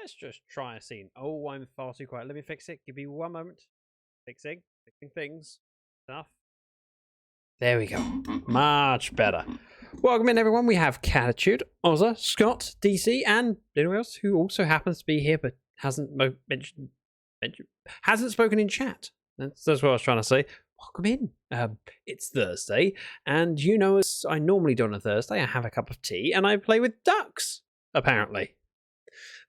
Let's just try a scene. Oh, I'm far too quiet. Let me fix it. Give me one moment. Fixing things. Stuff. There we go. Much better. Welcome in, everyone. We have Catitude, Ozza, Scott, DC, and anyone else who also happens to be here but hasn't hasn't spoken in chat. That's what I was trying to say. Welcome in. It's Thursday, and you know, as I normally do on a Thursday, I have a cup of tea and I play with ducks. Apparently,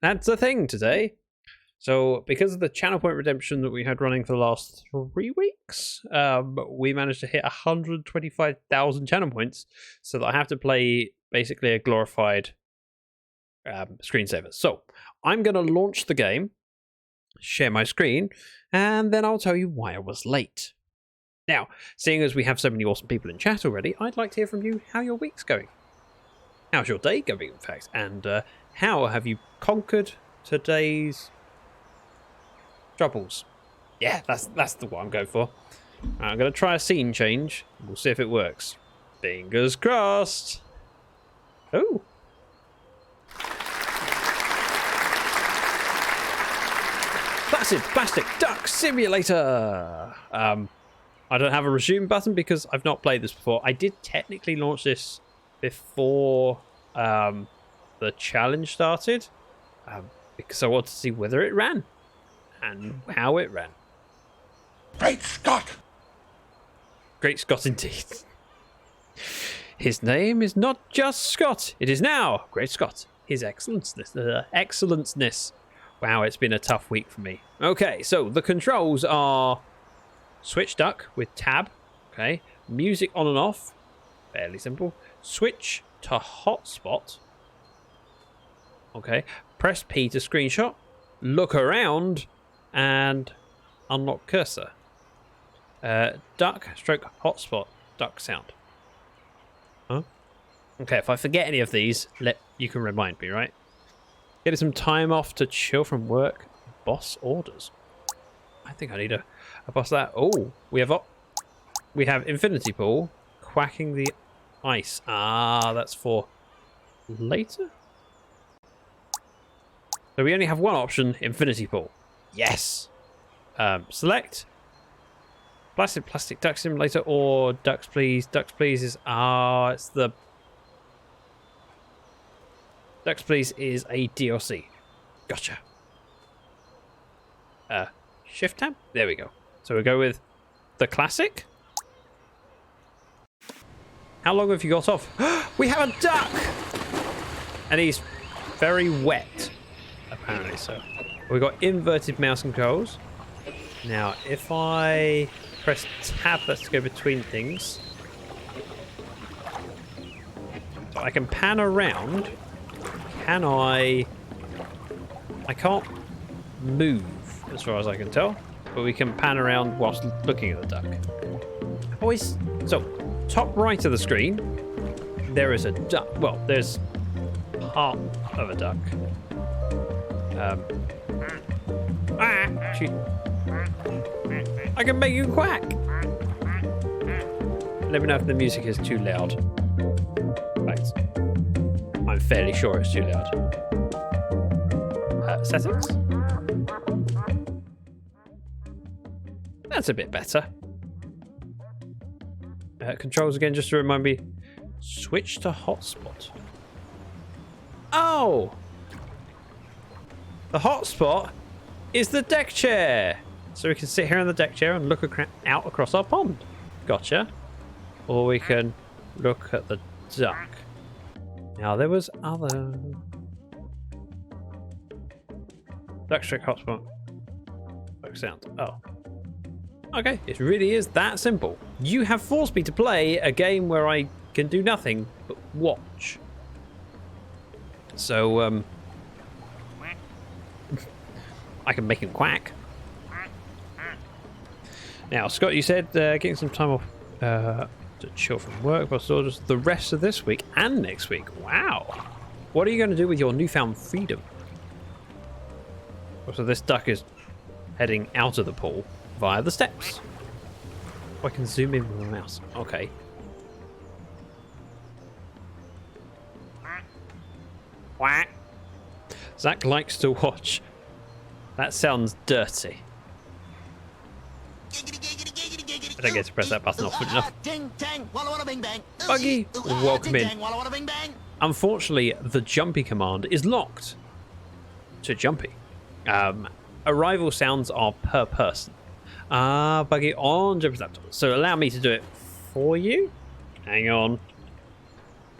that's the thing today. So, because of the channel point redemption that we had running for the last 3 weeks, we managed to hit 125,000 channel points, so that I have to play basically a glorified screensaver. So, I'm going to launch the game, share my screen, and then I'll tell you why I was late. Now, seeing as we have so many awesome people in chat already, I'd like to hear from you how your week's going. How's your day going, in fact? And how have you conquered today's troubles? Yeah, that's the one I'm going for. I'm going to try a scene change. We'll see if it works. Fingers crossed. Oh. Placid Plastic Duck Simulator. I don't have a resume button because I've not played this before. I did technically launch this before the challenge started, because I wanted to see whether it ran and how it ran. Great Scott! Great Scott indeed. His name is not just Scott. It is now Great Scott. His excellenceness. Wow, it's been a tough week for me. Okay, so the controls are switch duck with tab. Okay, music on and off. Fairly simple. Switch to hotspot. Okay, press P to screenshot. Look around and unlock cursor. Duck stroke hotspot duck sound. Huh? Okay, if I forget any of these, you can remind me, right? Getting some time off to chill from work. Boss orders. I think I need a boss that. Oh, we have infinity pool, quacking the ice. Ah, that's for later. So we only have one option: infinity pool. Yes. Select Placid Plastic Duck Simulator or Ducks Please. Ducks Please is it's the Ducks Please is a DLC. Gotcha. Shift tab. There we go. So we go with the classic. How long have you got off? We have a duck, and he's very wet. Apparently so. We've got inverted mouse controls. Now, if I press tab, that's to go between things. So I can pan around. Can I can't move as far as I can tell, but we can pan around whilst looking at the duck. So, top right of the screen, there is a duck. Well, there's part of a duck. Shoot. I can make you quack. Let me know if the music is too loud. Right. I'm fairly sure it's too loud. Settings. That's a bit better. Controls again, just to remind me. Switch to hotspot. Oh! The hotspot is the deck chair. So we can sit here on the deck chair and look out across our pond. Gotcha. Or we can look at the duck. Now there was other... Duck stroke hotspot. Duck sound. Oh. Okay, it really is that simple. You have forced me to play a game where I can do nothing but watch. So, I can make him quack. Now, Scott, you said getting some time off to chill from work, but so just the rest of this week and next week. Wow. What are you going to do with your newfound freedom? So this duck is heading out of the pool via the steps. Oh, I can zoom in with my mouse. Okay. Quack. Zach likes to watch. That sounds dirty. I don't get to press that button often enough. Buggy, welcome in. Unfortunately, the jumpy command is locked to jumpy. Arrival sounds are per person. Buggy on jumpy's laptop. So allow me to do it for you. Hang on.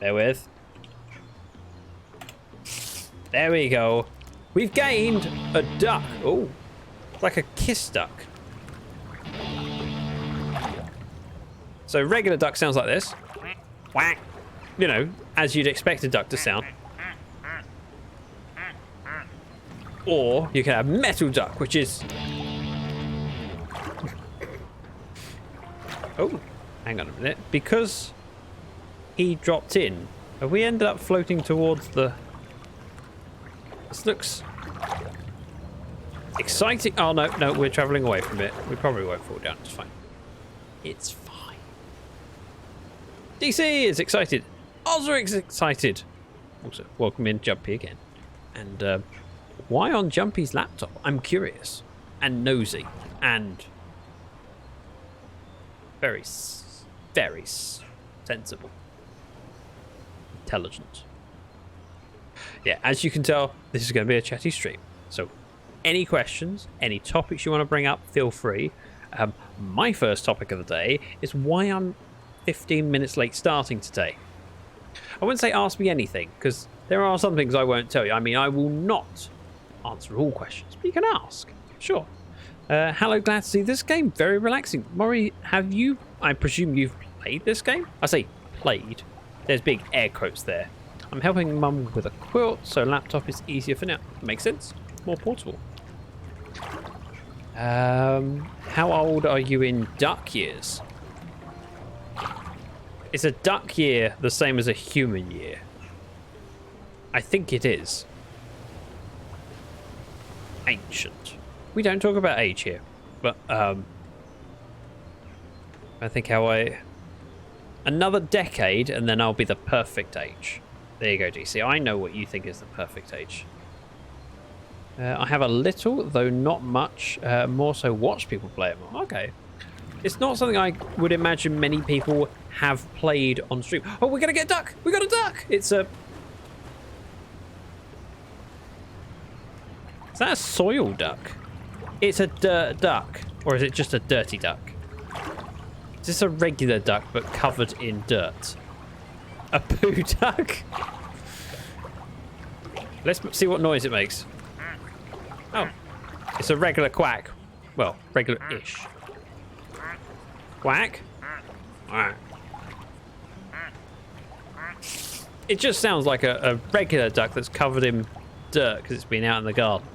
Bear with. There we go. We've gained a duck. Oh, like a kiss duck. So regular duck sounds like this. Quack. You know, as you'd expect a duck to sound. Or you can have metal duck, which is... Oh, hang on a minute. Because he dropped in, have we ended up floating towards the... This looks exciting. Oh, no, we're traveling away from it. We probably won't fall down. It's fine. It's fine. DC is excited. Osric's excited. Also, welcome in Jumpy again. And why on Jumpy's laptop? I'm curious and nosy and very sensible, intelligent. Yeah, as you can tell, this is going to be a chatty stream. So any questions, any topics you want to bring up, feel free. My first topic of the day is why I'm 15 minutes late starting today. I wouldn't say ask me anything, because there are some things I won't tell you. I mean, I will not answer all questions, but you can ask. Sure. Hello, glad to see this game. Very relaxing. Maury, have you... I presume you've played this game? I say played. There's big air quotes there. I'm helping Mum with a quilt, so laptop is easier for now. Makes sense. More portable. How old are you in duck years? Is a duck year the same as a human year? I think it is. Ancient. We don't talk about age here, but I think how another decade and then I'll be the perfect age. There you go, DC. I know what you think is the perfect age. I have a little, though not much, more so watch people play it more. Okay. It's not something I would imagine many people have played on stream. Oh, we're going to get a duck! We got a duck! It's a... Is that a soil duck? It's a dirt duck. Or is it just a dirty duck? Is this a regular duck but covered in dirt? A poo duck? Let's see what noise it makes. Oh, it's a regular quack. Well, regular-ish. Quack. Quack. It just sounds like a regular duck that's covered in dirt because it's been out in the garden.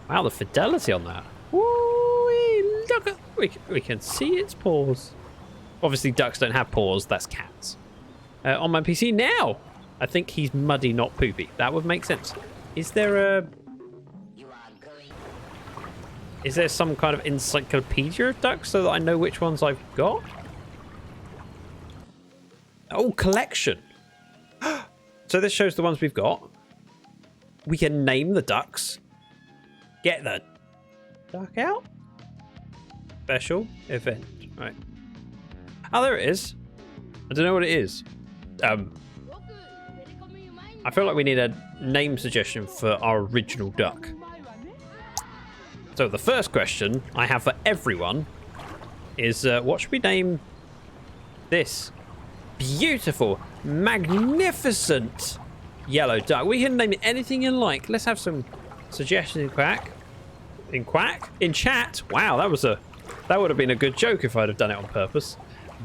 Wow, the fidelity on that. Woo! Look at, we can see its paws. Obviously, ducks don't have paws. That's cats. On my PC now. I think he's muddy, not poopy. That would make sense. Is there some kind of encyclopedia of ducks so that I know which ones I've got? Oh, collection. So this shows the ones we've got. We can name the ducks. Get the duck out. Special event. Right. Oh, there it is. I don't know what it is. I feel like we need a name suggestion for our original duck. So the first question I have for everyone is what should we name this beautiful, magnificent yellow duck? We can name it anything you like. Let's have some suggestions in quack. In chat. Wow, that would have been a good joke if I'd have done it on purpose.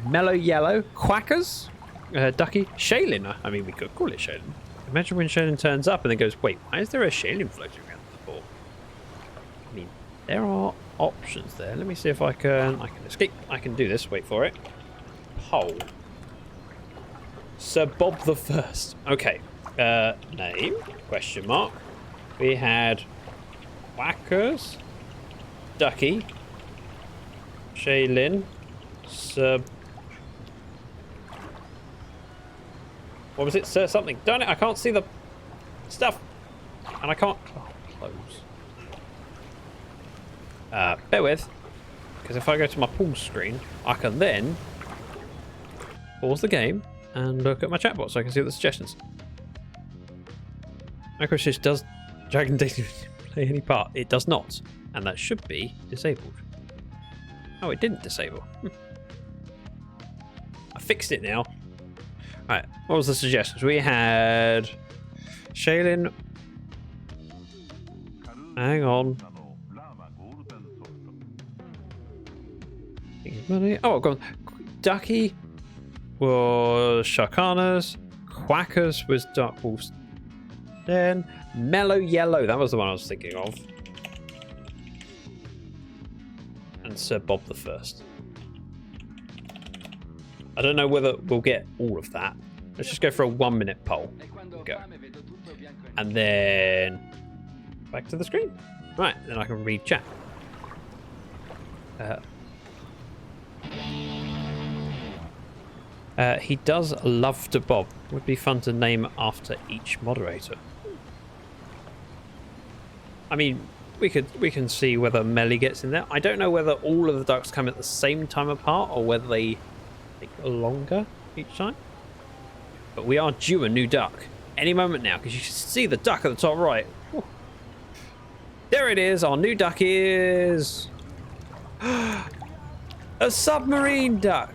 Mellow yellow, quackers, ducky, Shaylin. I mean, we could call it Shaylin. Imagine when Shaylin turns up and then goes, wait, why is there a Shaylin floating around the ball? I mean, there are options there. Let me see if I can escape. I can do this. Wait for it. Pole. Sir Bob the First. Okay. Name? Question mark. We had Whackers, Ducky, Shaylin, Sir... What was it? Sir something. Darn it, I can't see the stuff. And I can't close. Bear with. Because if I go to my pool screen, I can then pause the game and look at my chatbot so I can see the suggestions. Microchips, does Dragon Dating play any part? It does not. And that should be disabled. Oh, it didn't disable. I fixed it now. Alright, what was the suggestions? We had Shaylin. Hang on. Oh, go on. Ducky was Sharkanas. Quackers was Dark Wolf's Den. Mellow Yellow, that was the one I was thinking of. And Sir Bob the First. I don't know whether we'll get all of that. Let's just go for a 1 minute poll. Go. And then back to the screen. Right, then I can read chat. He does love to bob. Would be fun to name after each moderator. I mean, we can see whether Melly gets in there. I don't know whether all of the ducks come at the same time apart or whether they take longer each time. But we are due a new duck any moment now, because you can see the duck at the top right. Whew. There it is. Our new duck is a submarine duck.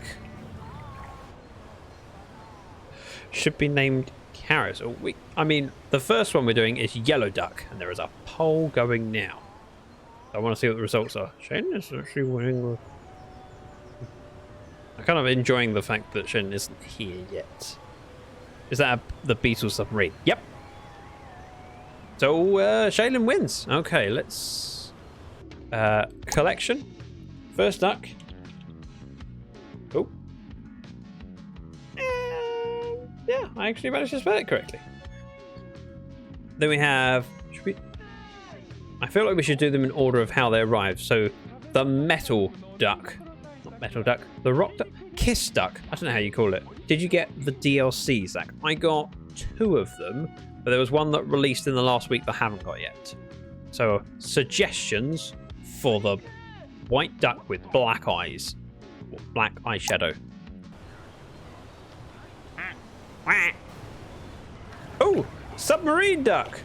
Should be named Carrot. I mean, the first one we're doing is Yellow Duck, and there is a poll going now. I want to see what the results are. Shane is actually winning. I'm kind of enjoying the fact that Shen isn't here yet. Is that the Beetle submarine? Yep. So Shaylin wins. Okay, let's collection. First duck. Oh. And yeah, I actually managed to spell it correctly. Then we have. I feel like we should do them in order of how they arrived. So the metal duck. Metal duck, the rock duck, kiss duck. I don't know how you call it. Did you get the DLC, Zach? I got 2 of them, but there was one that released in the last week that I haven't got yet. So suggestions for the white duck with black eyes, or black eyeshadow. Oh, submarine duck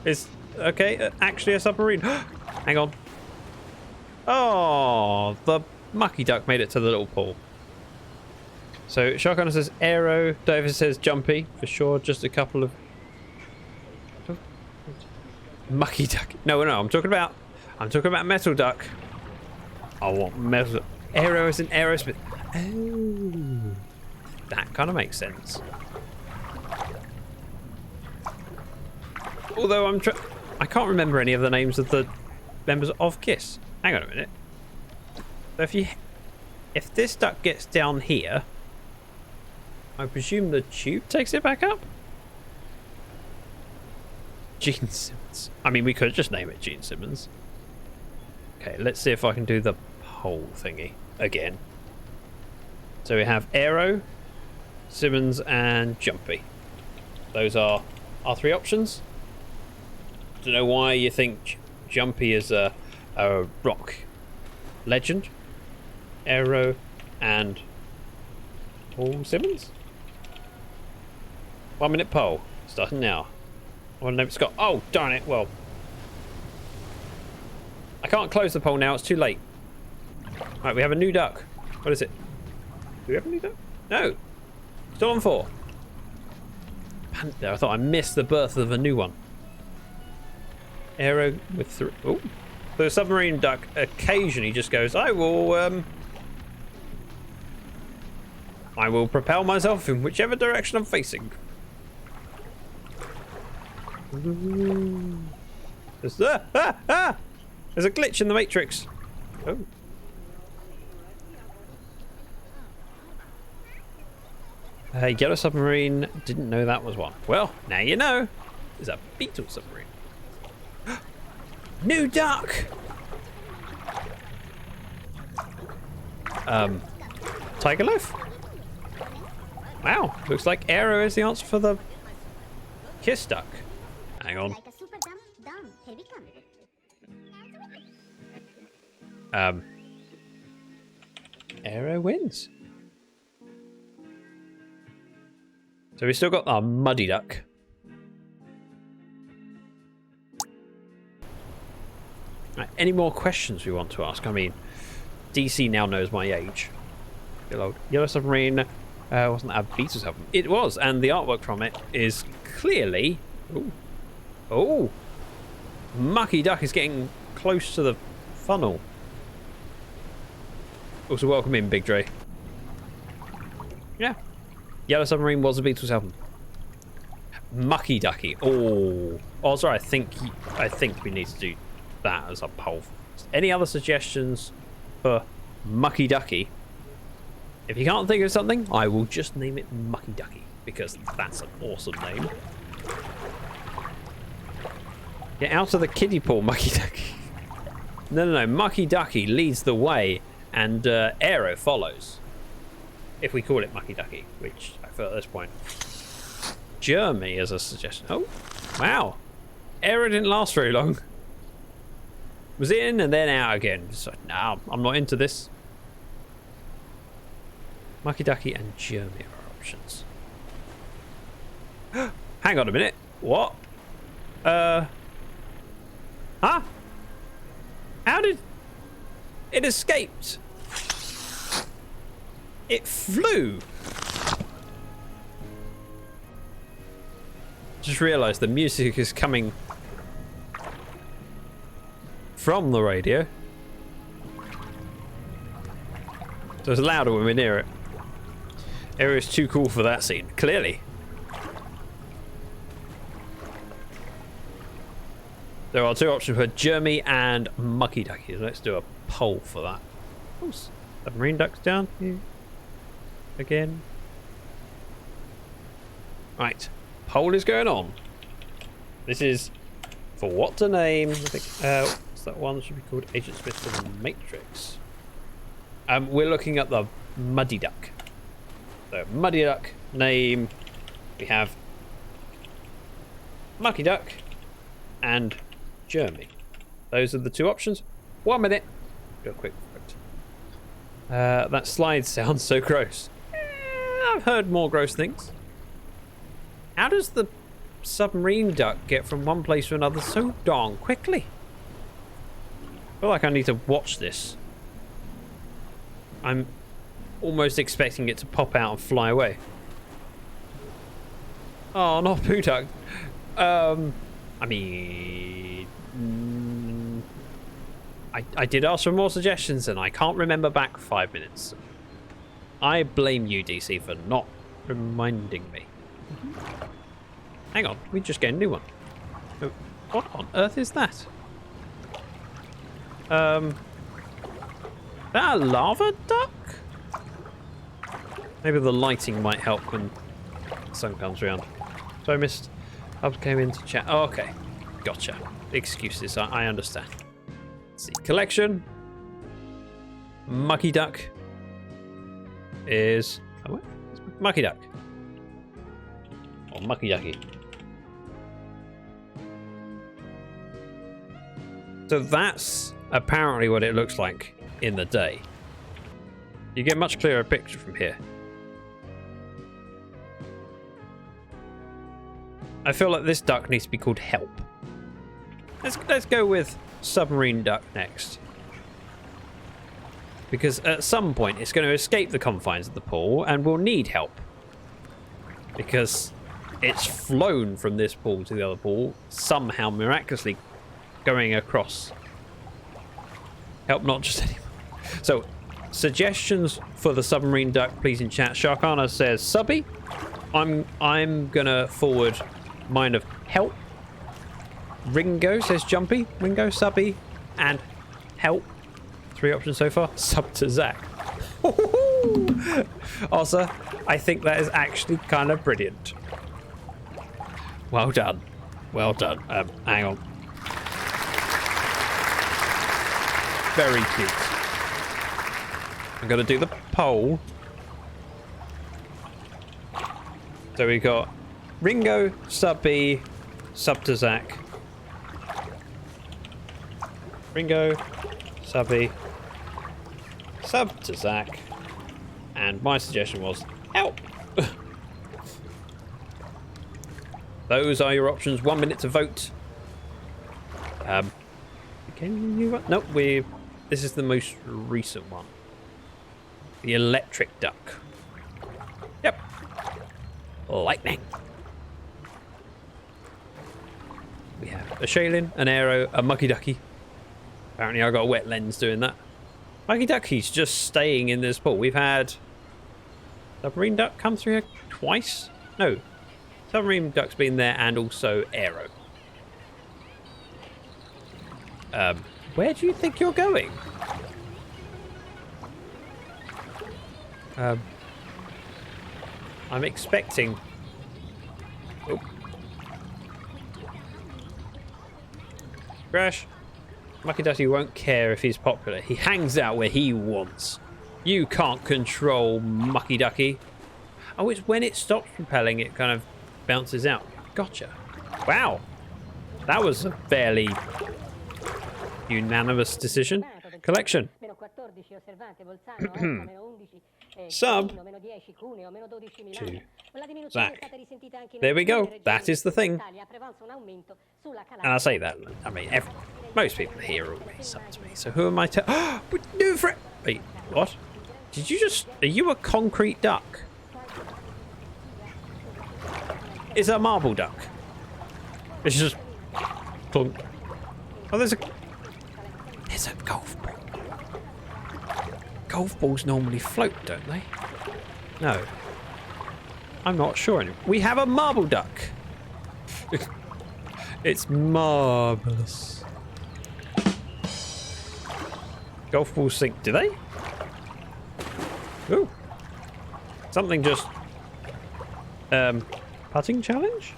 is okay. Actually, a submarine. Hang on. Oh, the Mucky Duck made it to the little pool. So Sharkana says Aero, David says Jumpy for sure. Just a couple of Mucky Duck. No, I'm talking about Metal Duck. I want Metal. Aero is an Aerosmith. Oh, that kind of makes sense. Although I can't remember any of the names of the members of Kiss. Hang on a minute. So if this duck gets down here, I presume the tube takes it back up? Gene Simmons. I mean, we could just name it Gene Simmons. Okay, let's see if I can do the whole thingy again. So we have Aero, Simmons, and Jumpy. Those are our 3 options. Don't know why you think Jumpy is a rock legend. Aero and Paul Simmons. 1 minute poll starting now. I want to name Scott. Oh darn it! Well, I can't close the poll now. It's too late. Right, we have a new duck. What is it? Do we have a new duck? No. Still on 4. Panther. I thought I missed the birth of a new one. Aero with 3. Oh, the submarine duck occasionally just goes. I will propel myself in whichever direction I'm facing. There's a glitch in the Matrix. Oh. Yellow submarine. Didn't know that was one. Well, now you know. There's a beetle submarine. New duck. Tiger loaf. Wow, looks like Aero is the answer for the kiss duck. Hang on. Like a super dumb. Here we come. Aero wins. So we still got our Muddy Duck. Right, any more questions we want to ask? I mean, DC now knows my age. Hello. Yellow Submarine wasn't that a Beatles album? It was, and the artwork from it is clearly... Ooh. Oh! Mucky Duck is getting close to the funnel. Also, welcome in, Big Dre. Yeah. Yellow Submarine was a Beatles album. Mucky Ducky. Oh. Oh, sorry. I think we need to do that as a poll. Any other suggestions for Mucky Ducky? If you can't think of something, I will just name it Mucky Ducky because that's an awesome name. Get out of the kiddie pool, Mucky Ducky. No. Mucky Ducky leads the way and Aero follows. If we call it Mucky Ducky, which I feel at this point. Jeremy as a suggestion. Oh, wow. Aero didn't last very long. Was in and then out again. So, no, I'm not into this. Mucky Ducky and Jeremy are options. Hang on a minute. What? Huh? How did... It escaped. It flew. Just realised the music is coming from the radio. So it's louder when we're near it. Area is too cool for that scene, clearly. There are two options for Jeremy and Mucky Ducky. Let's do a poll for that. Oh, submarine ducks down here. Again. Right. Poll is going on. This is for what to name. I think, what's that one? Should be called Agent Smith for the Matrix. We're looking at the Muddy Duck. So, Muddy Duck name. We have Mucky Duck and Jeremy. Those are the two options. 1 minute. Do a quick vote. That slide sounds so gross. I've heard more gross things. How does the submarine duck get from one place to another so darn quickly? I feel like I need to watch this. I'm almost expecting it to pop out and fly away. Oh, not Poo Duck. I mean... I did ask for more suggestions and I can't remember back 5 minutes. I blame you, DC, for not reminding me. Hang on, we just get a new one. Oh, what on earth is that? That a lava duck? Maybe the lighting might help when the sun comes around. So I missed. Hubs came in to chat. Oh, okay, gotcha. Excuses, I understand. Let's see, collection. Mucky Duck is... Oh, what? It's Mucky Duck. Or Mucky Ducky. So that's apparently what it looks like in the day. You get a much clearer picture from here. I feel like this duck needs to be called Help. Let's go with Submarine Duck next. Because at some point it's going to escape the confines of the pool and will need help. Because it's flown from this pool to the other pool, somehow miraculously going across. Help not just anyone. So, suggestions for the submarine duck, please, in chat. Sharkana says Subby. I'm gonna forward mine of Help. Ringo says Jumpy. Ringo, Subby, and Help. 3 options so far. Sub to Zach. Also, I think that is actually kind of brilliant. Well done. Well done. Hang on. Very cute. I'm going to do the poll. So we got Ringo, Subby, Sub to Zach. Ringo. Subby. Sub to Zach. And my suggestion was, help! Those are your options. 1 minute to vote. Can you... Nope, this is the most recent one. The electric duck. Yep. Lightning. We have a Shaolin, an Aero, a Mucky Ducky. Apparently I got a wet lens doing that. Mucky Ducky's just staying in this pool. We've had Submarine Duck come through here twice? No. Submarine Duck's been there and also Aero. Where do you think you're going? I'm expecting... Oh. Crash. Mucky Ducky won't care if he's popular. He hangs out where he wants. You can't control Mucky Ducky. Oh, it's when it stops propelling, it kind of bounces out. Gotcha. Wow. That was a fairly unanimous decision. Collection. Sub to Zach. There we go. That is the thing. And I say that, I mean, most people here are already sub to me. So who am I to... Oh, no, wait, what? Did you just... Are you a concrete duck? It's a marble duck. It's just... Plunk. Oh, there's a golf ball. Golf balls normally float, don't they? No. I'm not sure anymore. We have a marble duck. It's marvelous. Golf balls sink, do they? Ooh. Something just... putting challenge?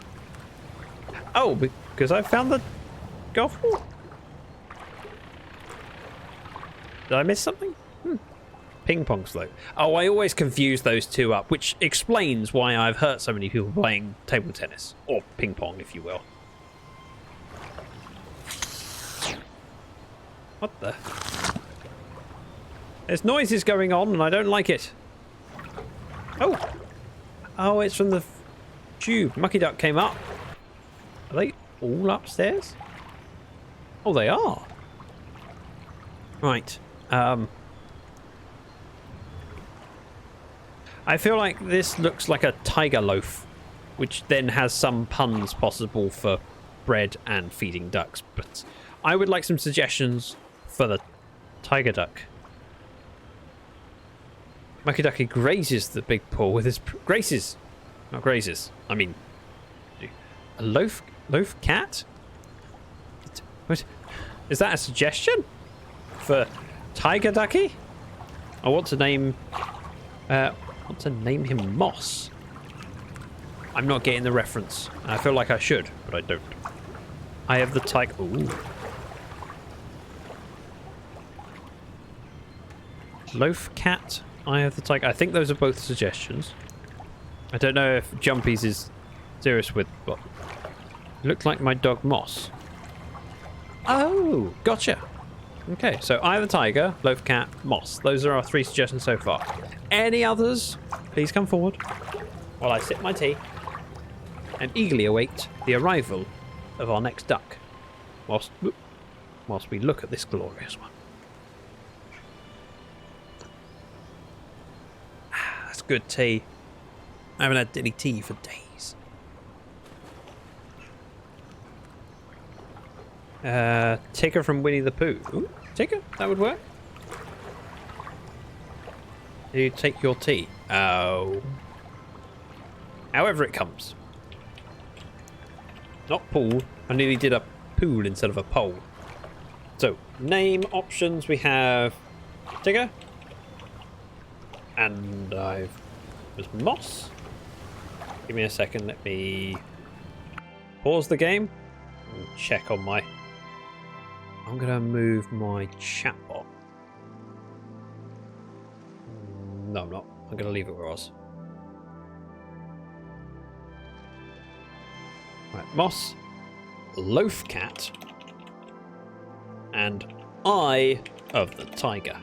Oh, because I found the golf ball? Did I miss something? Ping pong slope. Oh, I always confuse those two up, which explains why I've hurt so many people playing table tennis. Or ping pong, if you will. What the? There's noises going on and I don't like it. Oh! Oh, it's from the tube. Mucky Duck came up. Are they all upstairs? Oh, they are. Right. I feel like this looks like a tiger loaf, which then has some puns possible for bread and feeding ducks. But I would like some suggestions for the tiger duck. Mucky Ducky grazes the big pool with his... Graces! Not grazes. I mean... A loaf cat? What? Is that a suggestion? For Tiger Ducky? I want to name... him Moss. I'm not getting the reference. I feel like I should, but I don't. I have the tiger... Ooh. Loaf cat. I have the tiger. I think those are both suggestions. I don't know if Jumpies is serious with what looked like my dog Moss. Oh, gotcha. Okay, so I have the tiger, loaf cat, Moss. Those are our 3 suggestions so far. Any others? Please come forward while I sip my tea and eagerly await the arrival of our next duck. Whilst we look at this glorious one. That's good tea. I haven't had any tea for days. Tigger from Winnie the Pooh. Ooh, Tigger, that would work. You take your tea. Oh. However it comes. Not pool. I nearly did a pool instead of a pole. So, name options we have Tigger. And was Moss. Give me a second, let me pause the game and check on my... I'm gonna move my chatbot. No, I'm not. I'm gonna leave it where I was. Right, Moss. Loaf Cat, and Eye of the Tiger.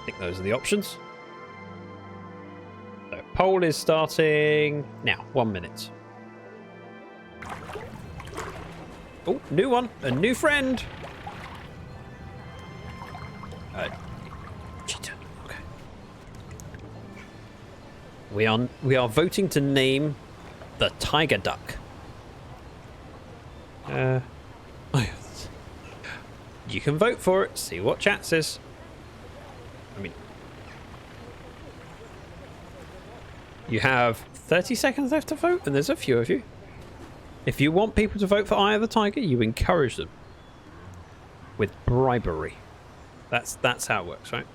I think those are the options. So poll is starting now. 1 minute. Oh, new one. A new friend. Cheetah. Okay. We are voting to name the tiger duck. You can vote for it. See what chat says. I mean, you have 30 seconds left to vote, and there's a few of you. If you want people to vote for Eye of the Tiger, you encourage them with bribery. That's how it works, right?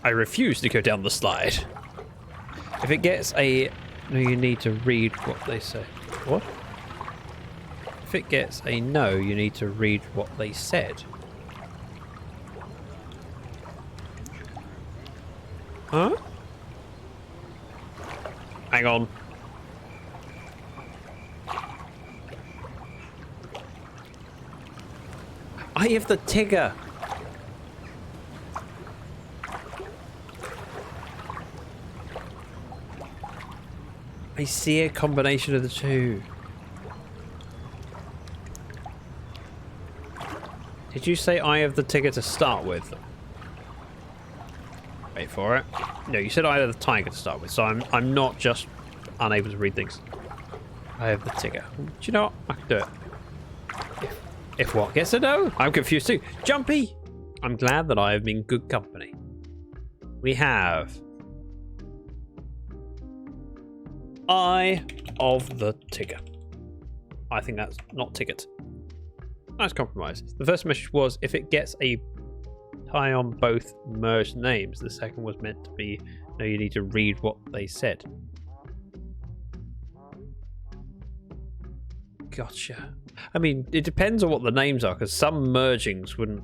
I refuse to go down the slide. If it gets a no, you need to read what they say. What? If it gets a no, you need to read what they said. Huh? Hang on. Eye of the Tiger. I see a combination of the two. Did you say Eye of the Tiger to start with? Wait for it. No, you said Eye of the Tiger to start with, so I'm not just unable to read things. Eye of the Tiger. Do you know what? I can do it. If what gets a no? I'm confused too. Jumpy! I'm glad that I have been good company. We have Eye of the Tiger. I think that's not ticket. Nice compromise. The first message was if it gets a tie on both merged names. The second was meant to be no, you need to read what they said. Gotcha. I mean, it depends on what the names are, because some mergings wouldn't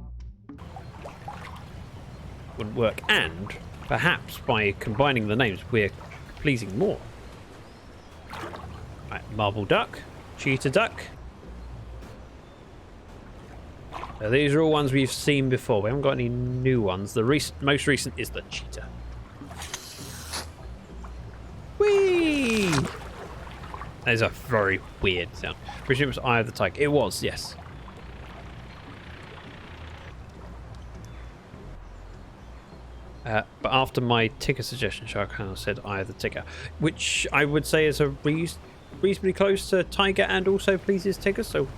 work, and perhaps by combining the names we're pleasing more. Right, marble duck, cheetah duck. So these are all ones we've seen before. We haven't got any new ones. The most recent is the cheetah. Whee! That is a very weird sound. Presume it's Eye of the Tiger. It was, yes. But after my ticker suggestion, Shark Hunter said Eye of the Tiger, which I would say is a reasonably close to Tiger and also pleases Tiger, so...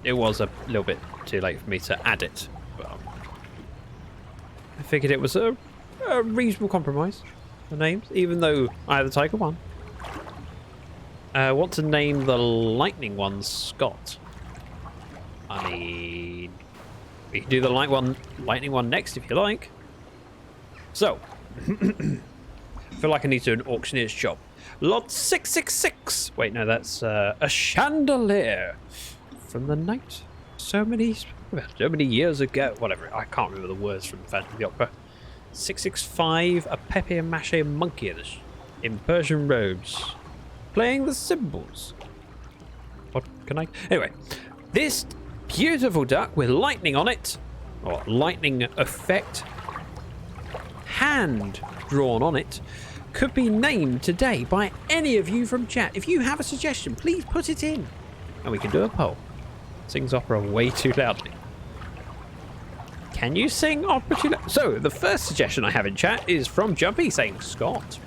It was a little bit too late for me to add it. But I figured it was a reasonable compromise for names, even though Eye of the Tiger won. I want to name the lightning one Scott. I mean, we can do the lightning one next if you like. So, I feel like I need to do an auctioneer's job. Lot 666. Wait, no, that's a chandelier from the night so many years ago. Whatever, I can't remember the words from Phantom of the Opera. 665, a papier-mâché monkey in Persian robes, playing the cymbals. What can I... Anyway, this beautiful duck with lightning on it, or lightning effect, hand drawn on it, could be named today by any of you from chat. If you have a suggestion, please put it in, and we can do a poll. Sings opera way too loudly. Can you sing opera too loud? So, the first suggestion I have in chat is from Jumpy saying Scott.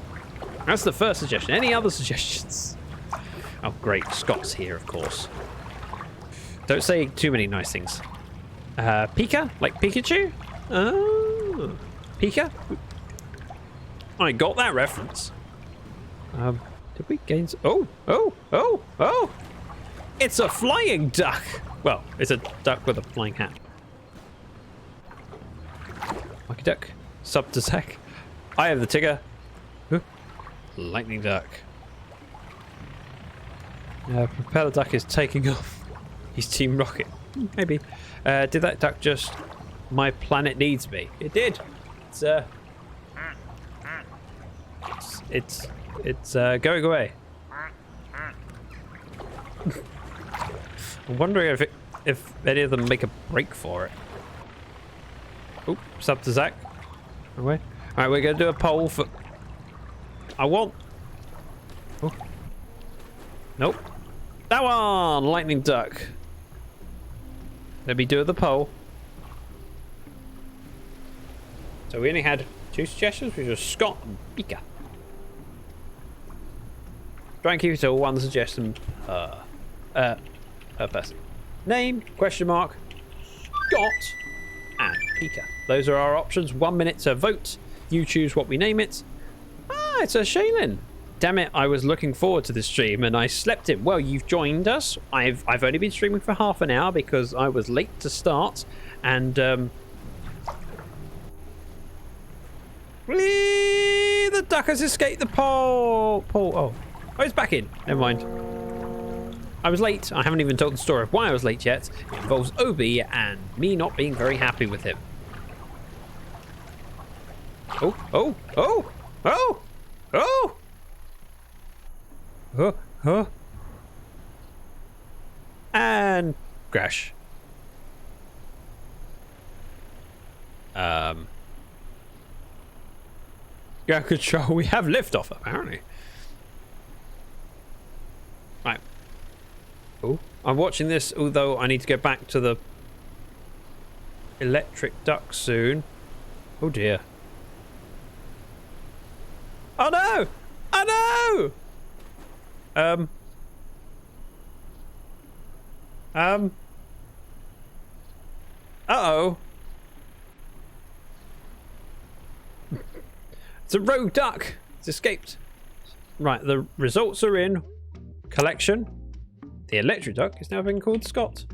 That's the first suggestion. Any other suggestions? Oh, great. Scott's here, of course. Don't say too many nice things. Pika? Like Pikachu? Oh. Pika? I got that reference. Did we gain... Oh! It's a flying duck! Well, it's a duck with a flying hat. Monkey duck. Sub to Zack. Eye of the Tiger. Ooh. Lightning duck. Propeller duck is taking off. He's Team Rocket. Maybe. Did that duck just... My planet needs me. It did. It's going away. I'm wondering if any of them make a break for it. Oop, sub to Zach. Away. Alright, we're gonna do a poll for... I want... Oh. Nope. That one! Lightning duck. Let me do the poll. So we only had 2 suggestions, which were Scott and Pika. Try and keep it to 1 suggestion per person. Name, question mark, Scott, and Pika. Those are our options. 1 minute to vote. You choose what we name it. Ah, it's a Shaylin. Damn it, I was looking forward to this stream and I slept in. Well, you've joined us. I've only been streaming for half an hour because I was late to start. And, the duck has escaped the pole. Oh, it's back in. Never mind. I was late. I haven't even told the story of why I was late yet. It involves Obi and me not being very happy with him. Oh, oh, oh, oh, oh. Oh. And crash. Ground control. We have liftoff apparently. Right. Oh, I'm watching this. Although I need to go back to the electric duck soon. Oh dear. Oh no! Oh no! Uh-oh. It's a rogue duck. It's escaped. Right, the results are in. Collection. The electric duck is now being called Scott.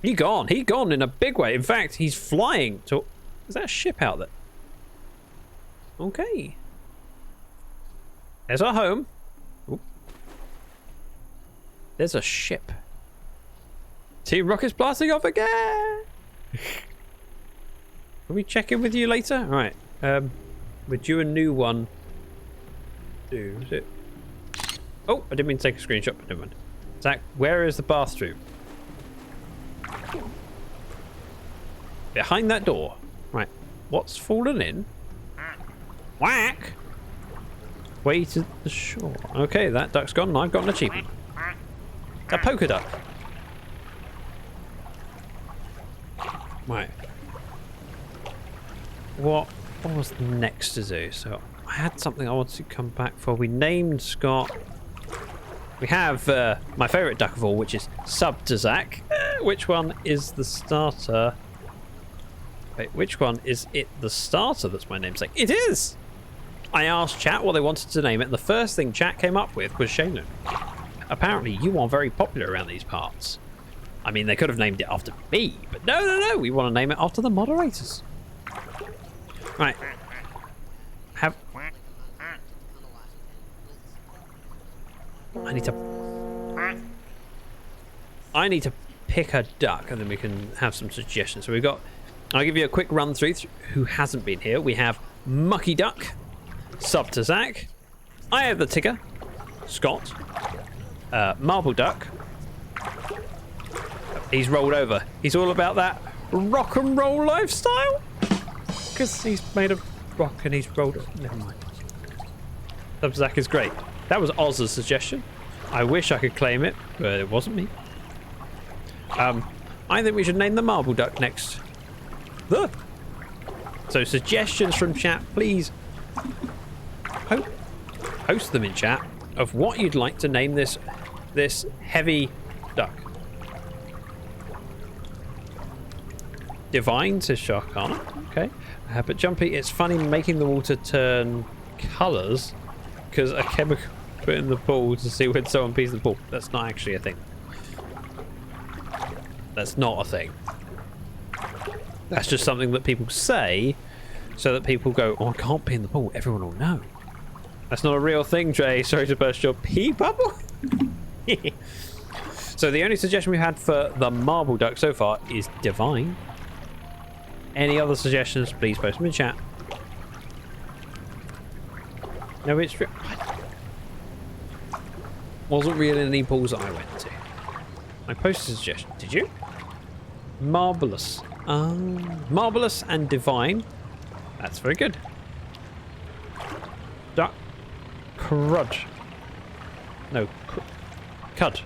He gone in a big way. In fact, he's flying to... Is that a ship out there? Okay. There's our home. Oop. There's a ship. Team Rocket's blasting off again. Will we check in with you later? All right. We're due a new one. Is it? Oh, I didn't mean to take a screenshot, but never mind. Zach, where is the bathroom? Behind that door. Right. What's fallen in? Whack! Way to the shore. Okay, that duck's gone and I've got an achievement. A polka duck. Right. What was next to do? So I had something I wanted to come back for. We named Scott. We have my favourite duck of all, which is Sub to Zach. Which one is the starter? Wait, which one is it the starter that's my namesake? It is! I asked chat what they wanted to name it, and the first thing chat came up with was Shaylin. Apparently, you are very popular around these parts. I mean, they could have named it after me, but no, we want to name it after the moderators. Right. I need to pick a duck, and then we can have some suggestions. So we've got... I'll give you a quick run through who hasn't been here. We have Mucky Duck, Sub to Zach, I have the Tigger, Scott, Marble Duck. He's rolled over. He's all about that rock and roll lifestyle. Because he's made of rock and he's rolled... Never mind. Sub to Zach is great. That was Oz's suggestion. I wish I could claim it, but it wasn't me. I think we should name the Marble Duck next. So suggestions from chat, please post them in chat of what you'd like to name this heavy duck. Divine, says Sharkana. Okay. But Jumpy, it's funny making the water turn colours because a chemical put in the pool to see when someone pees in the pool. That's not actually a thing. That's not a thing. That's just something that people say so that people go, oh, I can't pee in the pool. Everyone will know. That's not a real thing, Jay. Sorry to burst your pee bubble. So the only suggestion we've had for the marble duck so far is divine. Any other suggestions, please post them in chat. No, it's wasn't really any pools that I went to. I posted a suggestion. Did you? Marvelous. Marvelous and divine. That's very good. Duck. Crud. No. Cud.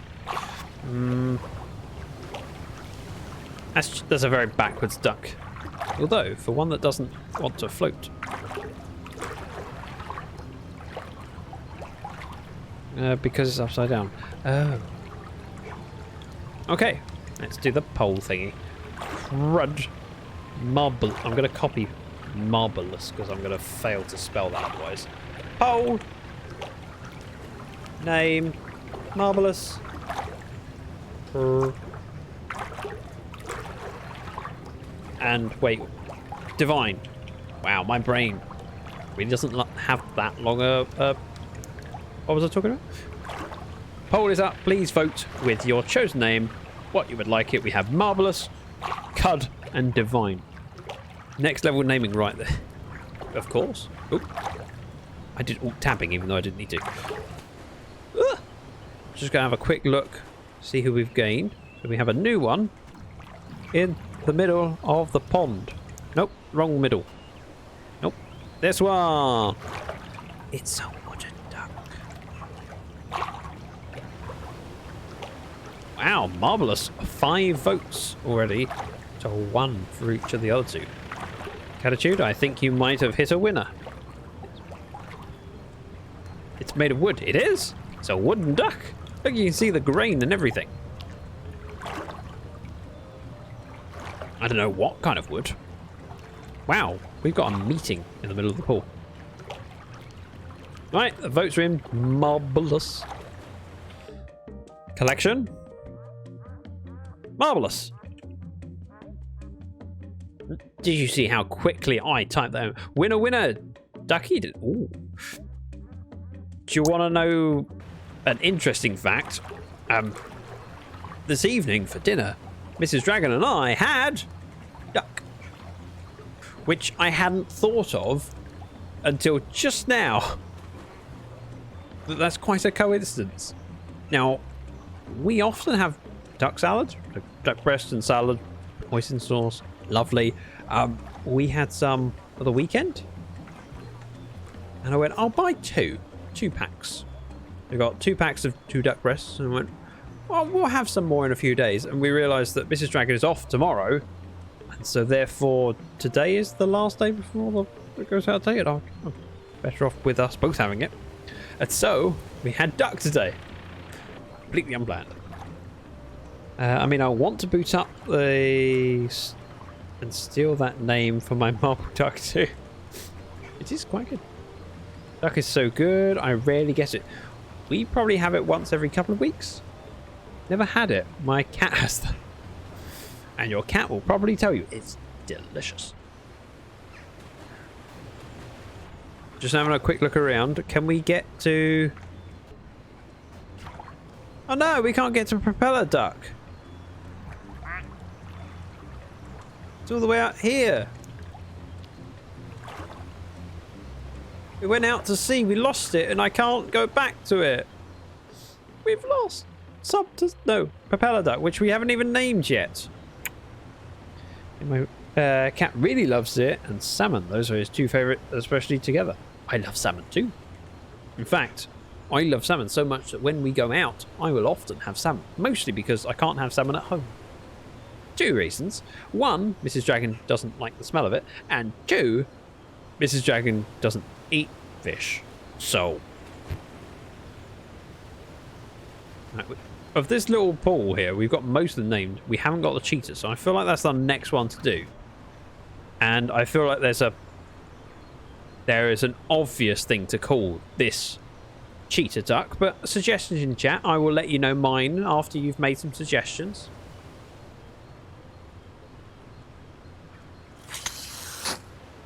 That's a very backwards duck. Although, for one that doesn't want to float. Because it's upside down. Oh. Okay, let's do the pole thingy. Crud. Marble. I'm going to copy marvelous because I'm going to fail to spell that otherwise. Pole. Name. Marvelous. And wait. Divine. Wow, my brain really doesn't have that long a what was I talking about? Poll is up. Please vote with your chosen name, what you would like it. We have Marvelous, Cud, and Divine. Next level naming right there. Of course. Oop. I did alt tapping even though I didn't need to. Just going to have a quick look, see who we've gained. So we have a new one in the middle of the pond. Nope, wrong middle. Nope, this one. It's a wooden duck. Wow, marvelous. 5 votes already to 1 for each of the other 2. Catitude, I think you might have hit a winner. It's made of wood. It is. It's a wooden duck. Look, you can see the grain and everything. I don't know what kind of wood. Wow, we've got a meeting in the middle of the pool. Right, the votes are in. Marvelous. Collection. Marvelous. Did you see how quickly I typed that? Winner, winner. Ducky did. Ooh. Do you want to know an interesting fact? This evening for dinner, Mrs. Dragon and I had duck, which I hadn't thought of until just now. That's quite a coincidence. Now, we often have duck salad, duck breast and salad, hoisin sauce, lovely. We had some for the weekend, and I went, I'll buy 2 packs. We got 2 packs of 2 duck breasts, and I went, well, we'll have some more in a few days. And we realised that Mrs. Dragon is off tomorrow, and so therefore today is the last day before it goes out of date. I'm better off with us both having it. And so we had duck today, completely unplanned. I mean, I want to boot up and steal that name for my marble duck too. It is quite good. Duck is so good. I rarely get it. We probably have it once every couple of weeks. Never had it. My cat has that. And your cat will probably tell you it's delicious. Just having a quick look around. Can we get to... Oh no, we can't get to propeller duck. It's all the way out here. We went out to sea, we lost it, and I can't go back to it. We've lost propeller duck, which we haven't even named yet. My cat really loves it, and salmon. Those are his 2 favourite, especially together. I love salmon too. In fact, I love salmon so much that when we go out, I will often have salmon. Mostly because I can't have salmon at home. 2 reasons. 1, Mrs. Dragon doesn't like the smell of it, and 2, Mrs. Dragon doesn't eat fish. So, of this little pool here, we've got most of them named. We haven't got the cheetah, so I feel like that's the next one to do. And I feel like there is an obvious thing to call this cheetah duck, but suggestions in chat. I will let you know mine after you've made some suggestions.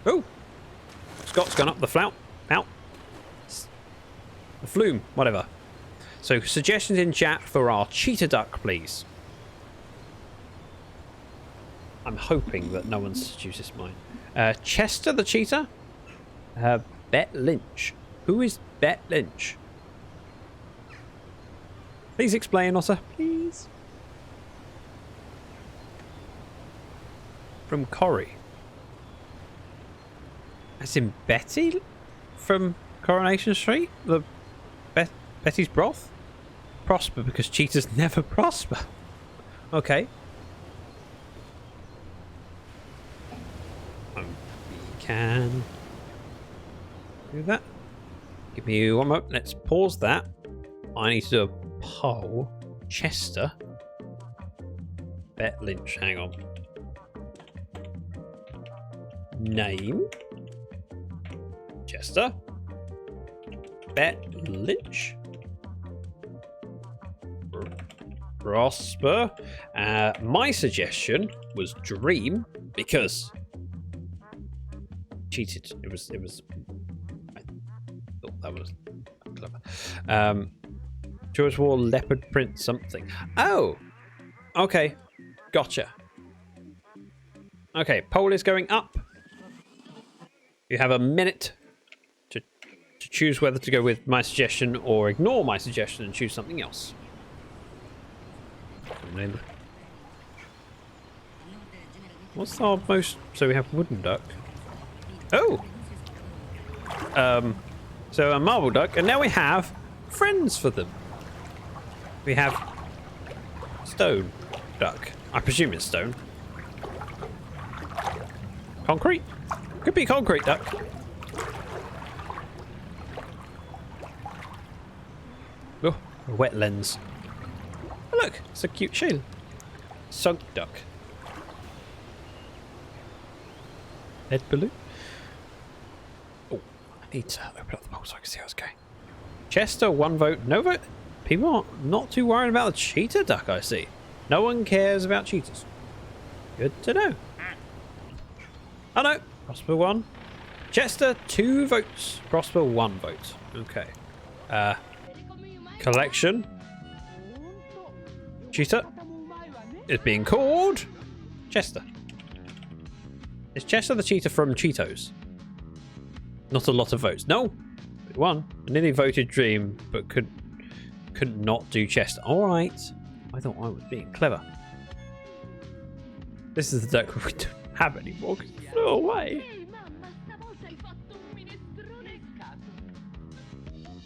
Oh, Scott's gone up the flout. Out. The flume, whatever. So suggestions in chat for our cheetah duck, please. I'm hoping that no one seduces mine. Chester the cheetah? Bet Lynch. Who is Bet Lynch? Please explain, Otter. Please. From Corrie. As in Betty? From Coronation Street? The Betty's broth? Prosper because cheetahs never prosper. Okay. We can do that. Give me one moment. Let's pause that. I need to do a poll. Chester. Bet Lynch. Hang on. Name. Chester. Bet Lynch. Prosper. My suggestion was Dream because cheated. It was. I thought that was clever. George wore leopard print something. Oh, okay, gotcha. Okay, poll is going up. You have a minute to choose whether to go with my suggestion or ignore my suggestion and choose something else. What's our most? So we have wooden duck. Oh. So a marble duck, and now we have friends for them. We have stone duck. I presume it's stone. Concrete? Could be concrete duck. Oh, a wet lens. Oh, look, it's a cute shell. Sunk duck. Head balloon. Oh, I need to open up the bowl so I can see how it's going. Chester, 1 vote, no vote. People are not too worried about the cheetah duck, I see. No one cares about cheetahs. Good to know. Oh no, Prosper 1. Chester, 2 votes. Prosper, 1 vote. Okay. Collection. Cheetah is being called Chester. Is Chester the cheetah from Cheetos? Not a lot of votes. No, it won. I nearly voted Dream, but could not do Chester. All right. I thought I was being clever. This is the duck we don't have anymore because it flew away.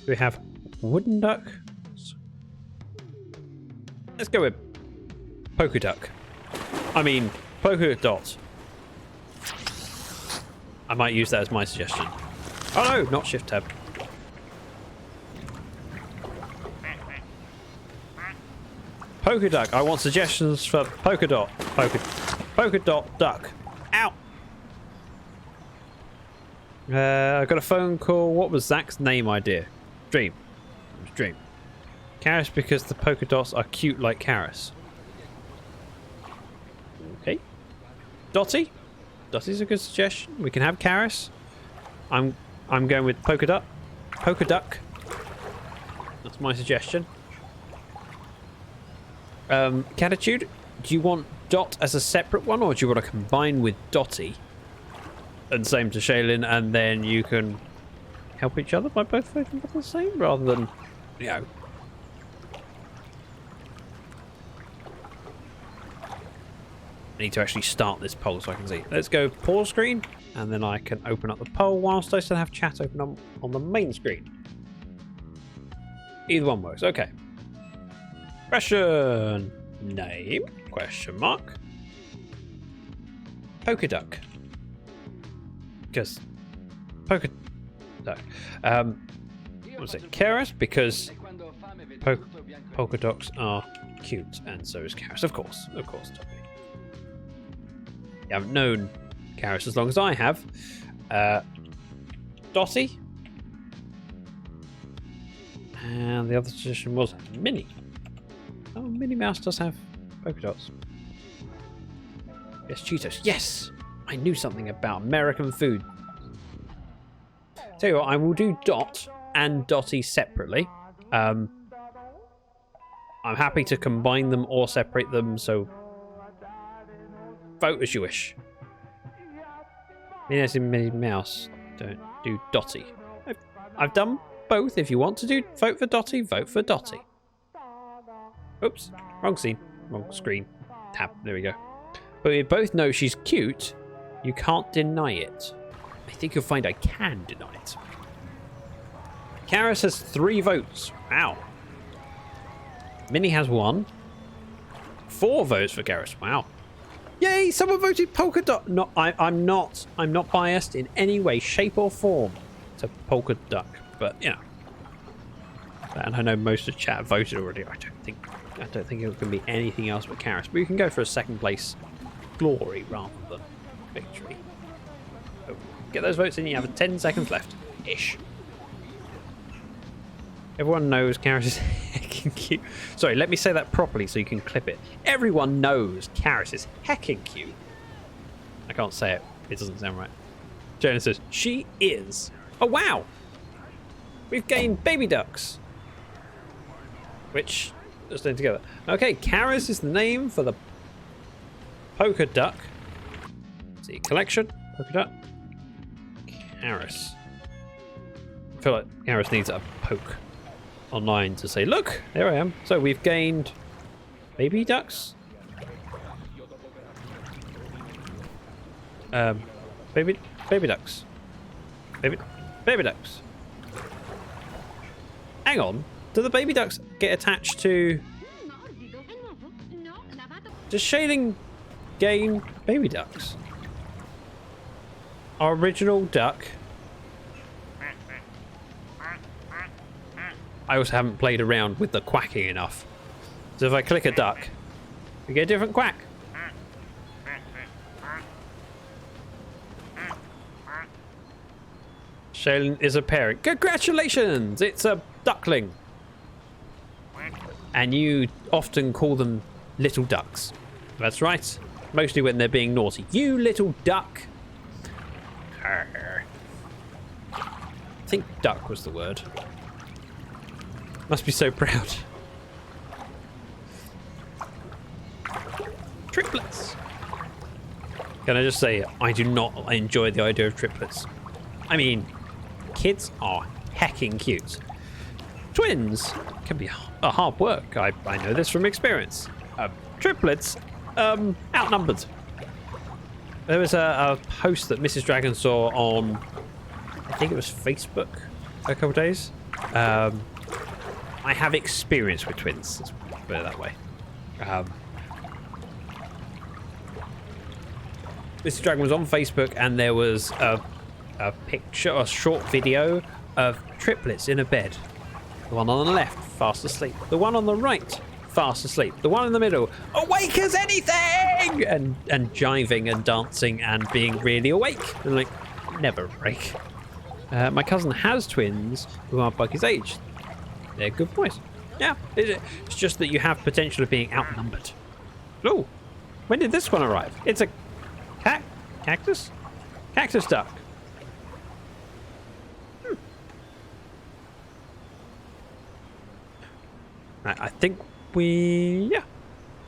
We have wooden duck. Let's go with polka duck. I mean, polka dot. I might use that as my suggestion. Oh no, not shift tab. Polka duck. I want suggestions for polka dot. Polka dot duck. Ow. I got a phone call. What was Zach's name idea? Dream. It was Dream. Karis because the polka dots are cute like Karis. Okay. Dotty. Dotty's a good suggestion. We can have Karis. I'm going with polka dot. Polka duck. That's my suggestion. Catitude. Do you want Dot as a separate one, or do you want to combine with Dotty? And same to Shaylin, and then you can help each other by both voting for the same, rather than, you know. I need to actually start this poll so I can see. Let's go pause screen, and then I can open up the poll whilst I still have chat open on the main screen. Either one works. Okay. Question. Name? Question mark. Polka duck. Because polka duck. What was it? Karis? Because polka dots are cute, and so is Karis. Of course, totally. You haven't known Karis as long as I have. Dotty. And the other suggestion was Minnie. Oh, Minnie Mouse does have polka dots. Yes, Cheetos. Yes! I knew something about American food. Tell you what, I will do Dot and Dotty separately. I'm happy to combine them or separate them, so vote as you wish. Minnie in Minnie Mouse. Don't do Dotty. I've done both. If you want to vote for Dotty, vote for Dotty. Oops, wrong scene, wrong screen. Tab, there we go. But we both know she's cute. You can't deny it. I think you'll find I can deny it. Karis has 3 votes. Wow. Minnie has 1. 4 votes for Karis. Wow. Yay! Someone voted polka dot. No, I'm not biased in any way, shape, or form to polka duck. But you know, and I know most of the chat voted already. I don't think it can be anything else but Karis. But you can go for a second place glory rather than victory. So get those votes in. You have 10 seconds left, ish. Everyone knows Karis is heckin' cute. Sorry, let me say that properly so you can clip it. Everyone knows Karis is heckin' cute. I can't say it. It doesn't sound right. Jonah says, she is. Oh, wow. We've gained baby ducks. Which, let's do it together. Okay, Karis is the name for the polka duck. Let's see, collection, polka duck. Karis. I feel like Karis needs a poke online to say, look, there I am. So we've gained baby ducks. Baby ducks. Baby ducks. Hang on. Do the baby ducks get attached to... Does Shailing gain baby ducks? Our original duck. I also haven't played around with the quacking enough. So if I click a duck, we get a different quack. Shaylin is a parent. Congratulations! It's a duckling. And you often call them little ducks. That's right. Mostly when they're being naughty. You little duck. I think duck was the word. Must be so proud. Triplets. Can I just say, I do not enjoy the idea of triplets. I mean, kids are hecking cute. Twins can be a hard work. I know this from experience. Triplets, outnumbered. There was a post that Mrs. Dragon saw on, I think it was Facebook a couple of days. I have experience with twins, let's put it that way. Mr. Dragon was on Facebook and there was a picture, a short video of triplets in a bed. The one on the left, fast asleep. The one on the right, fast asleep. The one in the middle, awake as anything! And jiving and dancing and being really awake. And like, never break. My cousin has twins who are Bucky's age. They're good boys. Yeah, it's just that you have potential of being outnumbered. Oh, when did this one arrive? It's a cactus? Cactus duck. I think yeah.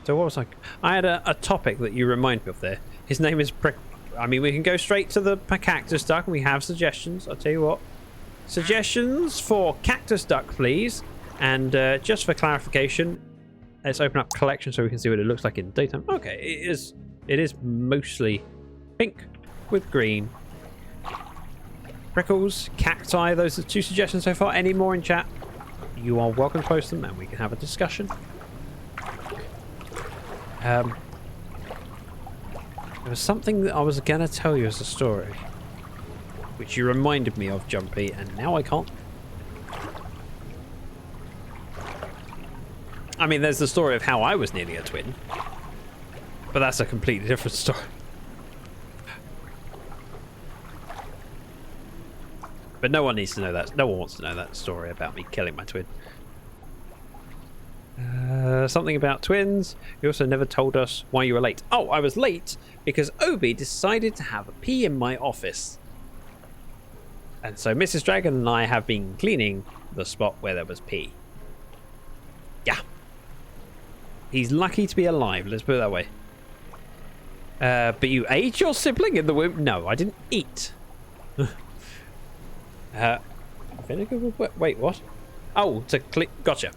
So what was I had a topic that you remind me of there. His name is I mean, we can go straight to the cactus duck and we have suggestions. I'll tell you what. Suggestions for cactus duck, please. And just for clarification, let's open up collection so we can see what it looks like in daytime. Okay, it is mostly pink with green. Prickles, cacti, those are 2 suggestions so far. Any more in chat? You are welcome to post them and we can have a discussion. There was something that I was going to tell you as a story, which you reminded me of, Jumpy, and now I can't. I mean, there's the story of how I was nearly a twin, but that's a completely different story. But no one needs to know that. No one wants to know that story about me killing my twin. Something about twins. You also never told us why you were late. Oh, I was late because Obi decided to have a pee in my office. And so Mrs. Dragon and I have been cleaning the spot where there was pee. Yeah. He's lucky to be alive, let's put it that way. But you ate your sibling in the womb? No, I didn't eat. Vinegar will work. Wait, what? Oh, to click. Gotcha.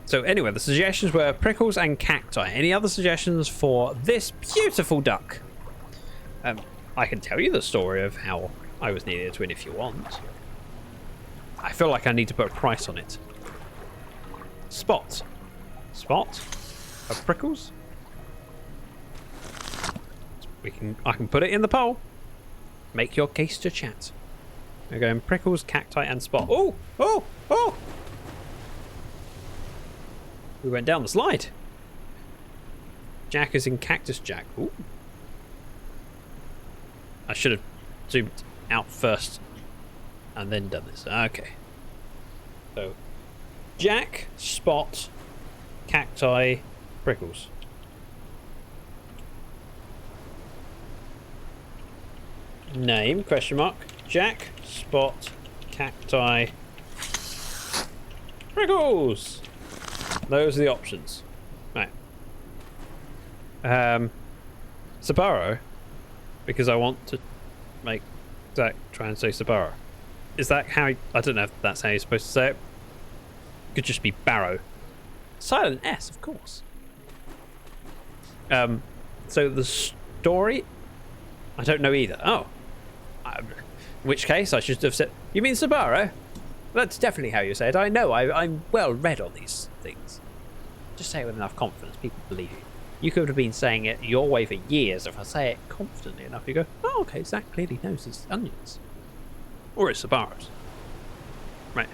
So anyway, the suggestions were prickles and cacti. Any other suggestions for this beautiful duck? I can tell you the story of how I was nearly a twin if you want. I feel like I need to put a price on it. Spot. Spot of prickles. I can put it in the poll. Make your case to chat. We're going prickles, cacti, and spot. Oh! Oh! Oh! We went down the slide. Jack is in Cactus Jack. Ooh. I should have zoomed out first and then done this. Okay. So, Jack, Spot, Cacti, Prickles. Name, question mark. Jack, Spot, Cacti, Prickles. Those are the options. Right. Sabaro, because I want to make Zach try and say Sabaro. Is that how I don't know if that's how you're supposed to say it. Could just be Barrow. Silent S, of course. So the story, I don't know either. Oh. In which case I should have said, you mean Sabaro? That's definitely how you say it. I know, I'm well read on these things. Just say it with enough confidence, people believe you. You could have been saying it your way for years. If I say it confidently enough, you go, oh, okay, Zach clearly knows his onions. Or his Sabaros. Right.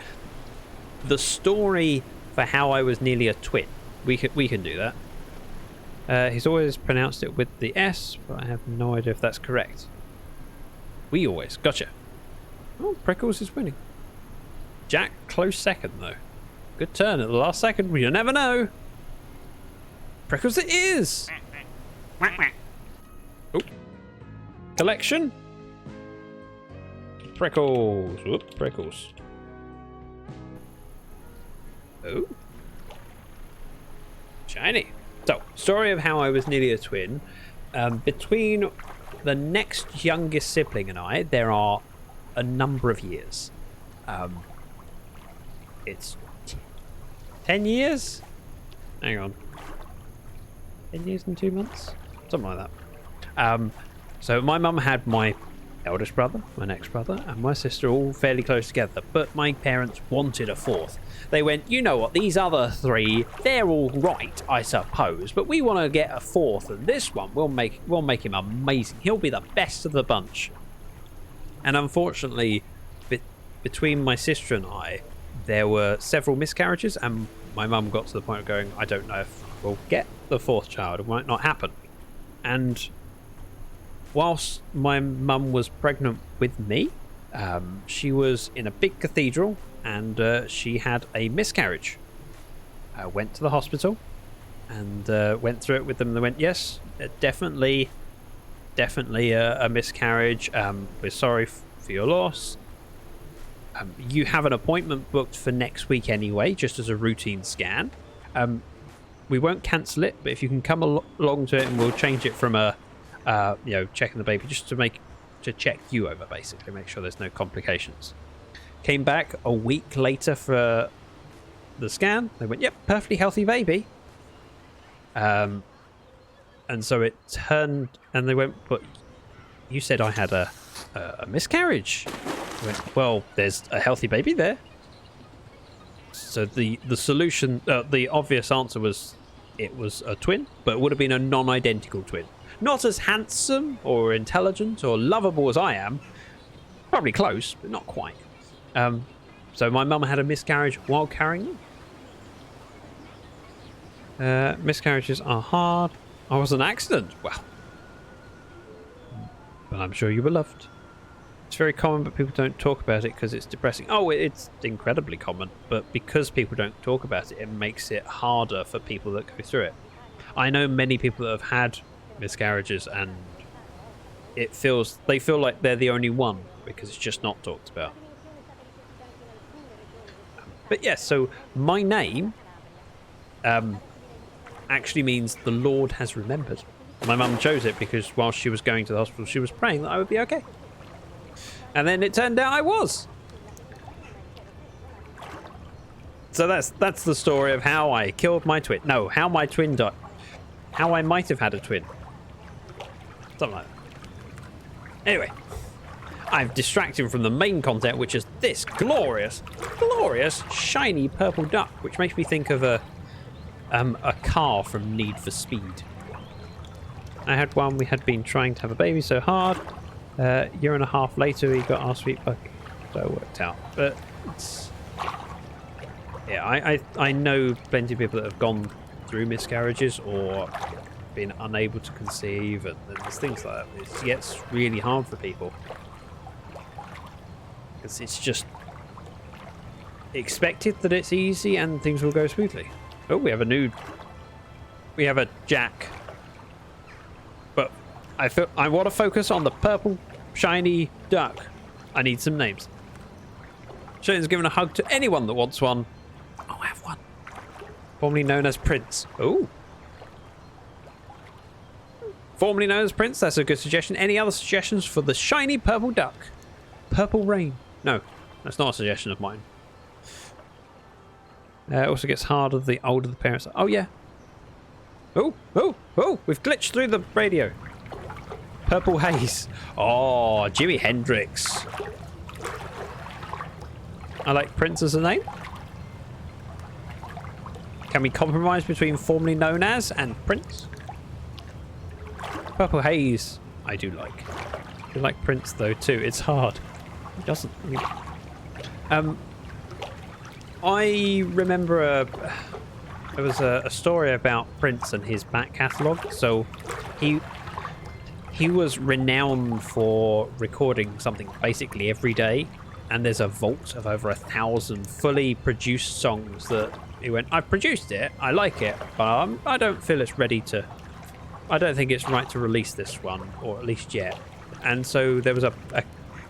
The story for how I was nearly a twin. We can do that. He's always pronounced it with the S, but I have no idea if that's correct. We always. Gotcha. Oh, Prickles is winning. Jack, close second, though. Good turn at the last second. You never know. Prickles it is. Oh. Collection. Prickles. Whoop, Prickles. Oh. Shiny. So, story of how I was nearly a twin. Between the next youngest sibling and I, there are a number of years. It's 10 years? Hang on. 10 years and 2 months? Something like that. So my mum had my eldest brother, my next brother, and my sister all fairly close together, but my parents wanted a fourth. They went, you know what, these other three, they're all right, I suppose, but we want to get a fourth, and this one, we'll make him amazing. He'll be the best of the bunch. And unfortunately, between my sister and I, there were several miscarriages, and my mum got to the point of going, I don't know if we'll get the fourth child. It might not happen. And whilst my mum was pregnant with me, she was in a big cathedral, and she had a miscarriage. I went to the hospital and went through it with them. They went, yes, definitely a miscarriage. We're sorry for your loss. You have an appointment booked for next week anyway, just as a routine scan. We won't cancel it, but if you can come along to it, and we'll change it from a, checking the baby, just to check you over, basically, make sure there's no complications. Came back a week later for the scan. They went, yep, perfectly healthy baby. And so it turned, and they went, but you said I had a miscarriage. I went, well, there's a healthy baby there. So the solution, the obvious answer was it was a twin, but it would have been a non-identical twin. Not as handsome or intelligent or lovable as I am. Probably close, but not quite. So my mum had a miscarriage while carrying me. Miscarriages are hard. I was an accident. Well, but I'm sure you were loved. It's very common, but people don't talk about it because it's depressing. Oh, it's incredibly common, but because people don't talk about it, it makes it harder for people that go through it. I know many people that have had miscarriages, and they feel like they're the only one because it's just not talked about. But yes, so my name actually means the Lord has remembered. My mum chose it because while she was going to the hospital, she was praying that I would be okay. And then it turned out I was. So that's the story of how I killed my twin. No, how my twin died. How I might have had a twin. Something like that. Anyway, I've distracted from the main content, which is this glorious, glorious, shiny purple duck, which makes me think of a car from Need for Speed. I had one. We had been trying to have a baby so hard. A year and a half later, we got our sweet bug. So it worked out. But it's... yeah, I know plenty of people that have gone through miscarriages or been unable to conceive, and there's things like that. It gets really hard for people. Because it's just expected that it's easy and things will go smoothly. Oh, we have a jack. But I want to focus on the purple shiny duck. I need some names. Shane's giving a hug to anyone that wants one. Oh, I have one. Formerly known as Prince. Oh. Formerly known as Prince, that's a good suggestion. Any other suggestions for the shiny purple duck? Purple Rain. No, that's not a suggestion of mine. It also gets harder the older the parents are. Oh, yeah. Oh, we've glitched through the radio. Purple Haze. Oh, Jimi Hendrix. I like Prince as a name. Can we compromise between formerly known as and Prince? Purple Haze, I do like. I like Prince though too. It's hard. It doesn't. I remember there was a story about Prince and his back catalogue. So he was renowned for recording something basically every day, and there's a vault of over 1,000 fully produced songs that he went, I've produced it, I like it, but I don't feel it's ready to. I don't think it's right to release this one, or at least yet. And so there was a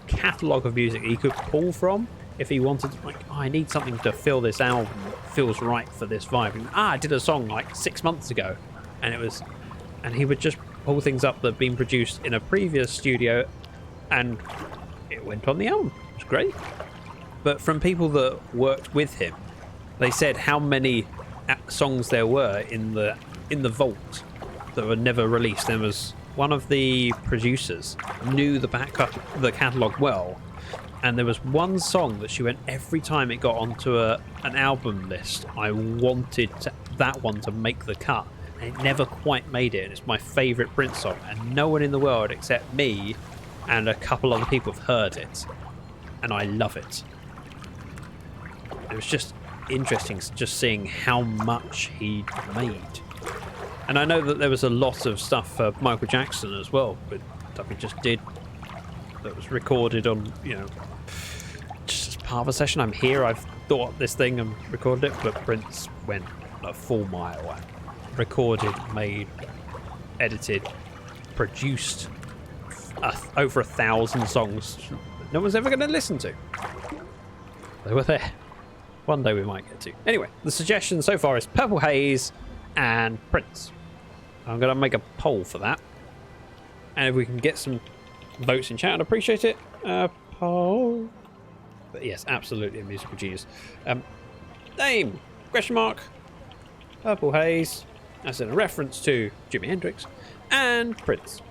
catalogue of music he could pull from if he wanted to, like, oh, I need something to fill this album that feels right for this vibe. And, I did a song like 6 months ago, and he would just pull things up that had been produced in a previous studio, and it went on the album. It was great. But from people that worked with him, they said how many songs there were in the vault that were never released. There was one of the producers knew the catalogue well, and there was one song that she went, every time it got onto an album list, I wanted that one to make the cut, and it never quite made it, and it's my favourite Prince song, and no one in the world except me and a couple other people have heard it, and I love it. It was just interesting just seeing how much he made. And I know that there was a lot of stuff for Michael Jackson as well, but that we just did, that was recorded on, just as part of a session. I'm here, I've thought up this thing and recorded it, but Prince went a full mile and recorded, made, edited, produced over 1,000 songs no one's ever going to listen to. They were there. One day we might get to. Anyway, the suggestion so far is Purple Haze and Prince. I'm going to make a poll for that. And if we can get some votes in chat, I'd appreciate it. Poll. But yes, absolutely a musical genius. Name, question mark, Purple Haze, as in a reference to Jimi Hendrix, and Prince.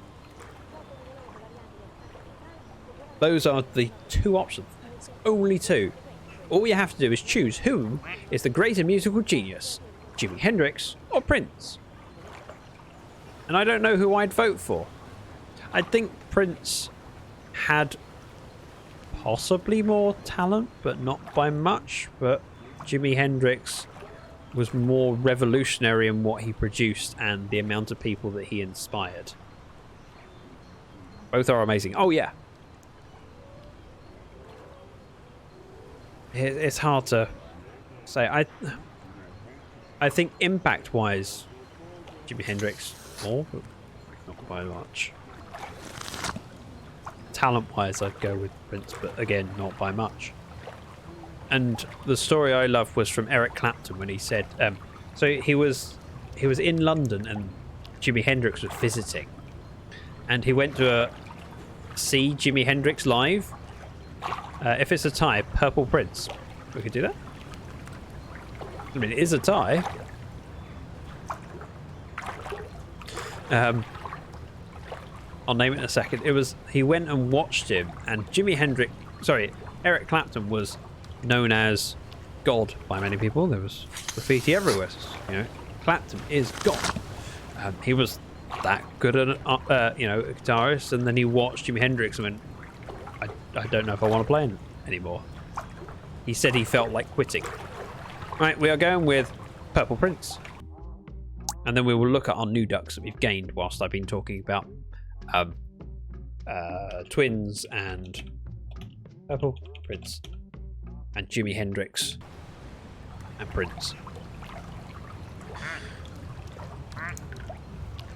Those are the two options. It's only two. All you have to do is choose who is the greater musical genius, Jimi Hendrix or Prince. And I don't know who I'd vote for. I think Prince had possibly more talent, but not by much. But Jimi Hendrix was more revolutionary in what he produced and the amount of people that he inspired. Both are amazing. Oh yeah. It's hard to say. I think impact-wise, Jimi Hendrix more, but not by much. Talent-wise, I'd go with Prince, but again, not by much. And the story I love was from Eric Clapton when he said So he was in London and Jimi Hendrix was visiting, and he went to see Jimi Hendrix live. If it's a tie, Purple Prince. We could do that. I mean, it is a tie. I'll name it in a second. He went and watched him, and Eric Clapton was known as God by many people. There was graffiti everywhere. You know, Clapton is God. He was that good at a guitarist, and then he watched Jimi Hendrix and went, I don't know if I want to play him anymore. He said he felt like quitting. Right, we are going with Purple Prince. And then we will look at our new ducks that we've gained whilst I've been talking about twins and Purple Prince and Jimi Hendrix and Prince.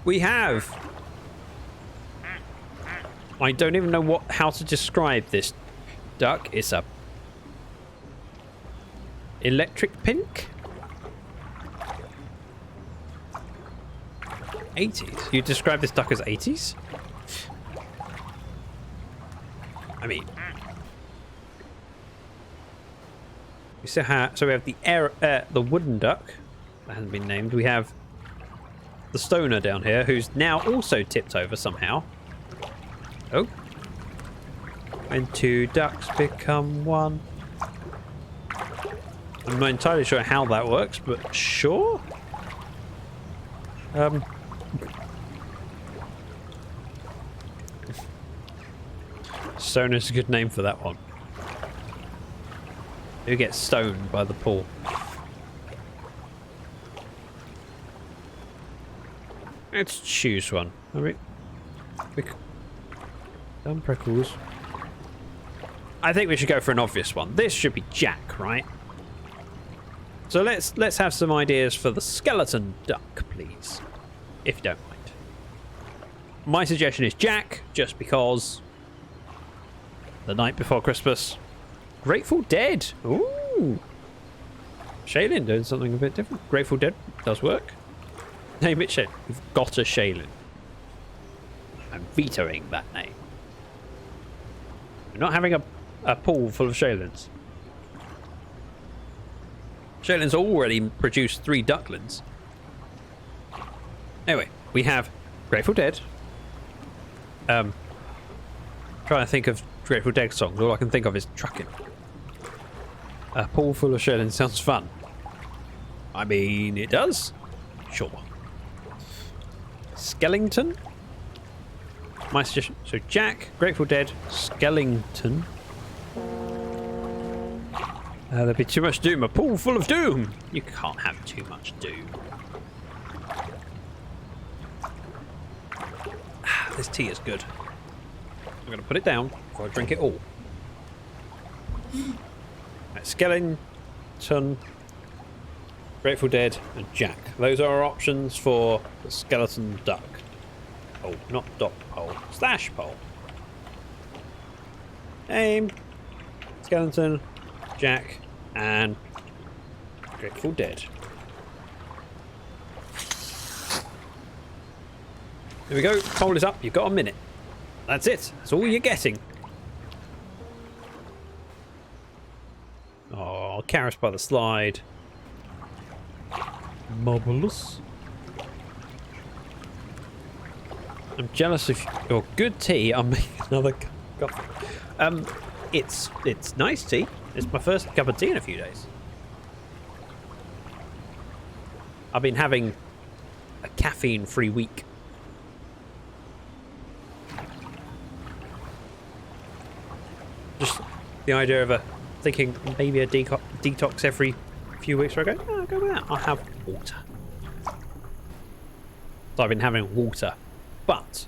We have... I don't even know how to describe this duck. It's a electric pink. 80s. You describe this duck as 80s? I mean, so we have the wooden duck that hasn't been named. We have the stoner down here, who's now also tipped over somehow. Oh. When two ducks become one. I'm not entirely sure how that works, but sure. Stoner's a good name for that one. Who gets stoned by the pool? Let's choose one. Dumb prickles. I think we should go for an obvious one. This should be Jack, right? So let's have some ideas for the skeleton duck, please, if you don't mind. My suggestion is Jack, just because The Night Before Christmas, Grateful Dead. Ooh, Shaylin doing something a bit different. Grateful Dead does work. Name it Shaylin. We've got a Shaylin. I'm vetoing that name. We're not having a pool full of Shaylins. Shaylin's already produced 3 ducklings. Anyway, we have Grateful Dead. Trying to think of Grateful Dead songs. All I can think of is Truckin'. A pool full of Shaylins sounds fun. I mean, it does. Sure. Skellington. My suggestion. So Jack, Grateful Dead, Skellington. There'd be too much doom. A pool full of doom. You can't have too much doom. This tea is good. I'm going to put it down before I drink it all. Right, Skellington, Grateful Dead, and Jack. Those are our options for the skeleton duck. Oh, not dot pole. Slash pole. Aim. Skeleton. Jack. And Grateful Dead. There we go. Poll is up. You've got a minute. That's it. That's all you're getting. Oh, Karis by the slide. Marvelous. I'm jealous of your good tea. I'll make another cup. It's nice tea. It's my first cup of tea in a few days. I've been having a caffeine-free week. Just the idea of thinking maybe a detox every few weeks where I go, oh, I'll go with that. I'll have water. So I've been having water. But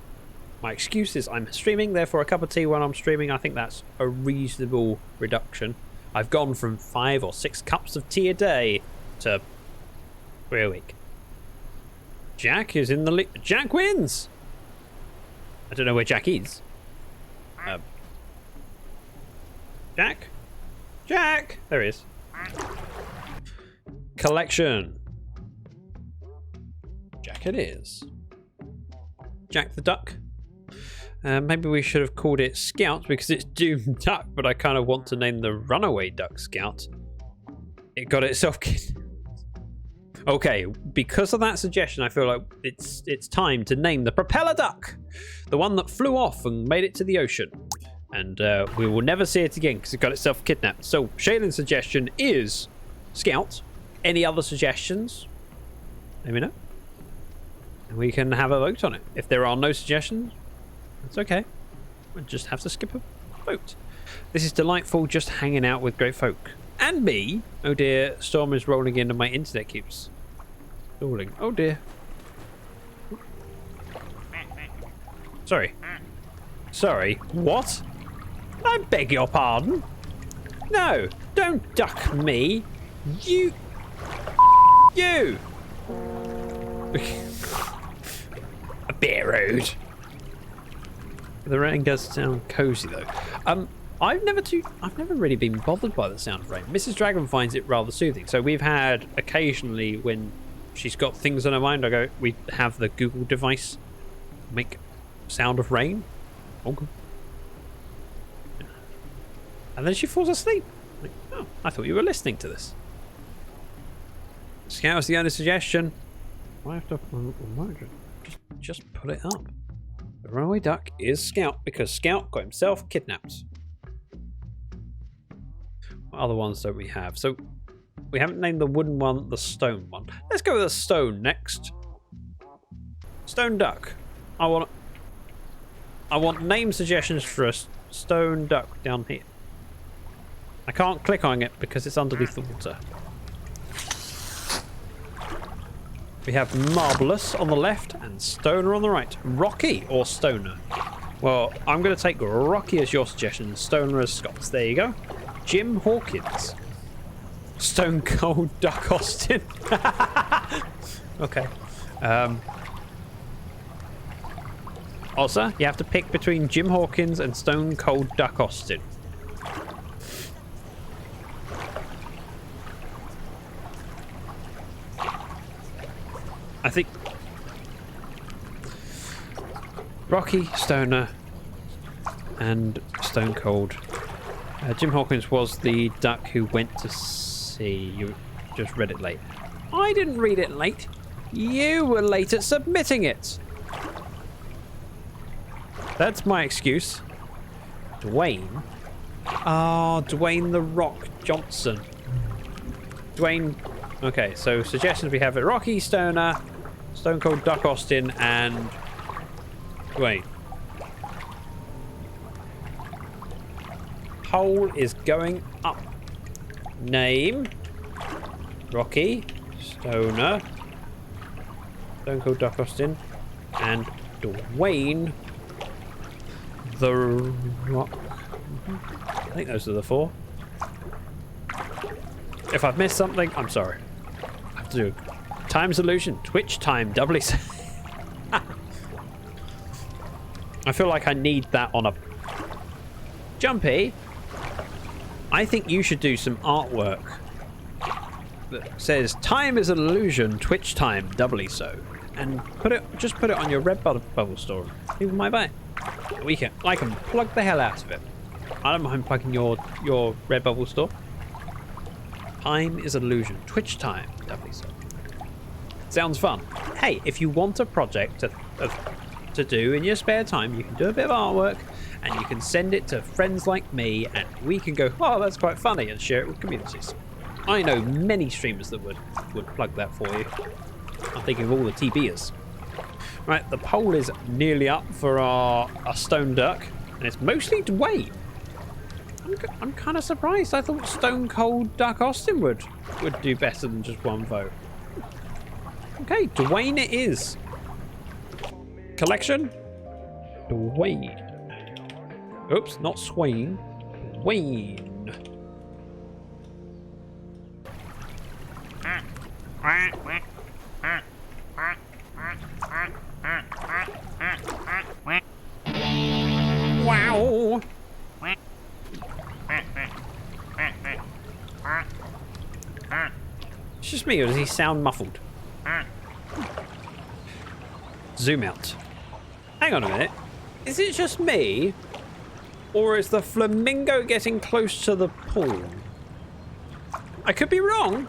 my excuse is I'm streaming, therefore a cup of tea when I'm streaming, I think that's a reasonable reduction. I've gone from 5 or 6 cups of tea a day to 3 a week. Jack is in the lead. Jack wins! I don't know where Jack is. Jack? Jack! There he is. Collection. Jack it is. Jack the Duck. Maybe we should have called it Scout because it's Doom Duck, but I kind of want to name the Runaway Duck Scout. It got itself kidnapped. Okay, because of that suggestion, I feel like it's time to name the Propeller Duck, the one that flew off and made it to the ocean. And we will never see it again because it got itself kidnapped. So Shaylin's suggestion is Scout. Any other suggestions? Let me know. And we can have a vote on it. If there are no suggestions, it's okay. We'll just have to skip a vote. This is delightful, just hanging out with great folk. And me. Oh dear, storm is rolling in and my internet keeps stalling. Oh dear. Sorry. Sorry, what? I beg your pardon? No, don't duck me. You. You. A bit rude. The rain does sound cozy though. I've never really been bothered by the sound of rain. Mrs. Dragon finds it rather soothing. So we've had occasionally when she's got things on her mind, we have the Google device make sound of rain. Okay. And then she falls asleep. Like, oh, I thought you were listening to this. Scout's the only suggestion. I have to just put it up. The runaway duck is Scout because Scout got himself kidnapped. What other ones don't we have? So we haven't named the wooden one, the stone one. Let's go with the stone next. Stone duck. I want name suggestions for a stone duck down here. I can't click on it because it's underneath the water. We have Marvelous on the left and Stoner on the right. Rocky or Stoner? Well, I'm going to take Rocky as your suggestion, Stoner as Scott's. There you go. Jim Hawkins. Stone Cold Duck Austin. Okay. Also, you have to pick between Jim Hawkins and Stone Cold Duck Austin. I think Rocky, Stoner, and Stone Cold. Jim Hawkins was the duck who went to sea. You just read it late. I didn't read it late. You were late at submitting it. That's my excuse. Dwayne. Oh, Dwayne the Rock Johnson. Dwayne. Okay, so suggestions we have: Rocky, Stoner, Stone Cold Duck Austin, and Dwayne. Poll is going up. Name: Rocky, Stoner, Stone Cold Duck Austin, and Dwayne the Rock. I think those are the four. If I've missed something, I'm sorry. I have to do time solution. Twitch time doubly. I feel like I need that on a Jumpy. I think you should do some artwork that says "Time is an illusion, Twitch time doubly so," and just put it on your Redbubble store. People might buy it. I can plug the hell out of it. I don't mind plugging your Redbubble store. Time is an illusion, Twitch time doubly so. Sounds fun. Hey, if you want a project to do in your spare time, you can do a bit of artwork and you can send it to friends like me and we can go, oh, that's quite funny, and share it with communities. I know many streamers that would plug that for you. I'm thinking of all the TBers. Right, the poll is nearly up for our stone duck, and it's mostly Dwayne. I'm kind of surprised. I thought Stone Cold Duck Austin would do better than just one vote. Okay, Dwayne it is. Collection. Dwayne. Oops, not Swain. Dwayne. Wow. It's just me, or does he sound muffled? zoom out. Hang on a minute. Is it just me? Or is the flamingo getting close to the pool? I could be wrong.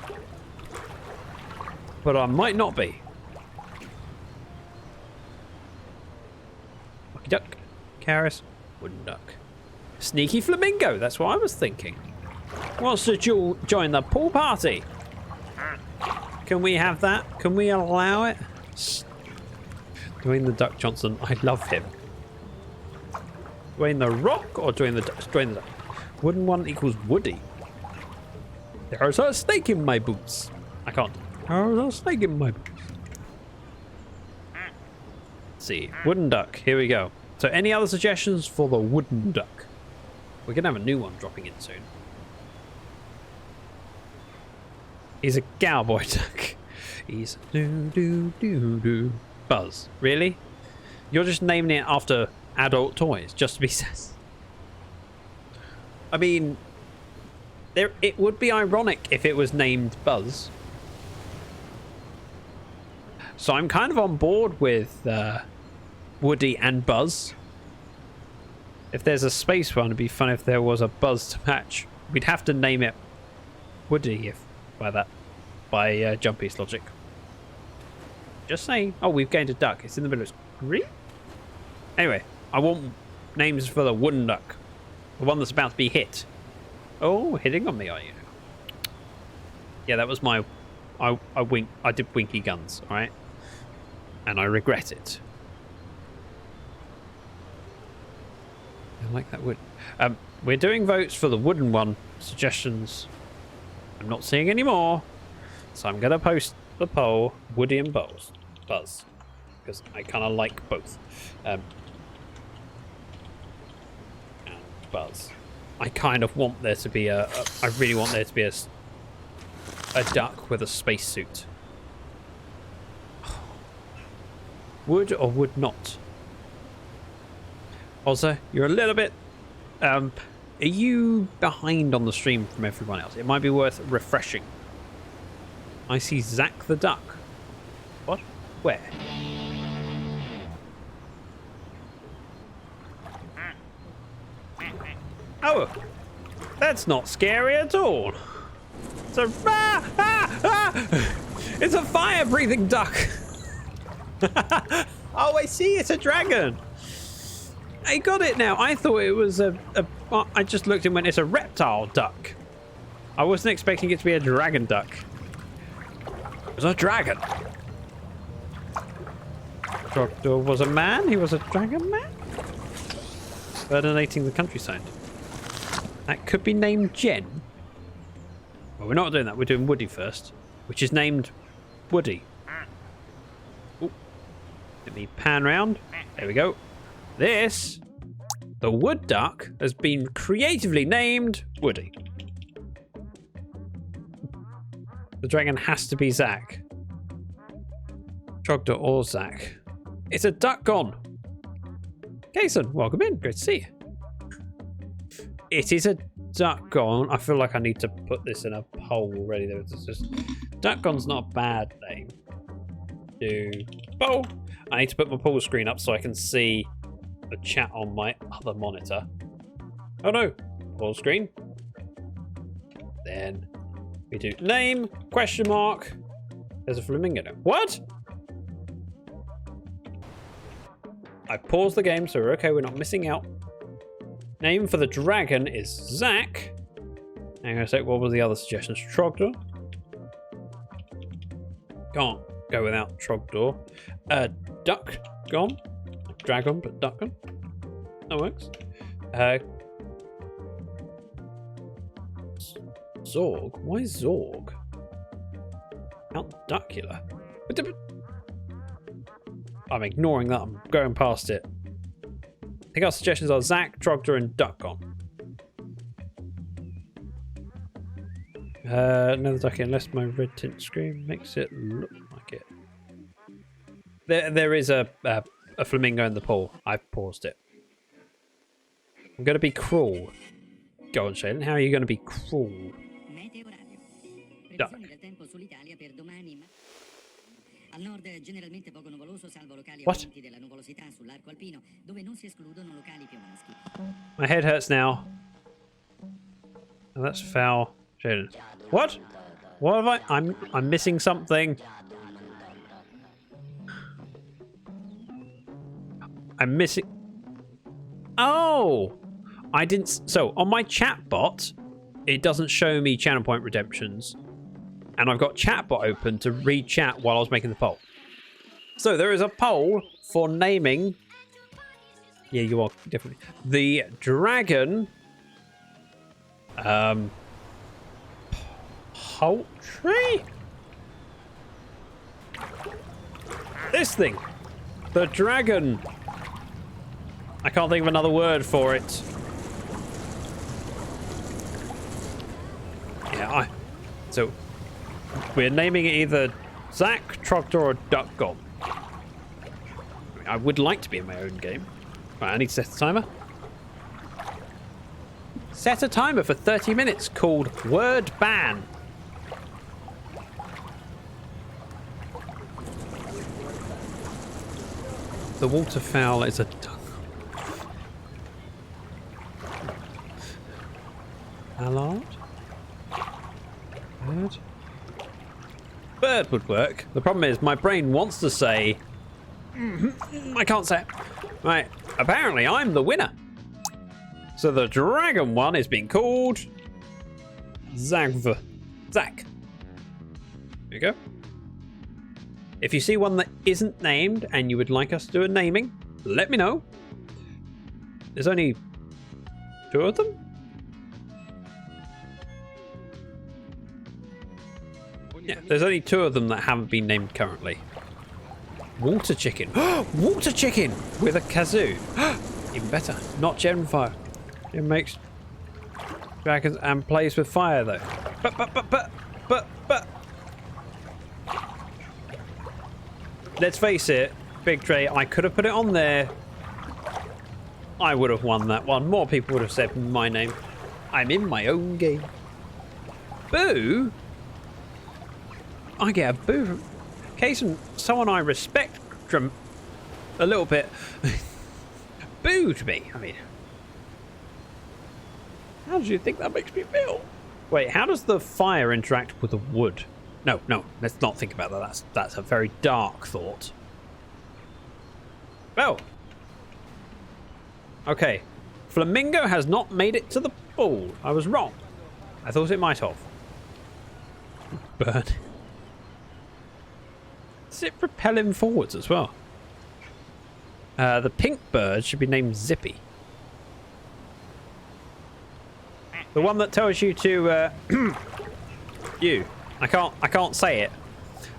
But I might not be. Lucky duck. Karis. Wooden duck. Sneaky flamingo. That's what I was thinking. Wants to join the pool party. Can we have that? Can we allow it? Dwayne the Duck Johnson. I love him. Dwayne the Rock or Dwayne the Duck? Dwayne the Duck. Wooden one equals Woody. There's a snake in my boots. I can't. There's a snake in my boots. Let's see. Wooden duck. Here we go. So any other suggestions for the wooden duck? We're going to have a new one dropping in soon. He's a cowboy duck. He's do. Buzz. Really? You're just naming it after adult toys just to be sass. I mean, it would be ironic if it was named Buzz. So I'm kind of on board with Woody and Buzz. If there's a space one, it'd be fun if there was a Buzz to match. We'd have to name it Woody if by Jump Piece logic. Just saying. Oh, we've gained a duck. It's in the middle of screen. Anyway, I want names for the wooden duck. The one that's about to be hit. Oh, hitting on me, are you? Yeah, that was my... I did winky guns, alright? And I regret it. I like that wood. We're doing votes for the wooden one. Suggestions. I'm not seeing any more. So I'm going to post the poll, Woody and Buzz. Because I kind of like both. And Buzz. I kind of want there to be I really want there to be a duck with a spacesuit. Would or would not? Also, you're a little bit... are you behind on the stream from everyone else? It might be worth refreshing. I see Zach the duck. What? Where? Oh, that's not scary at all. It's a it's a fire-breathing duck. Oh, I see. It's a dragon. I got it now. I thought it was I just looked and went, it's a reptile duck. I wasn't expecting it to be a dragon duck. It was a dragon. Doctor was a man. He was a dragon man. Burdinating the countryside. That could be named Jen. Well, we're not doing that. We're doing Woody first, which is named Woody. Ooh. Let me pan round. There we go. This, the wood duck, has been creatively named Woody. The dragon has to be Zach. Trogdor or Zach. It's a duck gone. Kason, welcome in. Great to see you. It is a duck gone. I feel like I need to put this in a poll already. It's just duck gone's not a bad name. Do poll. I need to put my poll screen up so I can see the chat on my other monitor. Oh no, poll screen. Then we do name, question mark. There's a flamingo now. What? I paused the game, so we're okay. We're not missing out. Name for the dragon is Zach. Hang on a sec. What were the other suggestions? Trogdor. Can't go without Trogdor. Duck gone. Dragon, but duck gone. That works. Zorg? Why Zorg? Count Duckula. I'm ignoring that. I'm going past it. I think our suggestions are Zach, Trogdor, and Duckon. Another duck unless my red tint screen makes it look like it. There is a flamingo in the pool. I've paused it. I'm going to be cruel. Go on, Shaylen. How are you going to be cruel? Duck. Al nord è generalmente poco nuvoloso, salvo locali What? aumenti della nuvolosità sull'arco alpino, dove non si escludono locali piovaschi. My head hurts now. Oh, that's foul. Shaded. What? What have I? I'm missing something. I'm missing. Oh, I didn't. So on my chat bot, it doesn't show me channel point redemptions, and I've got chatbot open to read chat while I was making the poll. So there is a poll for naming. Yeah, you are definitely the dragon. Poultry. This thing, the dragon. I can't think of another word for it. Yeah, so we're naming it either Zach, Trogdor, or Duck Gob. I would like to be in my own game. Right, I need to set a timer. Set a timer for 30 minutes called Word Ban. The waterfowl is a duck. Allard? Bird? Bird would work. The problem is my brain wants to say... I can't say it. Right, apparently I'm the winner. So the dragon one is being called... Zagv. Zach. There you go. If you see one that isn't named and you would like us to do a naming, let me know. There's only 2 of them? Yeah, there's only 2 of them that haven't been named currently. Water chicken. Water chicken with a kazoo. Even better. Not Genfire. It makes dragons and plays with fire though. But. Let's face it, Big Dre, I could have put it on there. I would have won that one. More people would have said my name. I'm in my own game. Boo? I get a boo from Kaysen, someone I respect from a little bit. Booed me. I mean, how do you think that makes me feel? Wait, how does the fire interact with the wood? No, let's not think about that. That's a very dark thought. Oh. Okay. Flamingo has not made it to the pool. I was wrong. I thought it might have. Burn. Does it propel him forwards as well? The pink bird should be named Zippy. The one that tells you to you. I can't say it.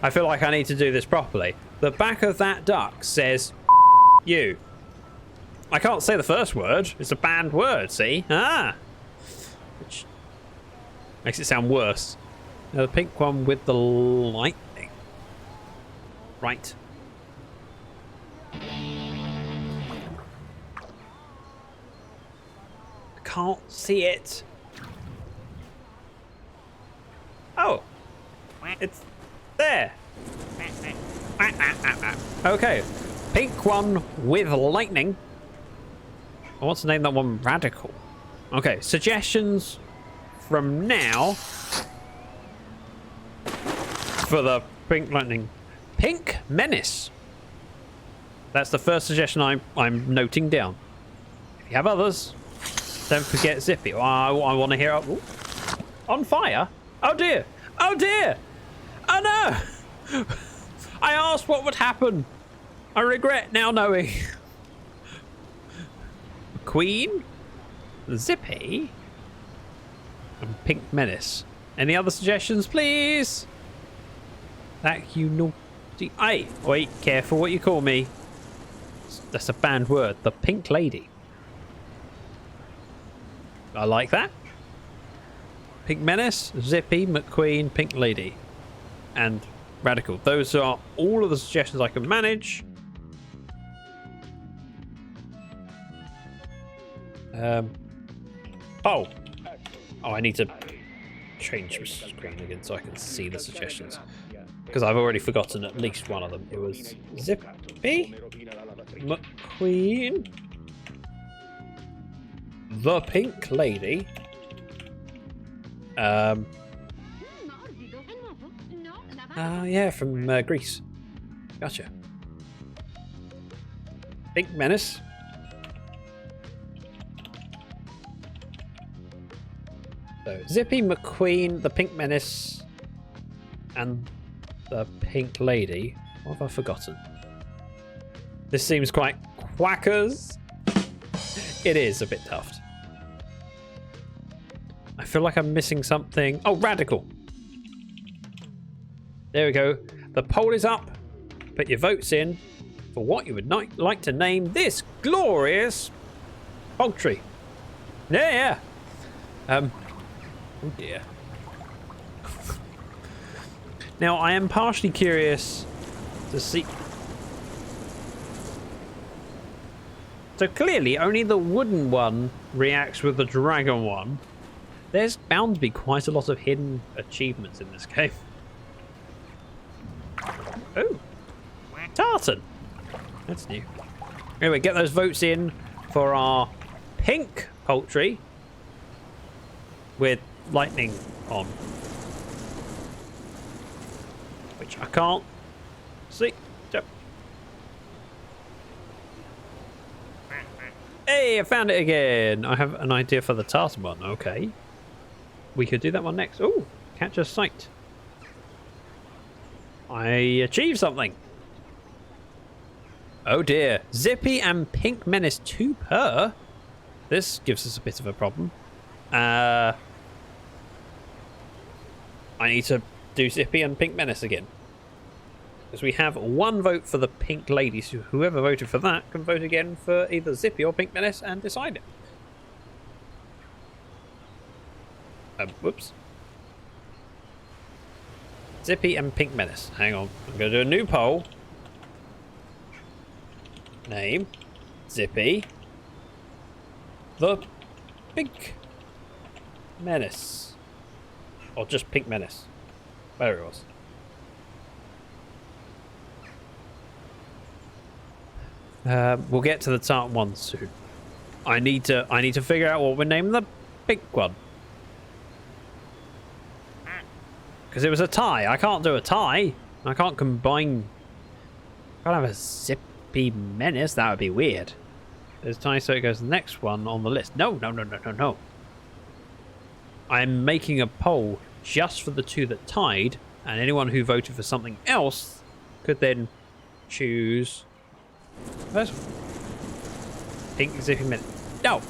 I feel like I need to do this properly. The back of that duck says you. I can't say the first word. It's a banned word, see? Ah. Which makes it sound worse. Now, the pink one with the lightning. Right. I can't see it. Oh. It's there. Okay. Pink one with lightning. I want to name that one Radical. Okay, suggestions from now for the pink lightning. Pink Menace. That's the first suggestion I'm noting down. If you have others, don't forget Zippy. Oh, I want to hear it. Ooh. On fire? Oh dear. Oh dear. Oh no. I asked what would happen. I regret now knowing. Queen, Zippy, and Pink Menace. Any other suggestions, please? That you naughty. Hey, wait, careful what you call me. That's a banned word. The Pink Lady. I like that. Pink Menace, Zippy, McQueen, Pink Lady, and Radical. Those are all of the suggestions I can manage. Oh, I need to change the screen again so I can see the suggestions. because I've already forgotten at least one of them. It was Zippy, McQueen, the Pink Lady, yeah, from Greece. Gotcha. Pink Menace. So, Zippy, McQueen, the Pink Menace, and the Pink Lady. What have I forgotten? This seems quite quackers. It is a bit tough. I feel like I'm missing something. Oh, Radical. There we go. The poll is up. Put your votes in for what you would like to name this glorious poultry. Yeah. Oh dear. Now, I am partially curious to see. So clearly, only the wooden one reacts with the dragon one. There's bound to be quite a lot of hidden achievements in this game. Oh, tartan. That's new. Anyway, get those votes in for our pink poultry with lightning on, which I can't see. Hey, I found it again. I have an idea for the tartan one. Okay, we could do that one next. Oh, catch a sight. I achieved something. Oh dear. Zippy and Pink Menace 2 per. This gives us a bit of a problem. I need to do Zippy and Pink Menace again. Because we have one vote for the Pink Lady, so whoever voted for that can vote again for either Zippy or Pink Menace and decide it. Whoops. Zippy and Pink Menace. Hang on. I'm going to do a new poll. Name. Zippy. The Pink Menace. Or just Pink Menace. Whatever it was. We'll get to the tartan one soon. I need to figure out what we're naming the pink one. Because it was a tie. I can't do a tie. I can't combine. I can't have a Zippy Menace. That would be weird. There's tie, so it goes the next one on the list. No. I'm making a poll just for the two that tied, and anyone who voted for something else could then choose. First one. Pink Zippy Menace. No.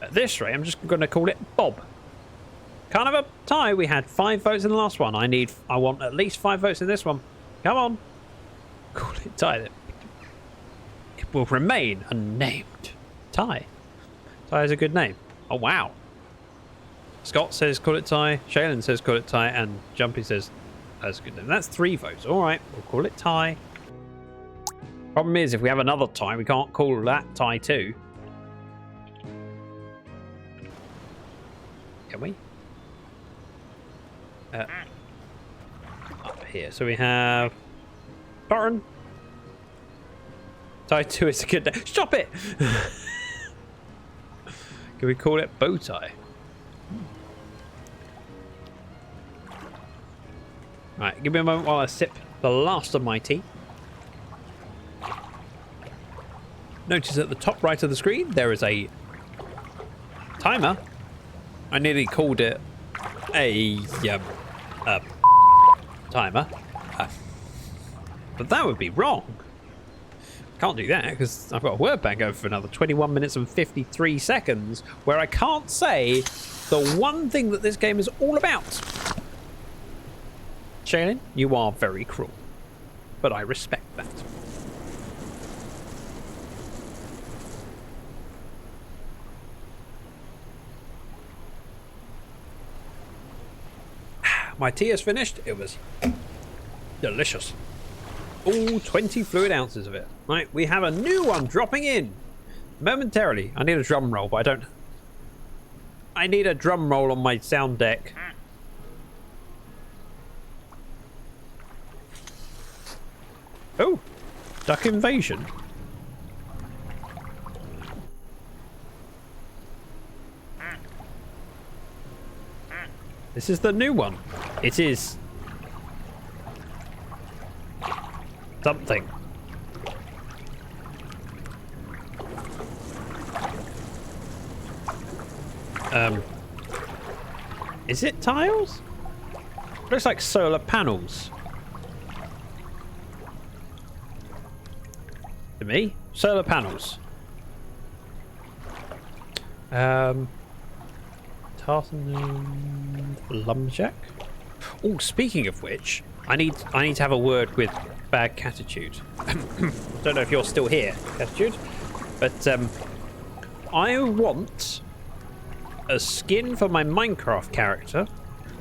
At this rate, I'm just going to call it Bob. Kind of a tie. We had 5 votes in the last one. I want at least 5 votes in this one. Come on. Call it tie. It will remain unnamed. Tie. Tie is a good name. Oh, wow. Scott says call it tie. Shaylin says call it tie. And Jumpy says that's a good name. That's 3 votes. All right. We'll call it tie. Problem is, if we have another tie, we can't call that tie too. Can we? Up here. So we have Barton. Tie 2 is a good name. Stop it! Can we call it bow tie? Right, give me a moment while I sip the last of my tea. Notice at the top right of the screen there is a timer. I nearly called it a timer, but that would be wrong. Can't do that because I've got a word bank over for another 21 minutes and 53 seconds where I can't say the one thing that this game is all about. Shaylin, you are very cruel, but I respect that. My tea is finished. It was delicious. All 20 fluid ounces of it. Right, we have a new one dropping in momentarily. I need a drum roll, but I don't. I need a drum roll on my sound deck. Oh, duck invasion. This is the new one. It is something. Is it tiles? Looks like solar panels. To me, solar panels. Tartan lumberjack. Oh, speaking of which, I need to have a word with Bad Catitude. Don't know if you're still here, Catitude, but I want a skin for my Minecraft character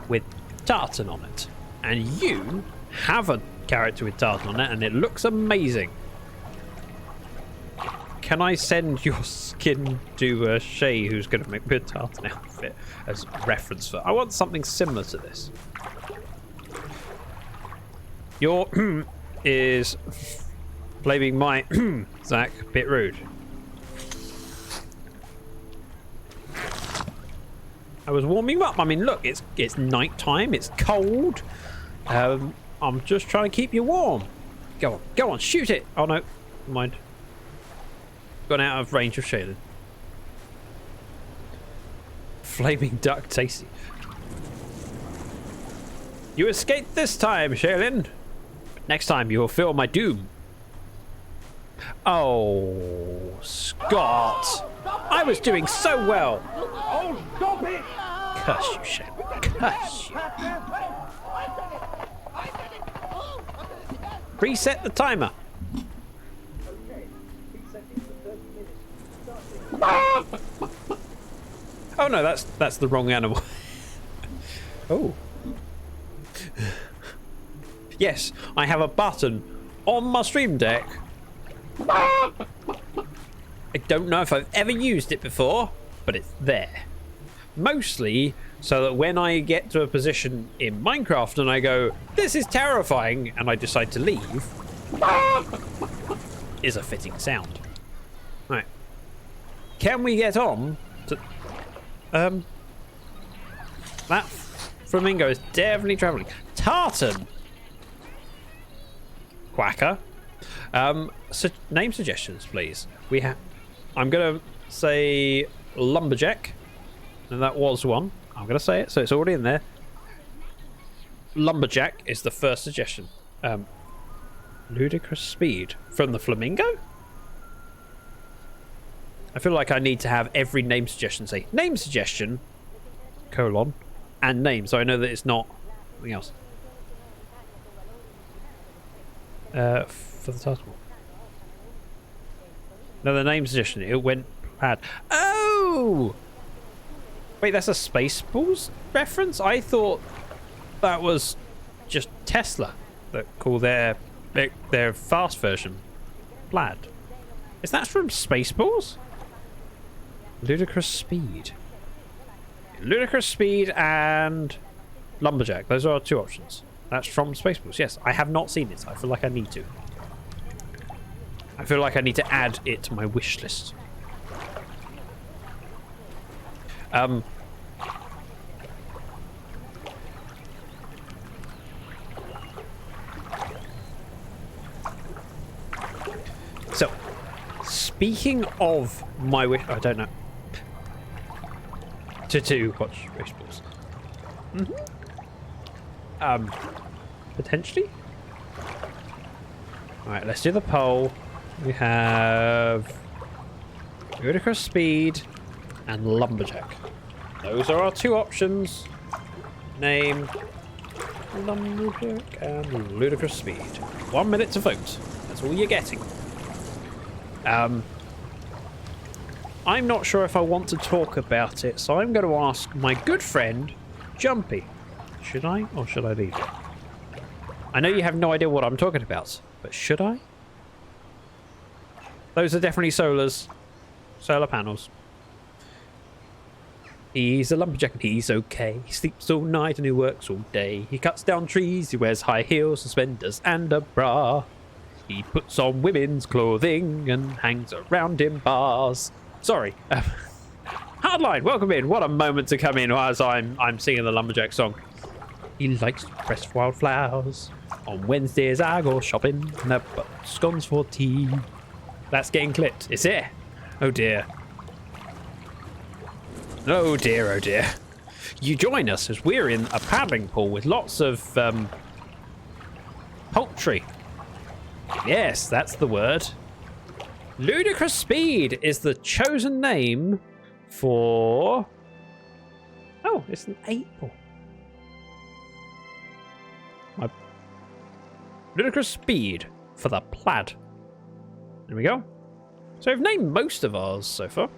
with tartan on it, and you have a character with tartan on it, and it looks amazing. Can I send your skin to Shay, who's going to make me a tartan outfit, as reference for? I want something similar to this. Your is blaming my Zach, bit rude. I was warming up. I mean, look, it's night time. It's cold. I'm just trying to keep you warm. Go on, shoot it. Oh no, never mind. Gone out of range of Shaylin. Flaming duck tasty. You escaped this time, Shaylin. Next time you will feel my doom. Oh, Scott. I was doing so well. Oh, stop it! Curse you, Shaylin. Curse you. Reset the timer. Oh no, that's the wrong animal. Oh. Yes, I have a button on my stream deck. I don't know if I've ever used it before, but it's there. Mostly so that when I get to a position in Minecraft and I go, this is terrifying, and I decide to leave, is a fitting sound. Right. Can we get on to... that flamingo is definitely travelling. Tartan! Quacker. Name suggestions, please. We have... I'm going to say lumberjack. And that was one. I'm going to say it, so it's already in there. Lumberjack is the first suggestion. Ludicrous speed. From the flamingo? I feel like I need to have every name suggestion say name suggestion, colon, and name, so I know that it's not something else. For the title. No, the name suggestion, it went bad. Oh! Wait, that's a Spaceballs reference? I thought that was just Tesla that call their fast version Plaid. Is that from Spaceballs? Ludicrous speed. Ludicrous speed and lumberjack. Those are our two options. That's from Spaceballs. Yes, I have not seen it. I feel like I need to. I feel like I need to add it to my wish list. So, speaking of my wish, I don't know. To watch Spaceballs. Potentially. All right, let's do the poll. We have ludicrous speed and lumberjack. Those are our two options. Name lumberjack and ludicrous speed. 1 minute to vote. That's all you're getting. I'm not sure if I want to talk about it, so I'm going to ask my good friend Jumpy. Should I or should I leave it? I know you have no idea what I'm talking about, but should I? Those are definitely solar panels. He's a lumberjack and he's okay. He sleeps all night and he works all day. He cuts down trees, he wears high heels, suspenders and a bra. He puts on women's clothing and hangs around in bars. Sorry. Hardline, welcome in. What a moment to come in as I'm singing the Lumberjack song. He likes to press wildflowers. On Wednesdays I go shopping and I've got scones for tea. That's getting clipped. Is it? Oh dear. Oh dear, oh dear. You join us as we're in a paddling pool with lots of poultry. Yes, that's the word. Ludicrous Speed is the chosen name for... Oh, it's an 8-ball. Ludicrous Speed for the plaid. There we go. So I've named most of ours so far.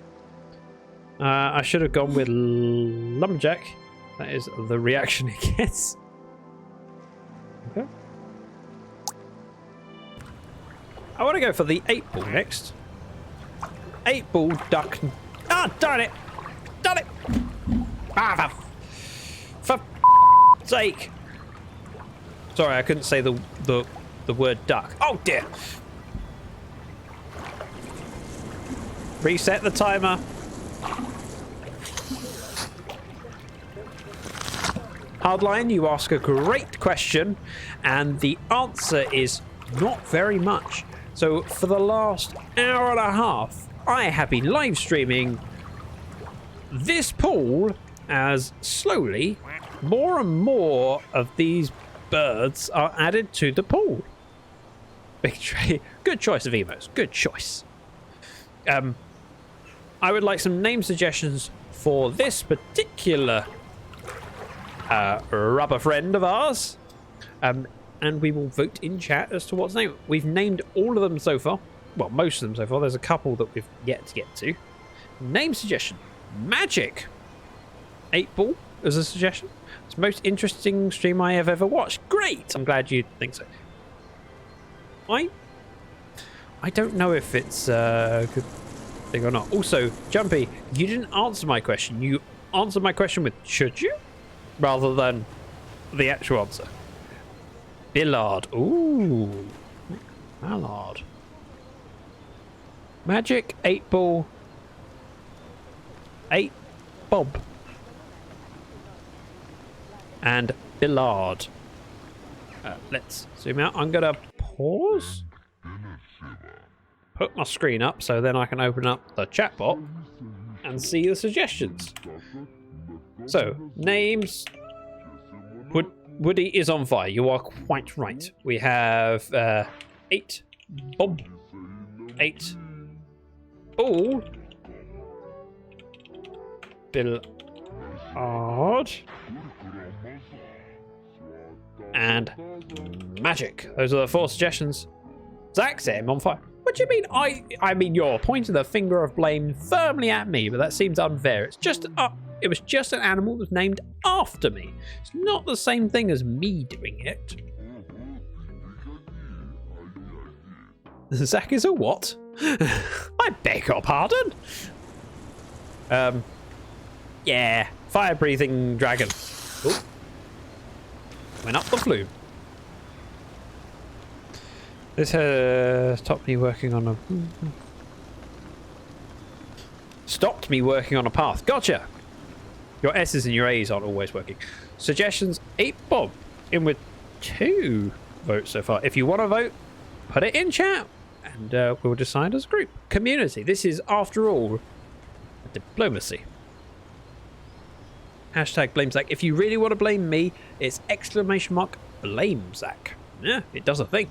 I should have gone with Lumberjack. That is the reaction it gets. Okay. I want to go for the 8-ball next. 8-ball duck. Ah, darn it! Darn it! Ah, for sake! Sorry, I couldn't say the word duck. Oh dear! Reset the timer. Hardline, you ask a great question, and the answer is not very much. So for the last hour and a half, I have been live streaming this pool as slowly more and more of these birds are added to the pool. Big tree. Good choice of emotes. Good choice. I would like some name suggestions for this particular rubber friend of ours. And we will vote in chat as to what's named. We've named all of them so far. Well, most of them so far. There's a couple that we've yet to get to. Name suggestion. Magic. 8-ball as a suggestion. It's the most interesting stream I have ever watched. Great! I'm glad you think so. I don't know if it's a good thing or not. Also, Jumpy, you didn't answer my question. You answered my question with should you? Rather than the actual answer. Billard. Ooh. Mallard. Magic, 8-ball. 8 Bob. And Billard. Let's zoom out. I'm going to pause. Put my screen up so then I can open up the chat bot and see the suggestions. So, names. Woody is on fire. You are quite right. We have 8 Bob, 8 Ball, Billard, and Magic. Those are the 4 suggestions. Zach set him on fire. What do you mean? I mean, you're pointing the finger of blame firmly at me, but that seems unfair. It's just it was just an animal that was named after me. It's not the same thing as me doing it. Zach is a what? I beg your pardon. Yeah, fire-breathing dragon. Ooh. Went up the flue. This has stopped me working on a... Stopped me working on a path. Gotcha! Your S's and your A's aren't always working. Suggestions, 8 Bob. In with 2 votes so far. If you want to vote, put it in chat. And we'll decide as a group. Community. This is, after all, diplomacy. Hashtag blame Zach. If you really want to blame me, it's !blame Zach. Yeah, it does a thing.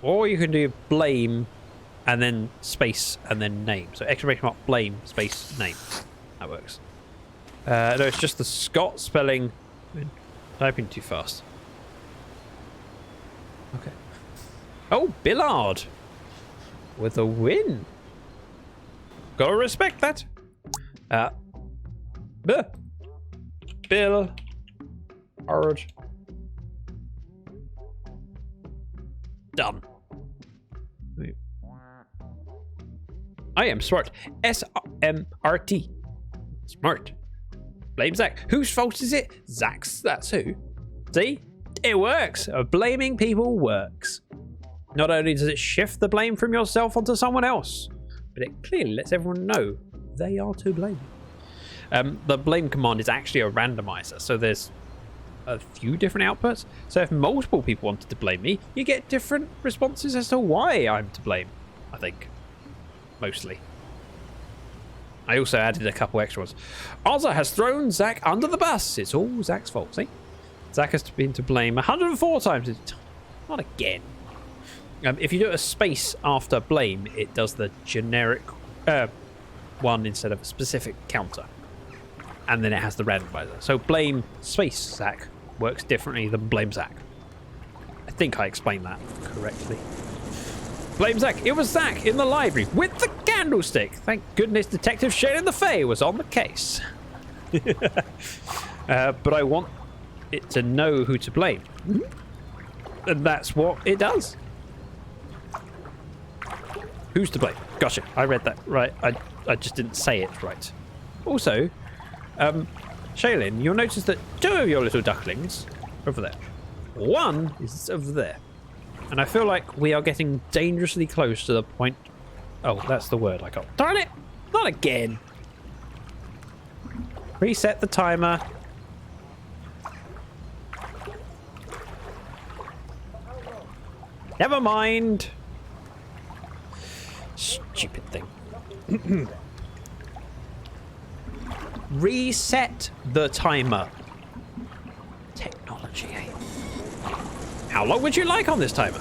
Or you can do blame and then space and then name. So !blame space name. That works. No, it's just the Scott spelling. Typing too fast. Okay. Oh, Billard. With a win. Gotta respect that. Bill. Ard. Done. Wait. I am smart. SMRT. Smart. Blame Zach. Whose fault is it? Zach's. That's who. See? It works. Blaming people works. Not only does it shift the blame from yourself onto someone else, but it clearly lets everyone know they are to blame. The blame command is actually a randomizer, so there's a few different outputs. So if multiple people wanted to blame me, you get different responses as to why I'm to blame, I think. Mostly. I also added a couple extra ones. Ozza has thrown Zach under the bus. It's all Zach's fault, see? Zach has been to blame 104 times. Not again. If you do a space after blame, it does the generic one instead of a specific counter. And then it has the randomizer. So blame space Zach works differently than blame Zach. I think I explained that correctly. Blame Zach. It was Zach in the library with the candlestick. Thank goodness Detective Shane the Fae was on the case. But I want it to know who to blame. And that's what it does. Who's to blame? Gotcha. I read that right. I just didn't say it right. Also, Shaylin, you'll notice that 2 of your little ducklings are over there. 1 is over there. And I feel like we are getting dangerously close to the point... Oh, that's the word I got. Darn it! Not again! Reset the timer. Never mind. Stupid thing. Reset the timer. Technology, eh? How long would you like on this timer?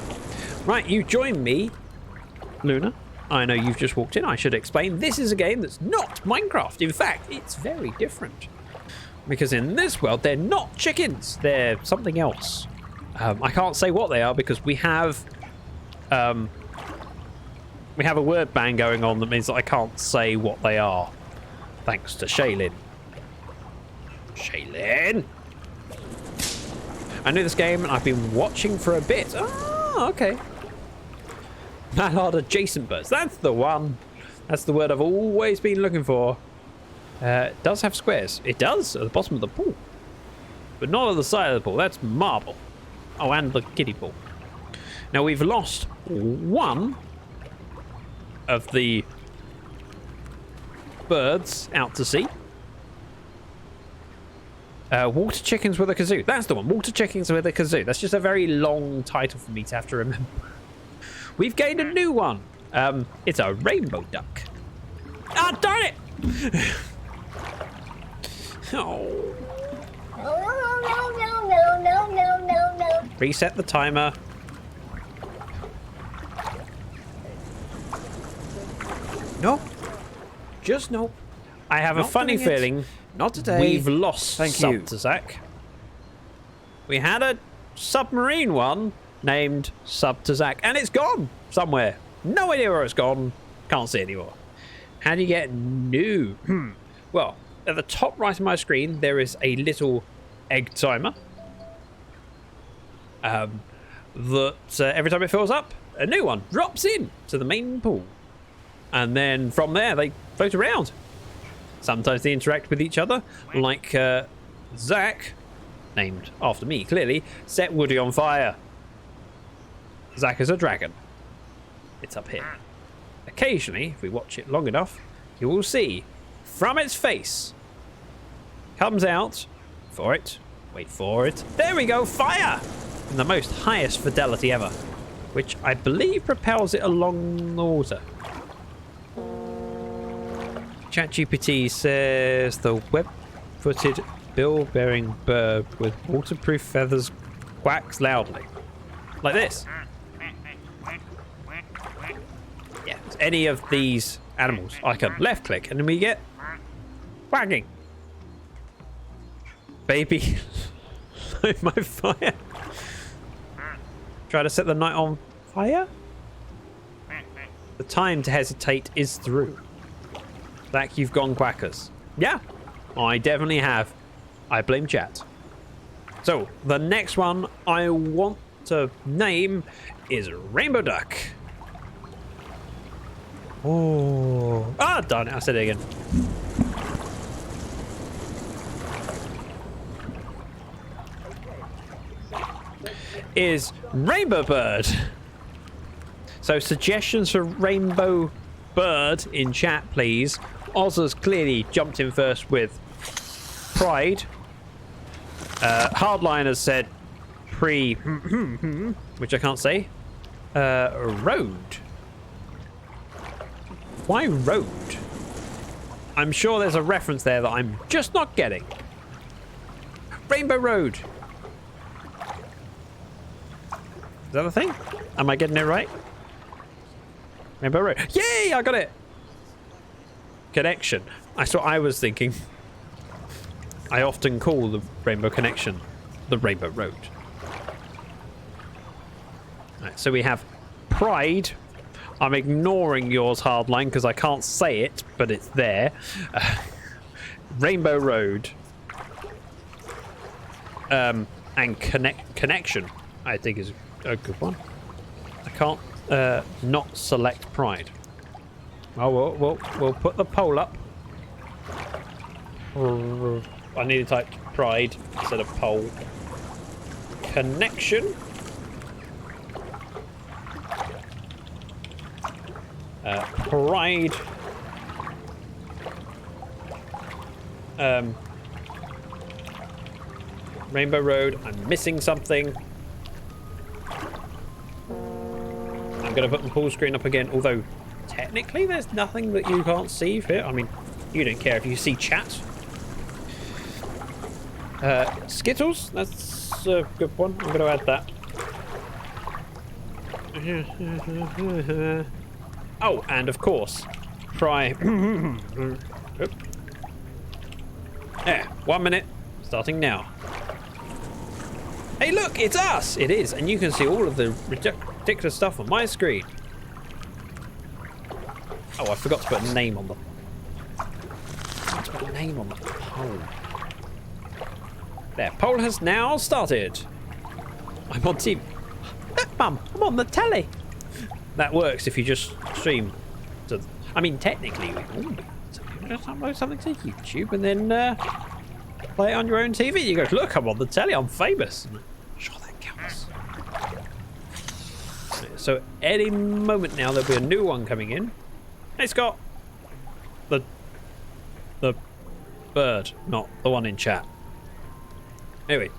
Right, you join me, Luna. I know you've just walked in. I should explain. This is a game that's not Minecraft. In fact, it's very different. Because in this world, they're not chickens. They're something else. I can't say what they are because we have a word ban going on that means that I can't say what they are. Thanks to Shaylin. Shaylin! I know this game and I've been watching for a bit. Oh, okay. Mallard adjacent birds. That's the one. That's the word I've always been looking for. It does have squares. It does at the bottom of the pool. But not at the side of the pool. That's marble. Oh, and the kiddie pool. Now we've lost 1 of the birds out to sea. Water chickens with a kazoo. That's the one. Water chickens with a kazoo. That's just a very long title for me to have to remember. We've gained a new one. It's a rainbow duck. Ah, darn it! Oh. No. Reset the timer. No. Just no. I have a funny feeling. Not today. We've lost Thank you. Sub-to-Zac. We had a submarine one named Sub-to-Zac, and it's gone somewhere. No idea where it's gone. Can't see anymore. How do you get new? Well, at the top right of my screen, there is a little egg timer. That every time it fills up, a new one drops in to the main pool. And then from there, they float around. Sometimes they interact with each other, like Zach, named after me, clearly, set Woody on fire. Zach is a dragon. It's up here. Occasionally, if we watch it long enough, you will see, from its face, comes out, for it, wait for it, there we go, fire! In the most highest fidelity ever, which I believe propels it along the water. ChatGPT says the web-footed bill-bearing bird with waterproof feathers quacks loudly. Like this. Yeah, any of these animals. I can left-click and then we get quacking. Baby, light my fire. Try to set the night on fire? The time to hesitate is through. Zach, you've gone quackers. Yeah, I definitely have. I blame chat. So, the next one I want to name is Rainbow Duck. Oh. Ah, darn it, I said it again. Is Rainbow Bird. So suggestions for Rainbow Bird in chat, please. Ozza's clearly jumped in first with Pride. Hardline has said which I can't say. Road. Why road? I'm sure there's a reference there that I'm just not getting. Rainbow Road. Is that the thing? Am I getting it right? Rainbow Road. Yay! I got it. Connection. That's what I was thinking. I often call the Rainbow Connection the Rainbow Road. Right, so we have Pride. I'm ignoring yours, Hardline, because I can't say it, but it's there. Rainbow Road. And Connection, I think, is a good one. I can't not select Pride. Oh, we'll put the poll up. I need to type Pride instead of poll. Connection. Pride. Rainbow Road. I'm missing something. I'm going to put the pool screen up again, although technically there's nothing that you can't see here. I mean, you don't care if you see chat. Skittles, that's a good one. I'm going to add that. Oh, and of course, try. There, 1 minute, starting now. Hey, look, it's us! It is, and you can see all of the ridiculous stuff on my screen. Oh, I forgot to put a name on the. Poll. There, poll has now started. I'm on TV. Look, Mum, I'm on the telly. That works if you just stream to. I mean, technically, just upload something to YouTube and then play it on your own TV. You go, look, I'm on the telly. I'm famous. Sure, that counts. So any moment now there'll be a new one coming in. Hey, Scott. The bird, not the one in chat. Anyway,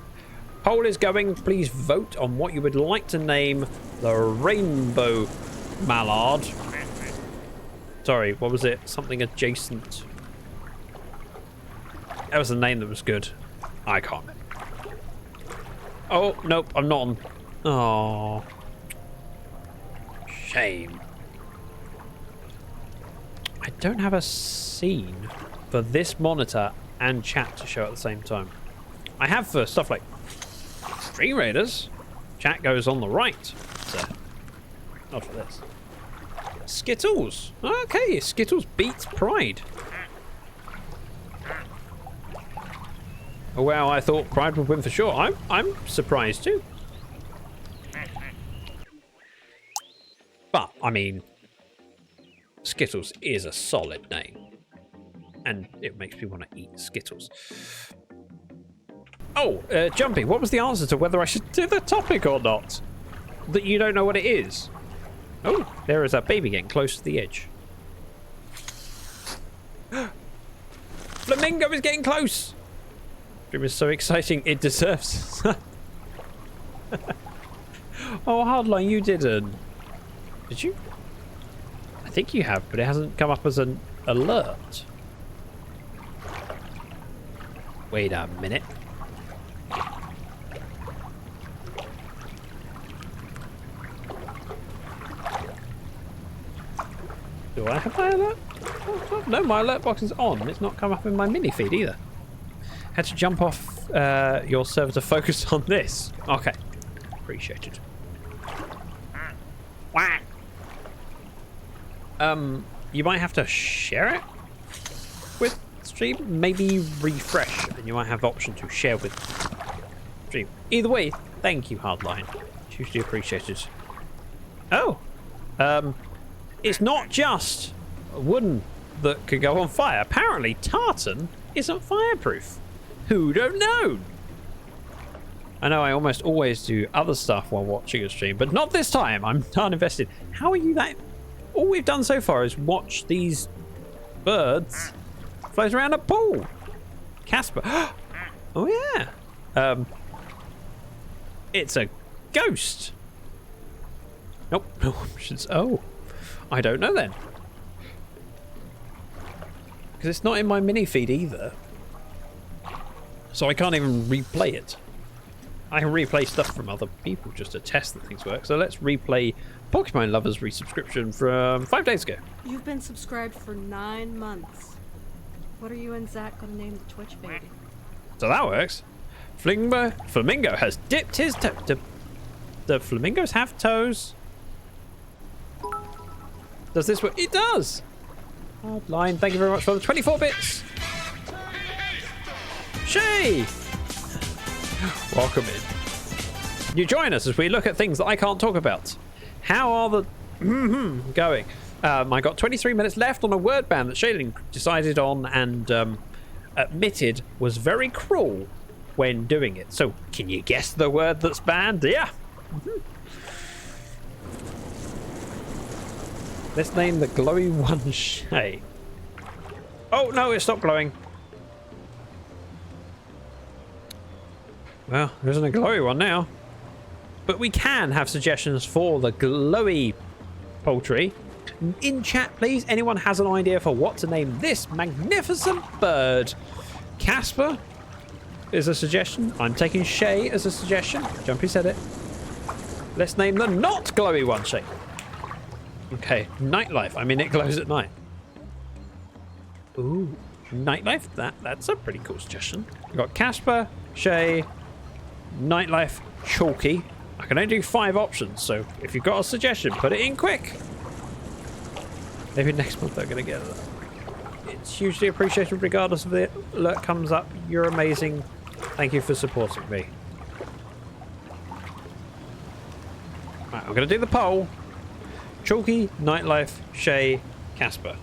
poll is going. Please vote on what you would like to name the Rainbow Mallard. Sorry, what was it? Something adjacent. That was a name that was good. I can't remember. Oh, nope, I'm not on. Oh. Shame. I don't have a scene for this monitor and chat to show at the same time. I have for stuff like Stream Raiders. Chat goes on the right. So, not for this. Skittles. Okay, Skittles beats Pride. Oh wow, I thought Pride would win for sure. I'm surprised too. But I mean, Skittles is a solid name, and it makes me want to eat Skittles. Oh, Jumpy, what was the answer to whether I should do the topic or not? That you don't know what it is. Oh, there is a baby getting close to the edge. Flamingo is getting close. Dream is so exciting, it deserves. Oh, Hardline, you didn't. Did you? I think you have, but it hasn't come up as an alert. Wait a minute. Do I have my alert? Oh, no, my alert box is on. It's not come up in my mini feed either. Had to jump off your server to focus on this. Okay. Appreciated. Whack. You might have to share it with stream. Maybe refresh, and you might have the option to share with stream. Either way, thank you, Hardline. Hugely appreciated. Oh. It's not just wooden that could go on fire. Apparently, tartan isn't fireproof. Who'd have known? I know I almost always do other stuff while watching a stream, but not this time. I'm not invested. How are you that? All we've done so far is watch these birds float around a pool. Casper. Oh yeah. It's a ghost. Nope. No options. Oh, I don't know then. Because it's not in my mini feed either. So I can't even replay it. I can replay stuff from other people just to test that things work. So let's replay Pokemon Lovers resubscription from 5 days ago. You've been subscribed for 9 months. What are you and Zach gonna name the Twitch baby? So that works. Flamingo has dipped his toe. Do flamingos have toes? Does this work? It does! Hardline, thank you very much for the 24 bits. Shay! Welcome in. You join us as we look at things that I can't talk about. How are the going? I got 23 minutes left on a word ban that Shaylin decided on and admitted was very cruel when doing it. So, can you guess the word that's banned? Yeah. Let's name the glowy one Shay. Oh, no, it stopped glowing. Well, there isn't a glowy one now. But we can have suggestions for the glowy poultry. In chat, please. Anyone has an idea for what to name this magnificent bird? Casper is a suggestion. I'm taking Shay as a suggestion. Jumpy said it. Let's name the not glowy one Shay. Okay, nightlife. I mean, it glows at night. Ooh, nightlife. That's a pretty cool suggestion. We've got Casper, Shay, nightlife, Chalky. I can only do 5 options, so if you've got a suggestion, put it in quick. Maybe next month they're going to get it. It's hugely appreciated regardless of the alert comes up. You're amazing. Thank you for supporting me. Right, I'm going to do the poll. Chalky, nightlife, Shay, Casper.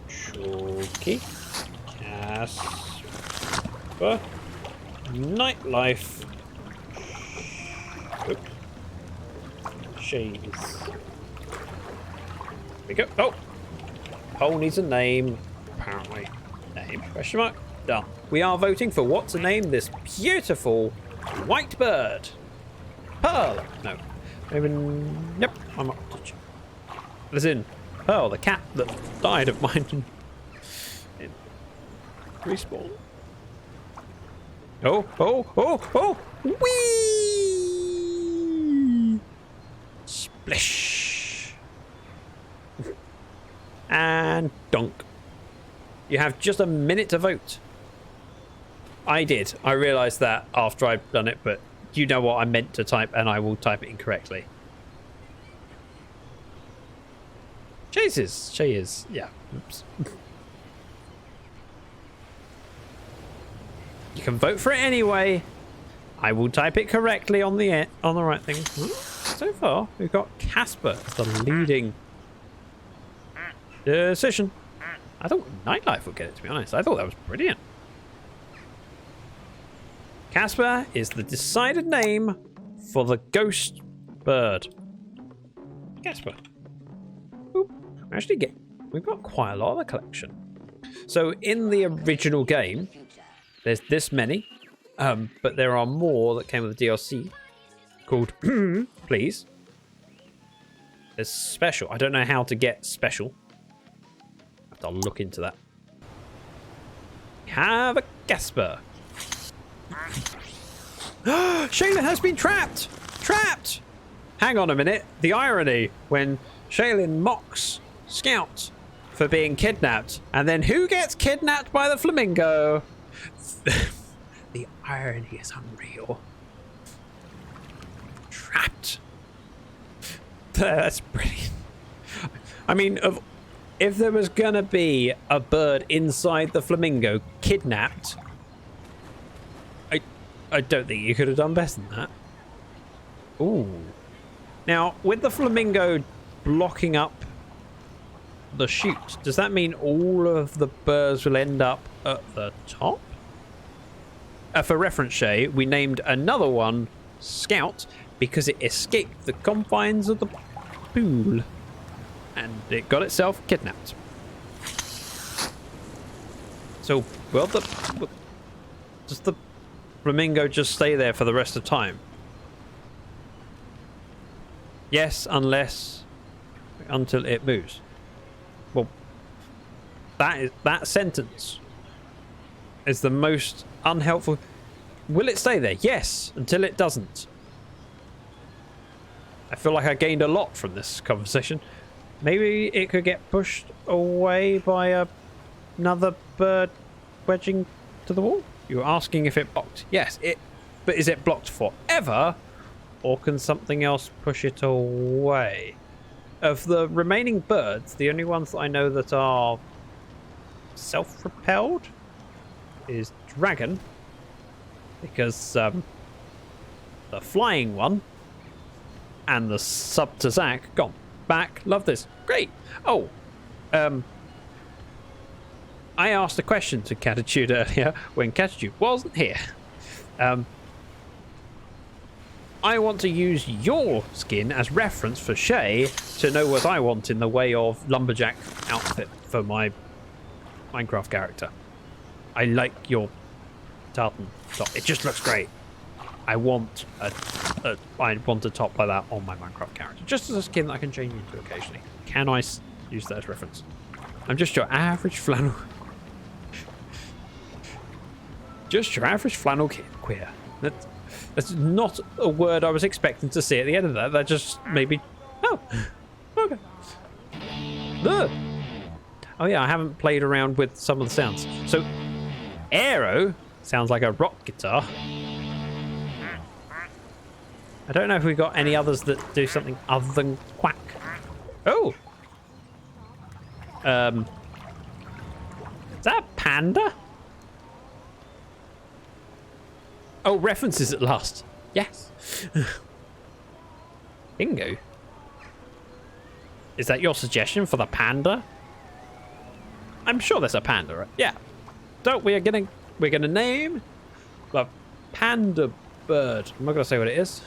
Chalky, Casper, nightlife, Shays. There we go. Oh! Poll needs a name. Apparently. Name? Question mark? Done. We are voting for what to name this beautiful white bird. Pearl. No. Maybe. Nope. I'm not touching. As in, Pearl, the cat that died of mine in respawn. Oh, oh, oh, oh! Whee! Splish! And dunk. You have just a minute to vote. I did. I realised that after I'd done it, but you know what I meant to type, and I will type it incorrectly. Shay is. Yeah. Oops. You can vote for it anyway. I will type it correctly on the right thing. So far, we've got Casper as the leading decision. I thought Nightlife would get it, to be honest. I thought that was brilliant. Casper is the decided name for the ghost bird. Casper. Oop. We've got quite a lot of the collection. So in the original game, there's this many, but there are more that came with the DLC called Please. There's special. I don't know how to get special. I have to look into that. Have a Casper. Shaylin has been trapped! Trapped! Hang on a minute. The irony when Shaylin mocks Scout for being kidnapped, and then who gets kidnapped by the flamingo? The irony is unreal. Trapped. That's brilliant. I mean, if there was gonna be a bird inside the flamingo kidnapped, I don't think you could have done better than that. Ooh. Now, with the flamingo blocking up the chute, does that mean all of the birds will end up at the top? for reference, Shay, we named another one Scout because it escaped the confines of the pool and it got itself kidnapped. So, well, does the flamingo just stay there for the rest of time? Yes, until it moves. Well, that sentence is the most unhelpful. Will it stay there? Yes, until it doesn't. I feel like I gained a lot from this conversation. Maybe it could get pushed away by another bird wedging to the wall? You were asking if it blocked. Yes, but is it blocked forever? Or can something else push it away? Of the remaining birds, the only ones that I know that are self-propelled is Dragon. Because the flying one and the sub to Zach gone back. Love this. Great. Oh, I asked a question to Catitude earlier when Catitude wasn't here. I want to use your skin as reference for Shay to know what I want in the way of lumberjack outfit for my Minecraft character. I like your tartan top. It just looks great. I want a top like that on my Minecraft character, just as a skin that I can change into occasionally. Can I use that as reference? I'm just your average flannel. Just your average flannel kid, queer. That's not a word I was expecting to see at the end of that. That just maybe. Oh, okay. Ugh. Oh yeah, I haven't played around with some of the sounds. So, Aero sounds like a rock guitar. I don't know if we've got any others that do something other than quack. Oh! Is that a panda? Oh, references at last. Yes. Bingo. Is that your suggestion for the panda? I'm sure there's a panda, right? Yeah. So we're gonna name the panda bird. I'm not gonna say what it is.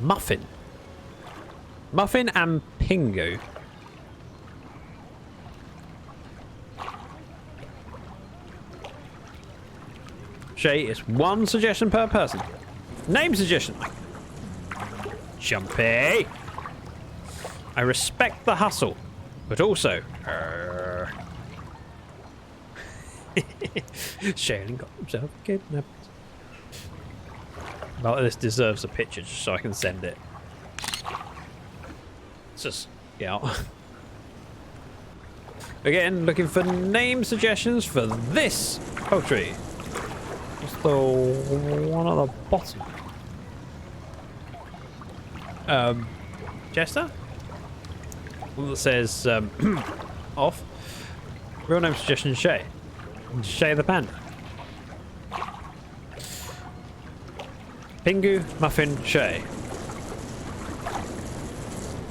Muffin. Muffin and Pingu. Shay, it's one suggestion per person. Name suggestion. Jumpy. I respect the hustle, but also... Shaylin got himself kidnapped. Well, this deserves a picture just so I can send it. Let's just get out. Again, looking for name suggestions for this poultry. What's the one at the bottom? Jester? One that says off. Real name suggestion Shay. Shay the panda. Pingu, Muffin, Shay.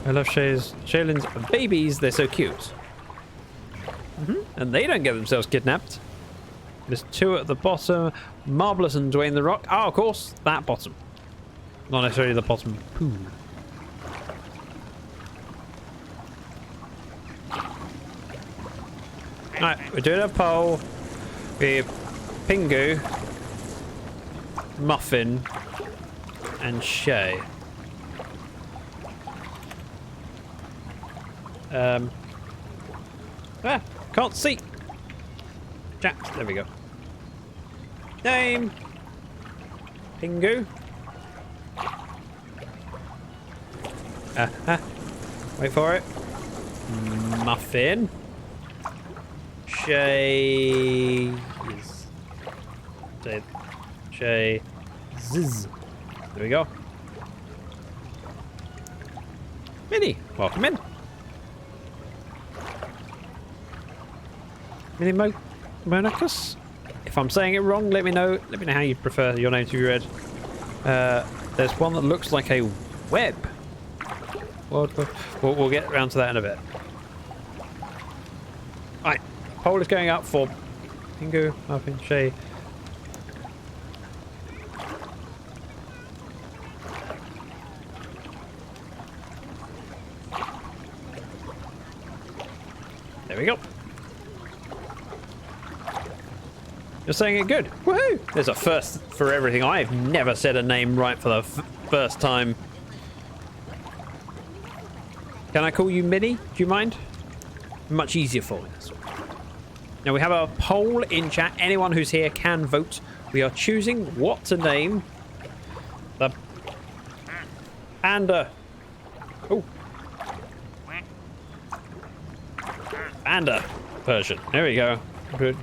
I love Shaylin's babies, they're so cute. And they don't get themselves kidnapped. There's two at the bottom. Marvelous and Dwayne the Rock. Oh, of course, that bottom. Not necessarily the bottom pool. Alright, we're doing a poll. We're Pingu, Muffin, and Shay. Can't see. Chat. There we go. Name. Pingu. Wait for it. Muffin. Shay. Shay. Zzz. There we go. Minnie, welcome in. Minnie Monacus? If I'm saying it wrong, let me know. Let me know how you prefer your name to be read. There's one that looks like a web. We'll get around to that in a bit. Right, poll is going up for Pingu, Muffin, Shay. There we go. You're saying it good. Woohoo! There's a first for everything. I've never said a name right for the first time. Can I call you Minnie? Do you mind? Much easier for me. Now we have a poll in chat. Anyone who's here can vote. We are choosing what to name the panda. Oh. Panda version. There we go.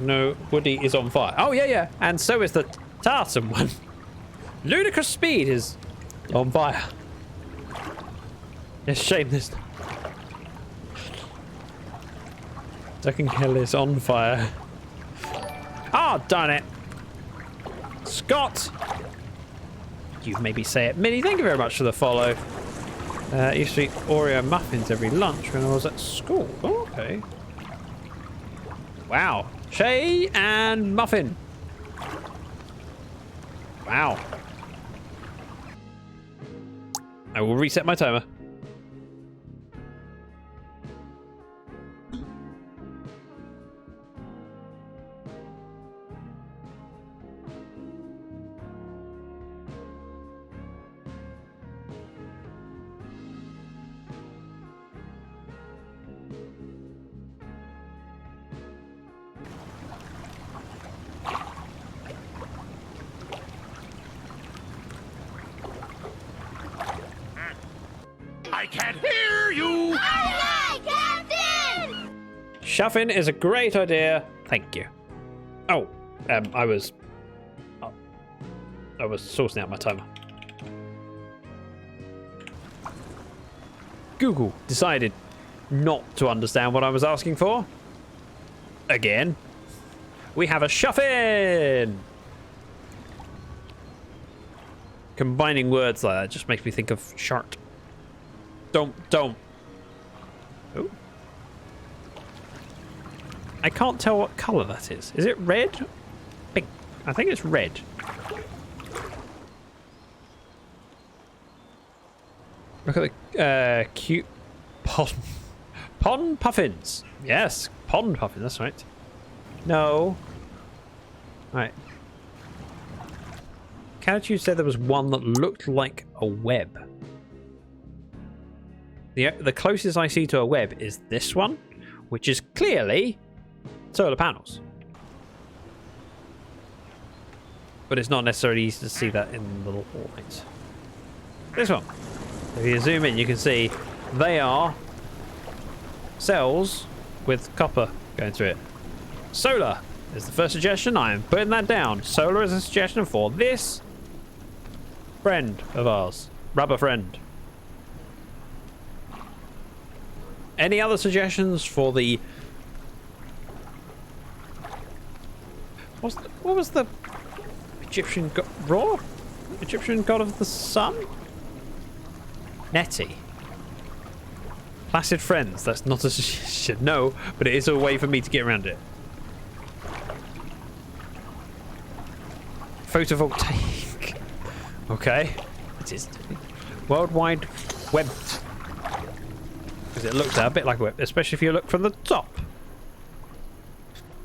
No, Woody is on fire. Oh, yeah, yeah. And so is the Tartan one. Ludicrous Speed is on fire. It's a shame this. Ducking Hill is on fire. Ah, oh, darn it. Scott. You maybe say it. Minnie, thank you very much for the follow. I used to eat Oreo muffins every lunch when I was at school. Oh, okay. Wow. Shay and Muffin. Wow. I will reset my timer. I can't hear you! Aye, aye, Captain! Shuffing is a great idea. Thank you. Oh, I was sourcing out my timer. Google decided not to understand what I was asking for. Again. We have a Shuffin! Combining words like that just makes me think of shart. Don't. Oh. I can't tell what colour that is. Is it red? Pink. I think it's red. Look at the cute pond puffins. Yes, pond puffins. That's right. No. Right. Calicu said there was one that looked like a web. The closest I see to a web is this one, which is clearly solar panels. But it's not necessarily easy to see that in the light. This one. If you zoom in, you can see they are cells with copper going through it. Solar is the first suggestion. I am putting that down. Solar is a suggestion for this friend of ours. Rubber friend. Any other suggestions for the... What was the Egyptian god... Ra? Egyptian god of the sun? Nettie. Placid friends. That's not a suggestion. No, but it is a way for me to get around it. Photovoltaic. Okay. It is. Worldwide Web. Because it looks a bit like a web, especially if you look from the top.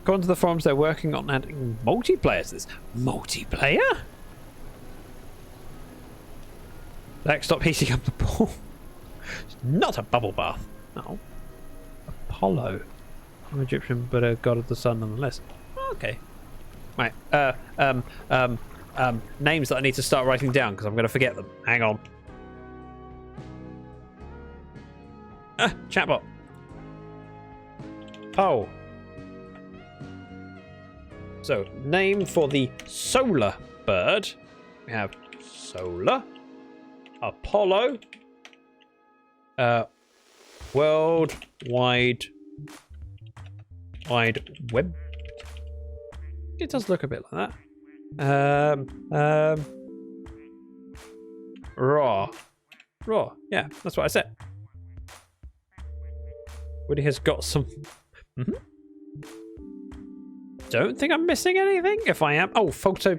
According to the forums, they're working on adding multiplayer. There's multiplayer? Lex, stop heating up the pool. It's not a bubble bath. No. Apollo. I'm Egyptian, but a god of the sun nonetheless. Okay. Right. Names that I need to start writing down because I'm going to forget them. Hang on. Chatbot. Oh. So, name for the solar bird. We have solar, Apollo, world wide web. It does look a bit like that. Raw. Yeah, that's what I said. Woody has got some. don't think I'm missing anything. If I am... Oh, photo.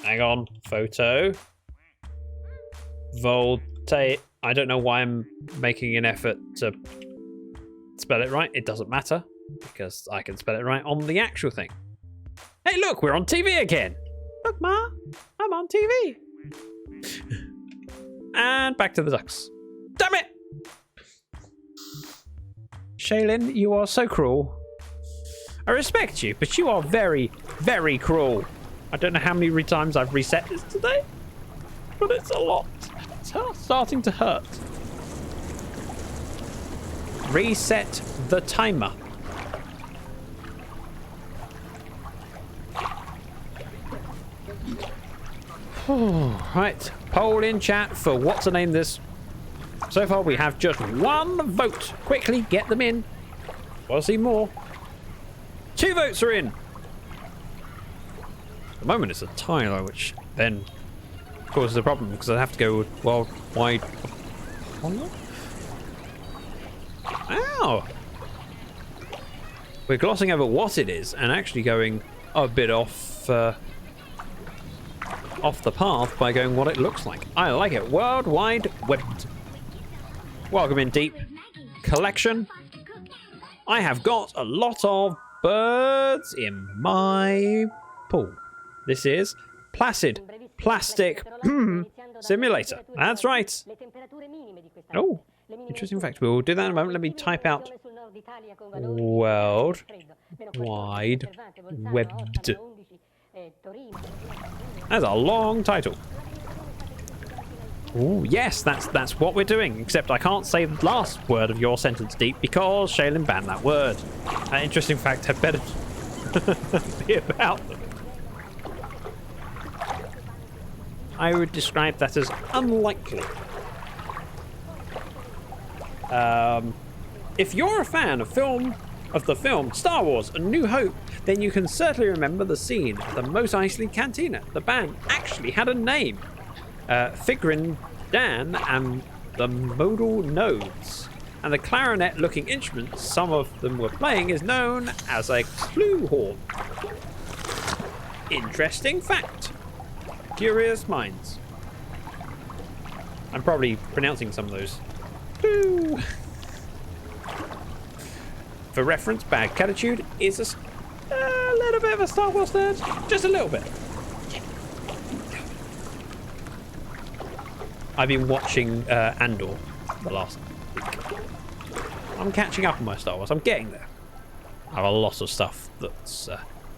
Hang on. Photo. Volte. I don't know why I'm making an effort to spell it right. It doesn't matter because I can spell it right on the actual thing. Hey, look, we're on TV again. Look, Ma, I'm on TV. And back to the ducks. Damn it! Shaylin, you are so cruel. I respect you, but you are very, very cruel. I don't know how many times I've reset this today, but it's a lot. It's starting to hurt. Reset the timer. Right, poll in chat for what to name this. So far we have just one vote. Quickly get them in. Want to see more? 2 votes are in. At the moment it's a tie, which then causes a problem because I have to go worldwide. Ow! We're glossing over what it is and actually going a bit off the path by going what it looks like. I like it. World Wide Web. Welcome in, Deep Collection. I have got a lot of birds in my pool. This is Placid Plastic Simulator. That's right. Oh, interesting fact. We'll do that in a moment. Let me type out World Wide Web. That's a long title. Oh, yes, that's what we're doing. Except I can't say the last word of your sentence, Deep, because Shaylin banned that word. An interesting fact had better be about them. I would describe that as unlikely. If you're a fan of the film Star Wars: A New Hope, then you can certainly remember the scene at the Mos Eisley Cantina. The band actually had a name. Figrin Dan and the modal nodes. And the clarinet-looking instrument some of them were playing is known as a fluhorn. Interesting fact. Curious minds. I'm probably pronouncing some of those. Flu. For reference, Bad Catitude is a little bit of a Star Wars nerd. Just a little bit. I've been watching Andor the last week. I'm catching up on my Star Wars. I'm getting there. I have a lot of stuff that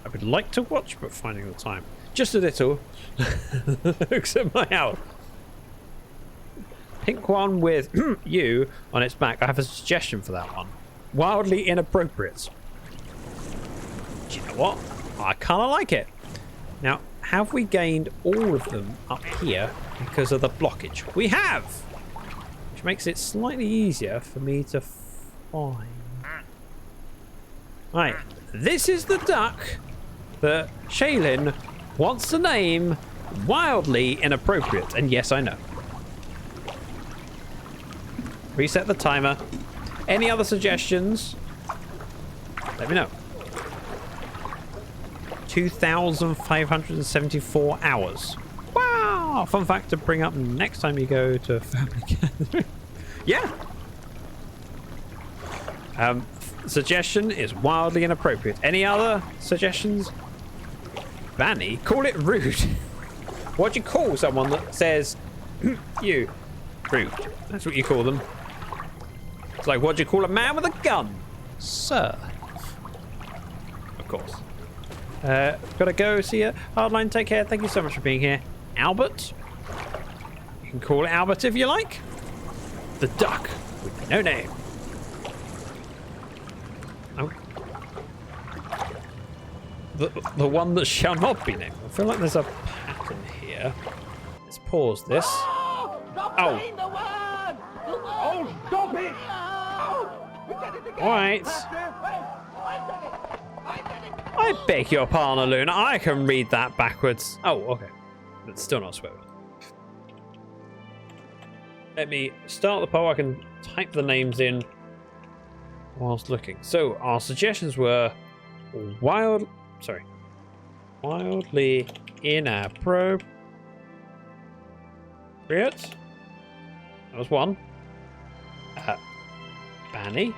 I would like to watch, but finding the time. Just a little. Looks at my house. Pink one with you on its back. I have a suggestion for that one. Wildly inappropriate. Do you know what? I kind of like it. Now, have we gained all of them up here because of the blockage? We have! Which makes it slightly easier for me to find. Right, this is the duck that Shaylin wants to name wildly inappropriate. And yes, I know. Reset the timer. Any other suggestions? Let me know. 2,574 hours. Wow! Fun fact to bring up next time you go to family gathering. Yeah. Suggestion is wildly inappropriate. Any other suggestions? Banny, call it rude. What do you call someone that says you? Rude. That's what you call them. It's like, what do you call a man with a gun? Sir. Of course. Gotta go see you. Hardline, take care. Thank you so much for being here. Albert. You can call it Albert if you like. The duck with no name. Oh. The one that shall not be named. I feel like there's a pattern here. Let's pause this. Oh. Oh, stop it! Alright. I beg your pardon, Luna. I can read that backwards. Oh, okay. That's still not a swear word. Let me start the poll. I can type the names in whilst looking. So, our suggestions were Wildly inappropriate. That was one. Banny.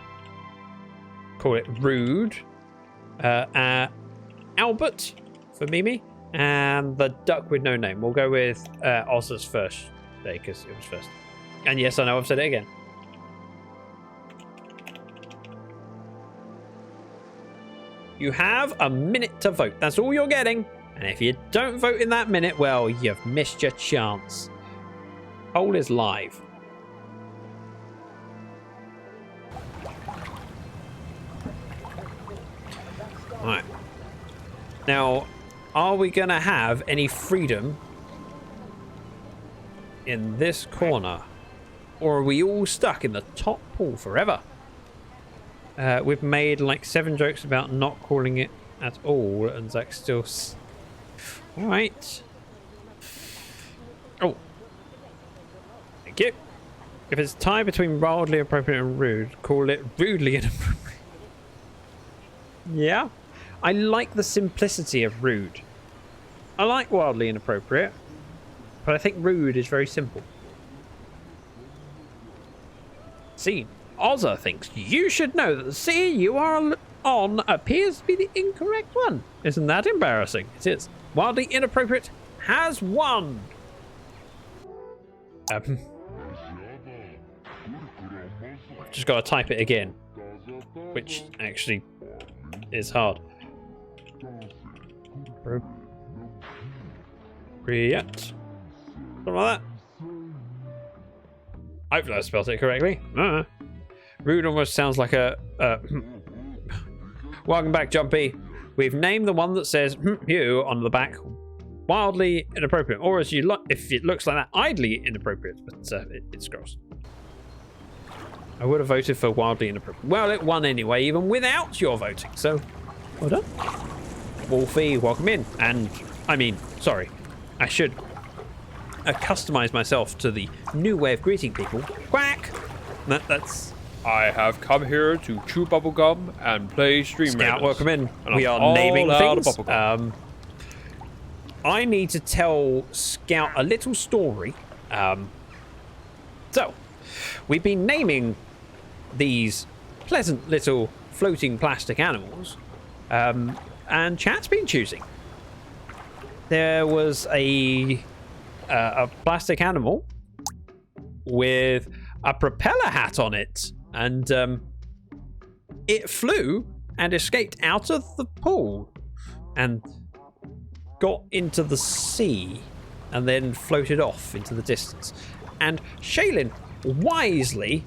Call it rude. Albert for Mimi. And the duck with no name. We'll go with Oz's first day because it was first. And yes, I know I've said it again. You have a minute to vote. That's all you're getting. And if you don't vote in that minute, well, you've missed your chance. Poll is live. Alright. Now, are we going to have any freedom in this corner? Or are we all stuck in the top pool forever? We've made like 7 jokes about not calling it at all, and Zach's still... Alright. Oh. Thank you. If it's tied between wildly appropriate and rude, call it rudely inappropriate. Yeah. I like the simplicity of rude. I like wildly inappropriate, but I think rude is very simple. Scene. Ozza thinks you should know that the sea you are on appears to be the incorrect one. Isn't that embarrassing? It is. Wildly inappropriate has won. I've just got to type it again, which actually is hard. Appropriate. Something like that. Hopefully I spelled it correctly. Rude almost sounds like a... Welcome back, Jumpy. We've named the one that says you on the back wildly inappropriate. Or as you look, if it looks like that, idly inappropriate. But it's gross. I would have voted for wildly inappropriate. Well, it won anyway, even without your voting. So, well done. Wolfie, welcome in. And, I mean, sorry. I should customize myself to the new way of greeting people. Quack! That's... I have come here to chew bubblegum and play Stream Scout, Raiders. welcome in. And We I'm are naming all out of things. bubblegum. I need to tell Scout a little story. So, we've been naming these pleasant little floating plastic animals, and chat's been choosing. There was a plastic animal with a propeller hat on it, and it flew and escaped out of the pool and got into the sea and then floated off into the distance. And Shaylin wisely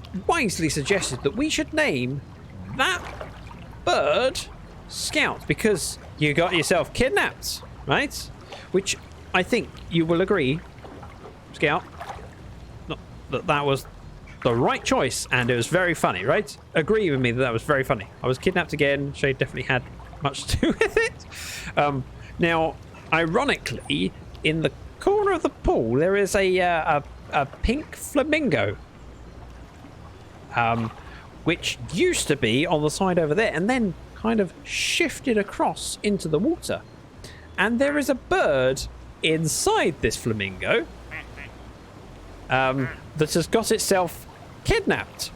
suggested that we should name that bird Scout because you got yourself kidnapped, right? Which I think you will agree, Scout, that was the right choice, and it was very funny, right? Agree with me that was very funny. I was kidnapped again. Shay definitely had much to do with it. Now, ironically, in the corner of the pool, there is a pink flamingo, which used to be on the side over there, and then kind of shifted across into the water. And there is a bird inside this flamingo that has got itself kidnapped.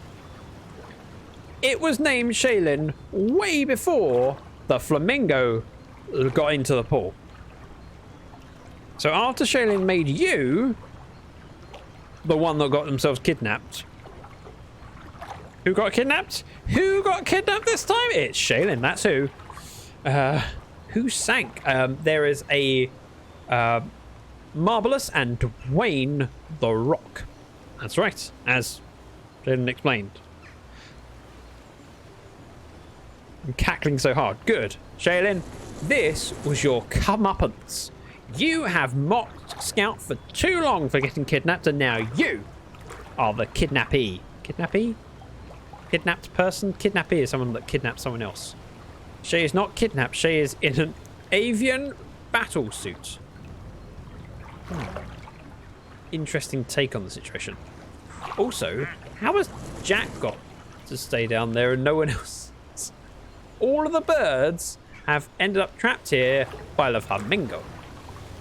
It was named Shaylin way before the flamingo got into the pool. So after Shaylin made you the one that got themselves kidnapped. Who got kidnapped? Who got kidnapped this time? It's Shaylin, that's who. Who sank? There is a Marvelous and Dwayne the Rock. That's right, as Shaylin explained. I'm cackling so hard. Good. Shaylin, this was your comeuppance. You have mocked Scout for too long for getting kidnapped, and now you are the kidnappee. Kidnappee? Kidnapped person? Kidnappee is someone that kidnaps someone else. Shay is not kidnapped. Shay is in an avian battle suit. Interesting take on the situation. Also, how has Jack got to stay down there and no one else? All of the birds have ended up trapped here by the flamingo.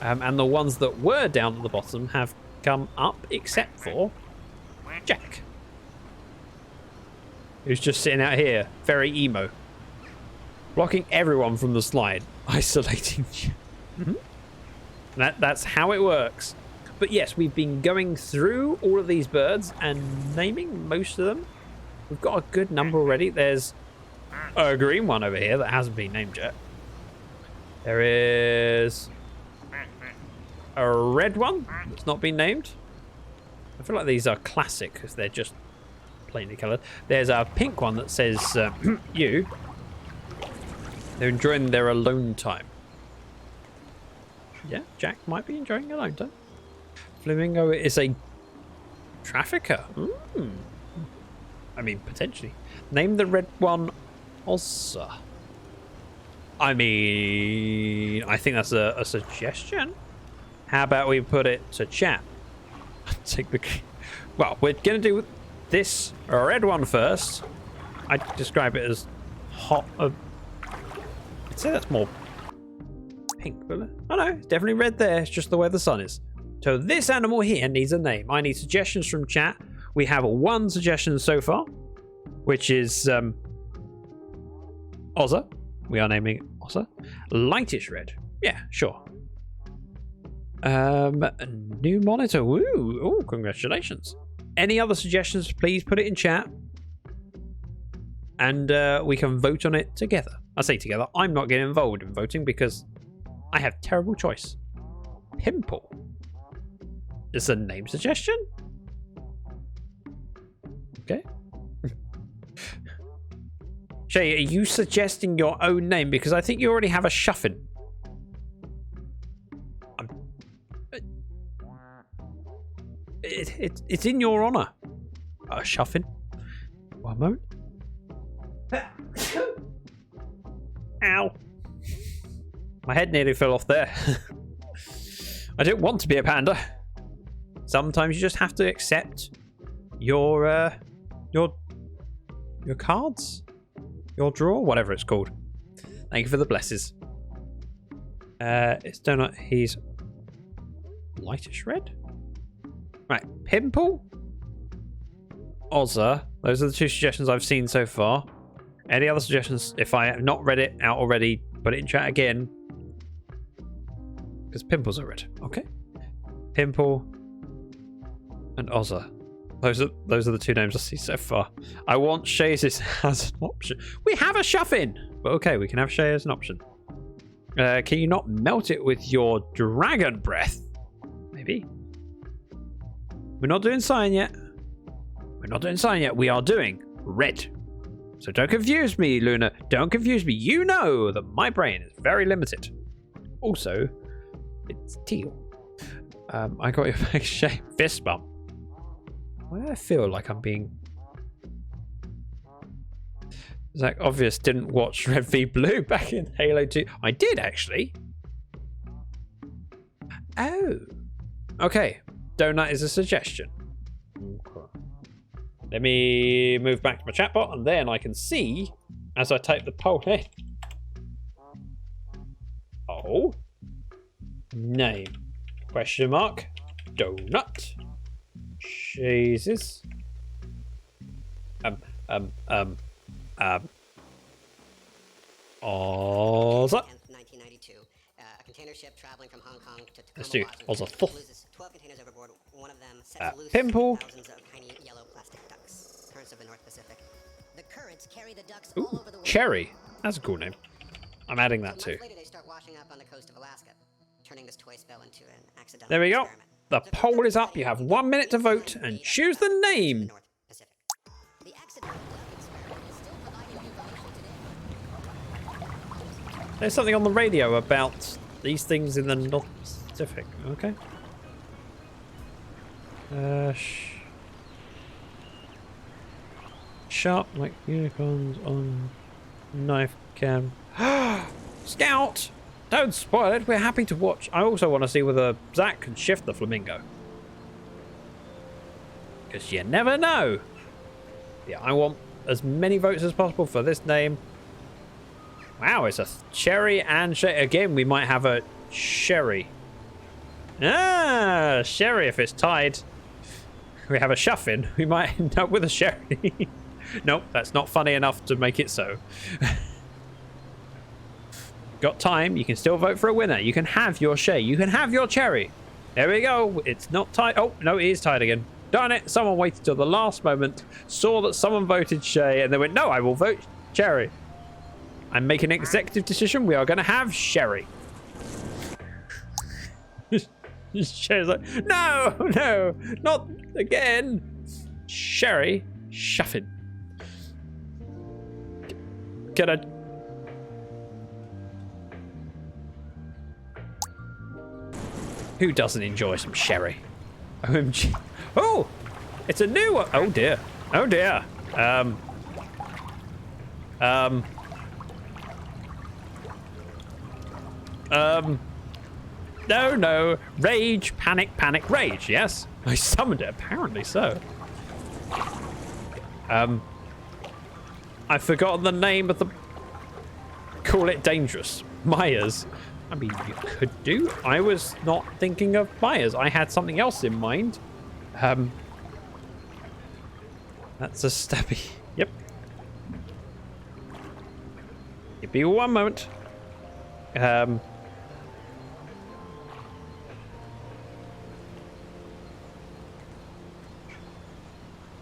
And the ones that were down at the bottom have come up, except for Jack, who's just sitting out here, very emo, blocking everyone from the slide, isolating you. That's how it works. But yes, we've been going through all of these birds and naming most of them. We've got a good number already. There's a green one over here that hasn't been named yet. There is a red one that's not been named. I feel like these are classic because they're just plainly coloured. There's a pink one that says you. They're enjoying their alone time. Yeah, Jack might be enjoying alone time. Flamingo is a trafficker. I mean, potentially. Name the red one Ossa. I mean, I think that's a suggestion. How about we put it to chat? Take the... Well, we're going to do this red one first. I describe it as hot. I'd say that's more pink, but oh no, it's definitely red there. It's just the way the sun is. So this animal here needs a name. I need suggestions from chat. We have one suggestion so far, which is Ozza. We are naming it Ozza. Lightish red. Yeah, sure. New monitor. Woo! Oh, congratulations. Any other suggestions, please put it in chat. And we can vote on it together. I say together. I'm not getting involved in voting because I have terrible choice. Pimple. Is a name suggestion? Okay. Shay, are you suggesting your own name? Because I think you already have a shuffin. It's in your honour. A shuffin. One moment. Ow. My head nearly fell off there. I didn't want to be a panda. Sometimes you just have to accept your cards, your draw, whatever it's called. Thank you for the blesses. It's donut. He's lightish red. Right, Pimple, Ozza. Those are the two suggestions I've seen so far. Any other suggestions? If I have not read it out already, put it in chat again. Because Pimples are red. Okay. Pimple and Ozza. Those are the two names I see so far. I want Shays as an option. We have a shuffin! But okay, we can have Shay as an option. Can you not melt it with your dragon breath? Maybe. We're not doing cyan yet. We're not doing cyan yet. We are doing red. So don't confuse me, Luna. Don't confuse me. You know that my brain is very limited. Also, it's teal. I got your back shape. Fist bump. Why do I feel like I'm being... Zach Obvious didn't watch Red v Blue back in Halo 2. I did, actually. Oh. Okay. Donut is a suggestion. Let me move back to my chatbot, and then I can see as I type the poll in. Oh. Name. Question mark. Donut. Jesus. Ozza. 1992. A container ship traveling from Hong Kong to Let's do Ozza. loses 12 containers overboard. One of them sets loose Pimple. Thousands of tiny yellow plastic ducks. Currents of the North Pacific. The currents carry the ducks all over the world. Cherry. That's a cool name. I'm adding that too. Later they start washing up on the coast of Alaska, turning this toy spell into an accidental There we go. experiment. The poll is up. You have 1 minute to vote and choose the name. North Pacific. The accidental duck experiment is still providing information today. There's something on the radio about these things in the North Pacific. Okay. Sharp like unicorns on knife cam. Scout! Don't spoil it. We're happy to watch. I also want to see whether Zach can shift the flamingo. Because you never know. Yeah, I want as many votes as possible for this name. Wow, it's a cherry and sherry. Again, we might have a sherry. Ah, sherry if it's tied. We have a shuffin. We might end up with a sherry. Nope, that's not funny enough to make it so. Got time. You can still vote for a winner. You can have your shay. You can have your cherry. There we go. It's not tied. Oh, no, it is tied again. Darn it. Someone waited till the last moment, saw that someone voted shay, and they went, no, I will vote cherry. I'm making an executive decision. We are going to have sherry. Sherry's like, no, no, not again. Sherry, shuffin. Can I... Who doesn't enjoy some sherry? OMG. Oh, it's a new one. Oh dear. Oh dear. No, no. Rage, panic, panic, rage. Yes. I summoned it, apparently so. I've forgotten the name of the... Call it dangerous. Myers. I mean, you could do. I was not thinking of Myers. I had something else in mind. That's a stabby. Yep. Give me one moment.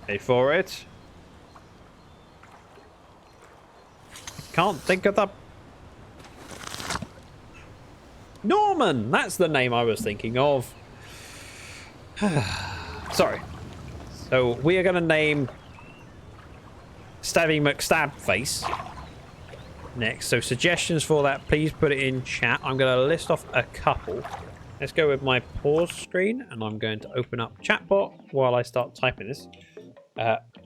Pay for it. Can't think of the... Norman! That's the name I was thinking of. Sorry. So we are going to name Stabby McStabface next. So suggestions for that, please put it in chat. I'm going to list off a couple. Let's go with my pause screen, and I'm going to open up chatbot while I start typing this.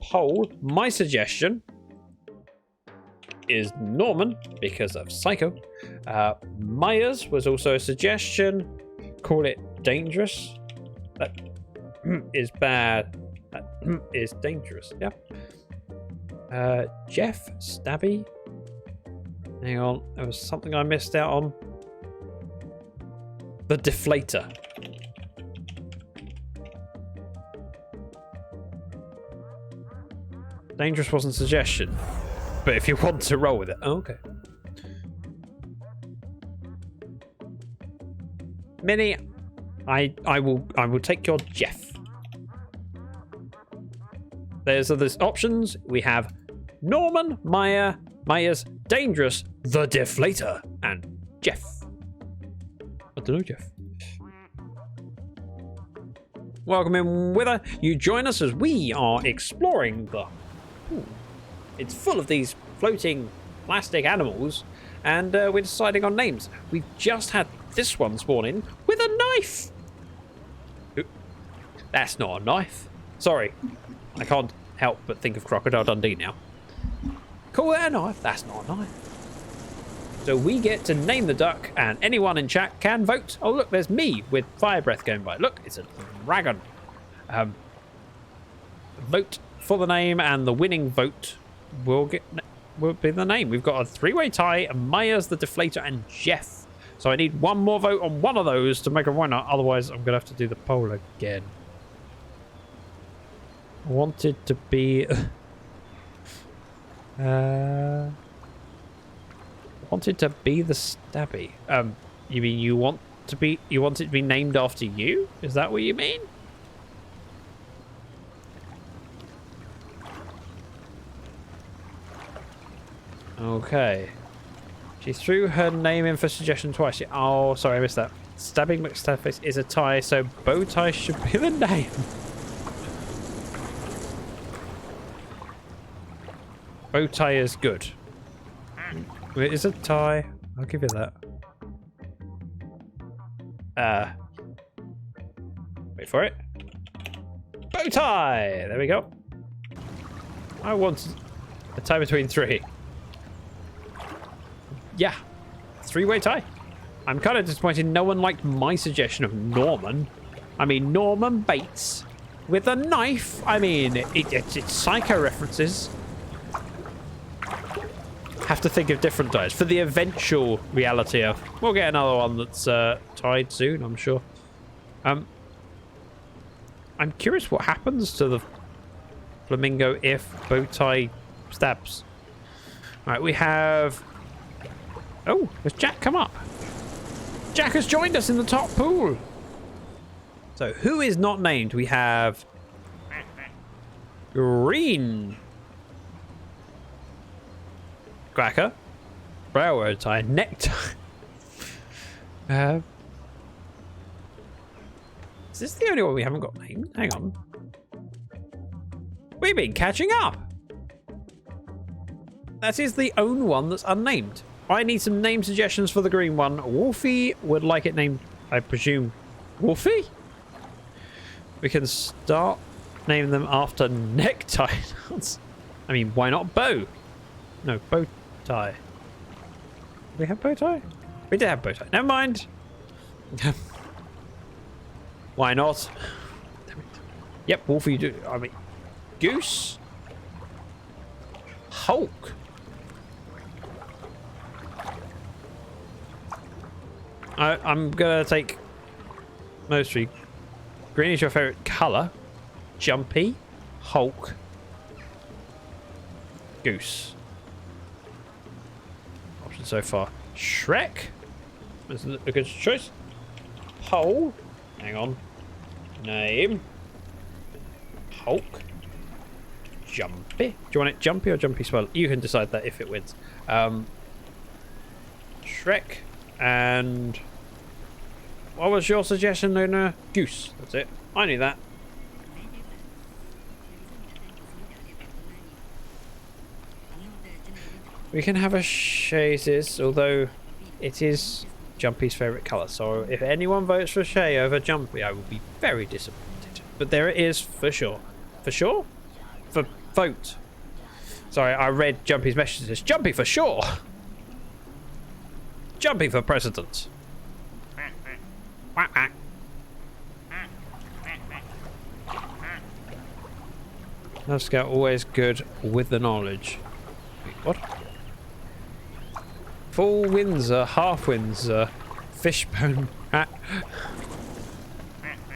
Poll. My suggestion is Norman because of Psycho. Myers was also a suggestion. Call it dangerous. That is bad. That is dangerous. Yeah. Jeff Stabby. Hang on, there was something I missed out on. The Deflator. Dangerous wasn't a suggestion, but if you want to roll with it, okay. Minnie, I will take your Jeff. There's other options. We have Norman, Myers, Dangerous, the Deflator, and Jeff. I don't know, Jeff. Welcome in, Wither. You join us as we are exploring the... Ooh. It's full of these floating plastic animals, and we're deciding on names. We've just had this one spawn in with a knife. Ooh. That's not a knife. Sorry, I can't help but think of Crocodile Dundee now. Call that a knife. That's not a knife. So we get to name the duck, and anyone in chat can vote. Oh look, there's me with fire breath going by. Look, it's a dragon. Vote for the name, and the winning vote will be the name. We've got a three-way tie: Myers, the Deflator, and Jeff. So I need one more vote on one of those to make a winner. Otherwise, I'm gonna have to do the poll again. I wanted to be wanted to be the Stabby. You mean you want it to be named after you? Is that what you mean? Okay. She threw her name in for suggestion twice. Oh, sorry, I missed that. Stabbing McStabface is a tie, so Bowtie should be the name. Bowtie is good. It is a tie. I'll give you that. Wait for it. Bowtie! There we go. I wanted a tie between three. Yeah. Three-way tie. I'm kind of disappointed no one liked my suggestion of Norman. I mean, Norman Bates with a knife. I mean, it's Psycho references. have to think of different ties for the eventual reality of. We'll get another one that's tied soon, I'm sure. I'm curious what happens to the flamingo if bow tie stabs. All right, we have. Oh, has Jack come up? Jack has joined us in the top pool. So who is not named? We have Green Cracker, railroad tie, necktie. Is this the only one we haven't got named? Hang on. We've been catching up. That is the only one that's unnamed. I need some name suggestions for the green one. Wolfie would like it named, I presume, Wolfie? We can start naming them after necktie. I mean, why not bow? No, bow tie. Did we have bow tie? We did have bow tie. Never mind. Why not? Damn it. Yep, Wolfie. I mean, Goose. Hulk. I'm gonna take mostly. Green is your favorite color. Jumpy. Hulk. Goose. Option so far. Shrek. That's a good choice. Pole. Hang on. Name. Hulk. Jumpy. Do you want it jumpy or jumpy swell? You can decide that if it wins. Shrek. And what was your suggestion, Luna? Goose. That's it. I knew that. We can have a Shay's, although it is Jumpy's favourite colour. So if anyone votes for Shay over Jumpy, I will be very disappointed. But there it is for sure. For sure? For vote. Sorry, I read Jumpy's messages. Jumpy for sure. Jumpy for president. Love Scout always good with the knowledge. Wait, what? Full Windsor, half Windsor, fishbone.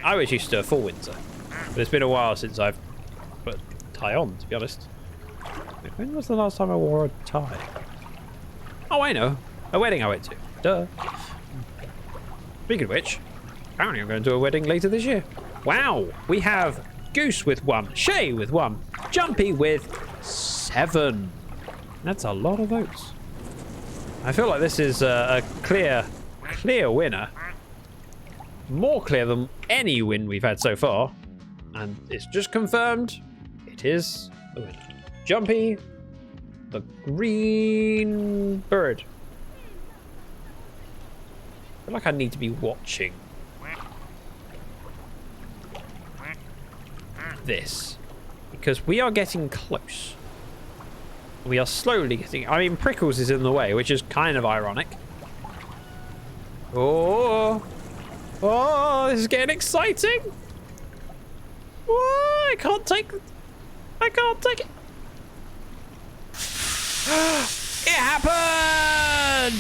I was used to a full Windsor, but it's been a while since I've put a tie on, to be honest. Wait, when was the last time I wore a tie? Oh, I know. A wedding I went to. Duh. Speaking of which, apparently I'm going to a wedding later this year. Wow, we have Goose with 1, Shay with 1, Jumpy with 7. That's a lot of votes. I feel like this is a clear winner. More clear than any win we've had so far. And it's just confirmed. It is the winner. Jumpy, the green bird. I feel like I need to be watching this, because we are getting close. We are slowly getting. I mean, Prickles is in the way, which is kind of ironic. Oh, this is getting exciting. Oh, I can't take it. It happened.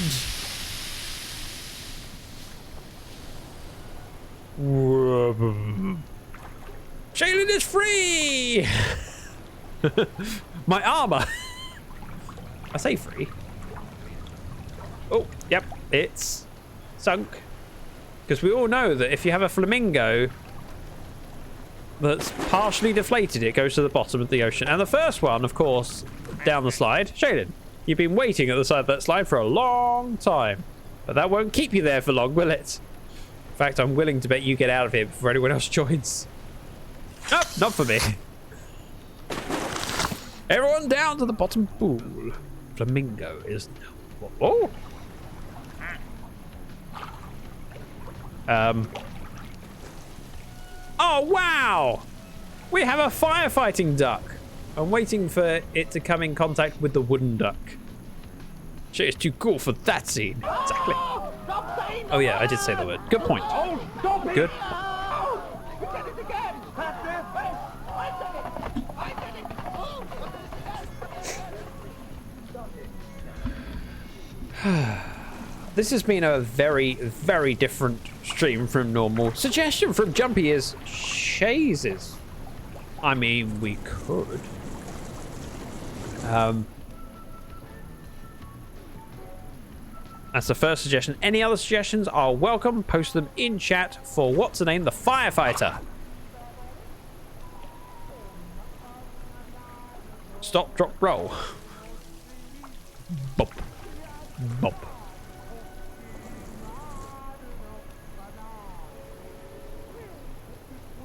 Shaylin is free! My armor! I say free. Oh, yep, it's sunk. Because we all know that if you have a flamingo that's partially deflated, it goes to the bottom of the ocean. And the first one, of course, down the slide. Shaylin, you've been waiting at the side of that slide for a long time. But that won't keep you there for long, will it? In fact, I'm willing to bet you get out of here before anyone else joins. Nope, not for me. Everyone down to the bottom pool. Flamingo is now. Oh! Oh, wow! We have a firefighting duck. I'm waiting for it to come in contact with the wooden duck. Shit, it's too cool for that scene. Exactly. Oh, yeah, I did say the word. Good point. Good. This has been a very, very different stream from normal. Suggestion from Jumpy is chazes. I mean, we could. That's the first suggestion. Any other suggestions are welcome. Post them in chat for what's the name? The firefighter. Stop, drop, roll. Bop. Bop.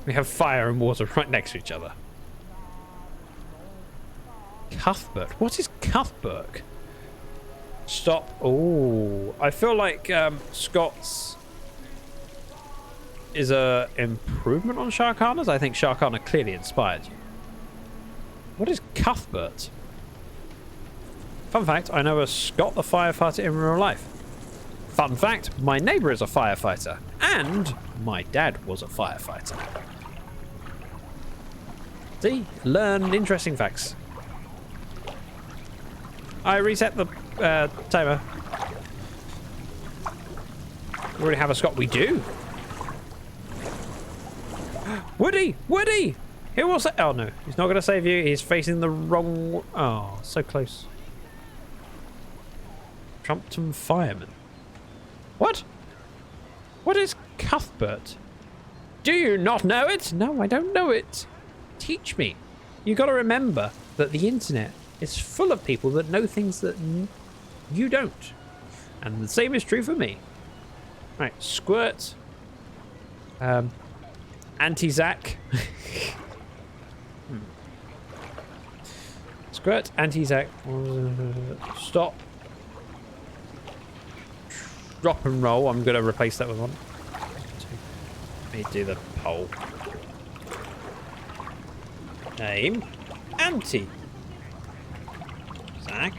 We have fire and water right next to each other. Cuthbert. What is Cuthbert? Stop. Oh, I feel like Scott's is a improvement on Sharkana's. I think Sharkana clearly inspired you. What is Cuthbert? Fun fact, I know a Scott the firefighter in real life. Fun fact, my neighbor is a firefighter. And my dad was a firefighter. See? Learn interesting facts. I reset the timer. We already have a Scott. We do. Woody! Woody! Who was it? Oh no, he's not going to save you. He's facing the wrong... Oh, so close. Trumpton Fireman. What? What is Cuthbert? Do you not know it? No, I don't know it. Teach me. You got to remember that the internet is full of people that know things that you don't. And the same is true for me. Right, Squirt. Anti-Zac. Squirt, Anti-Zac. Stop. Drop and roll. I'm going to replace that with one. Let me do the poll. Name. Anti. Zac.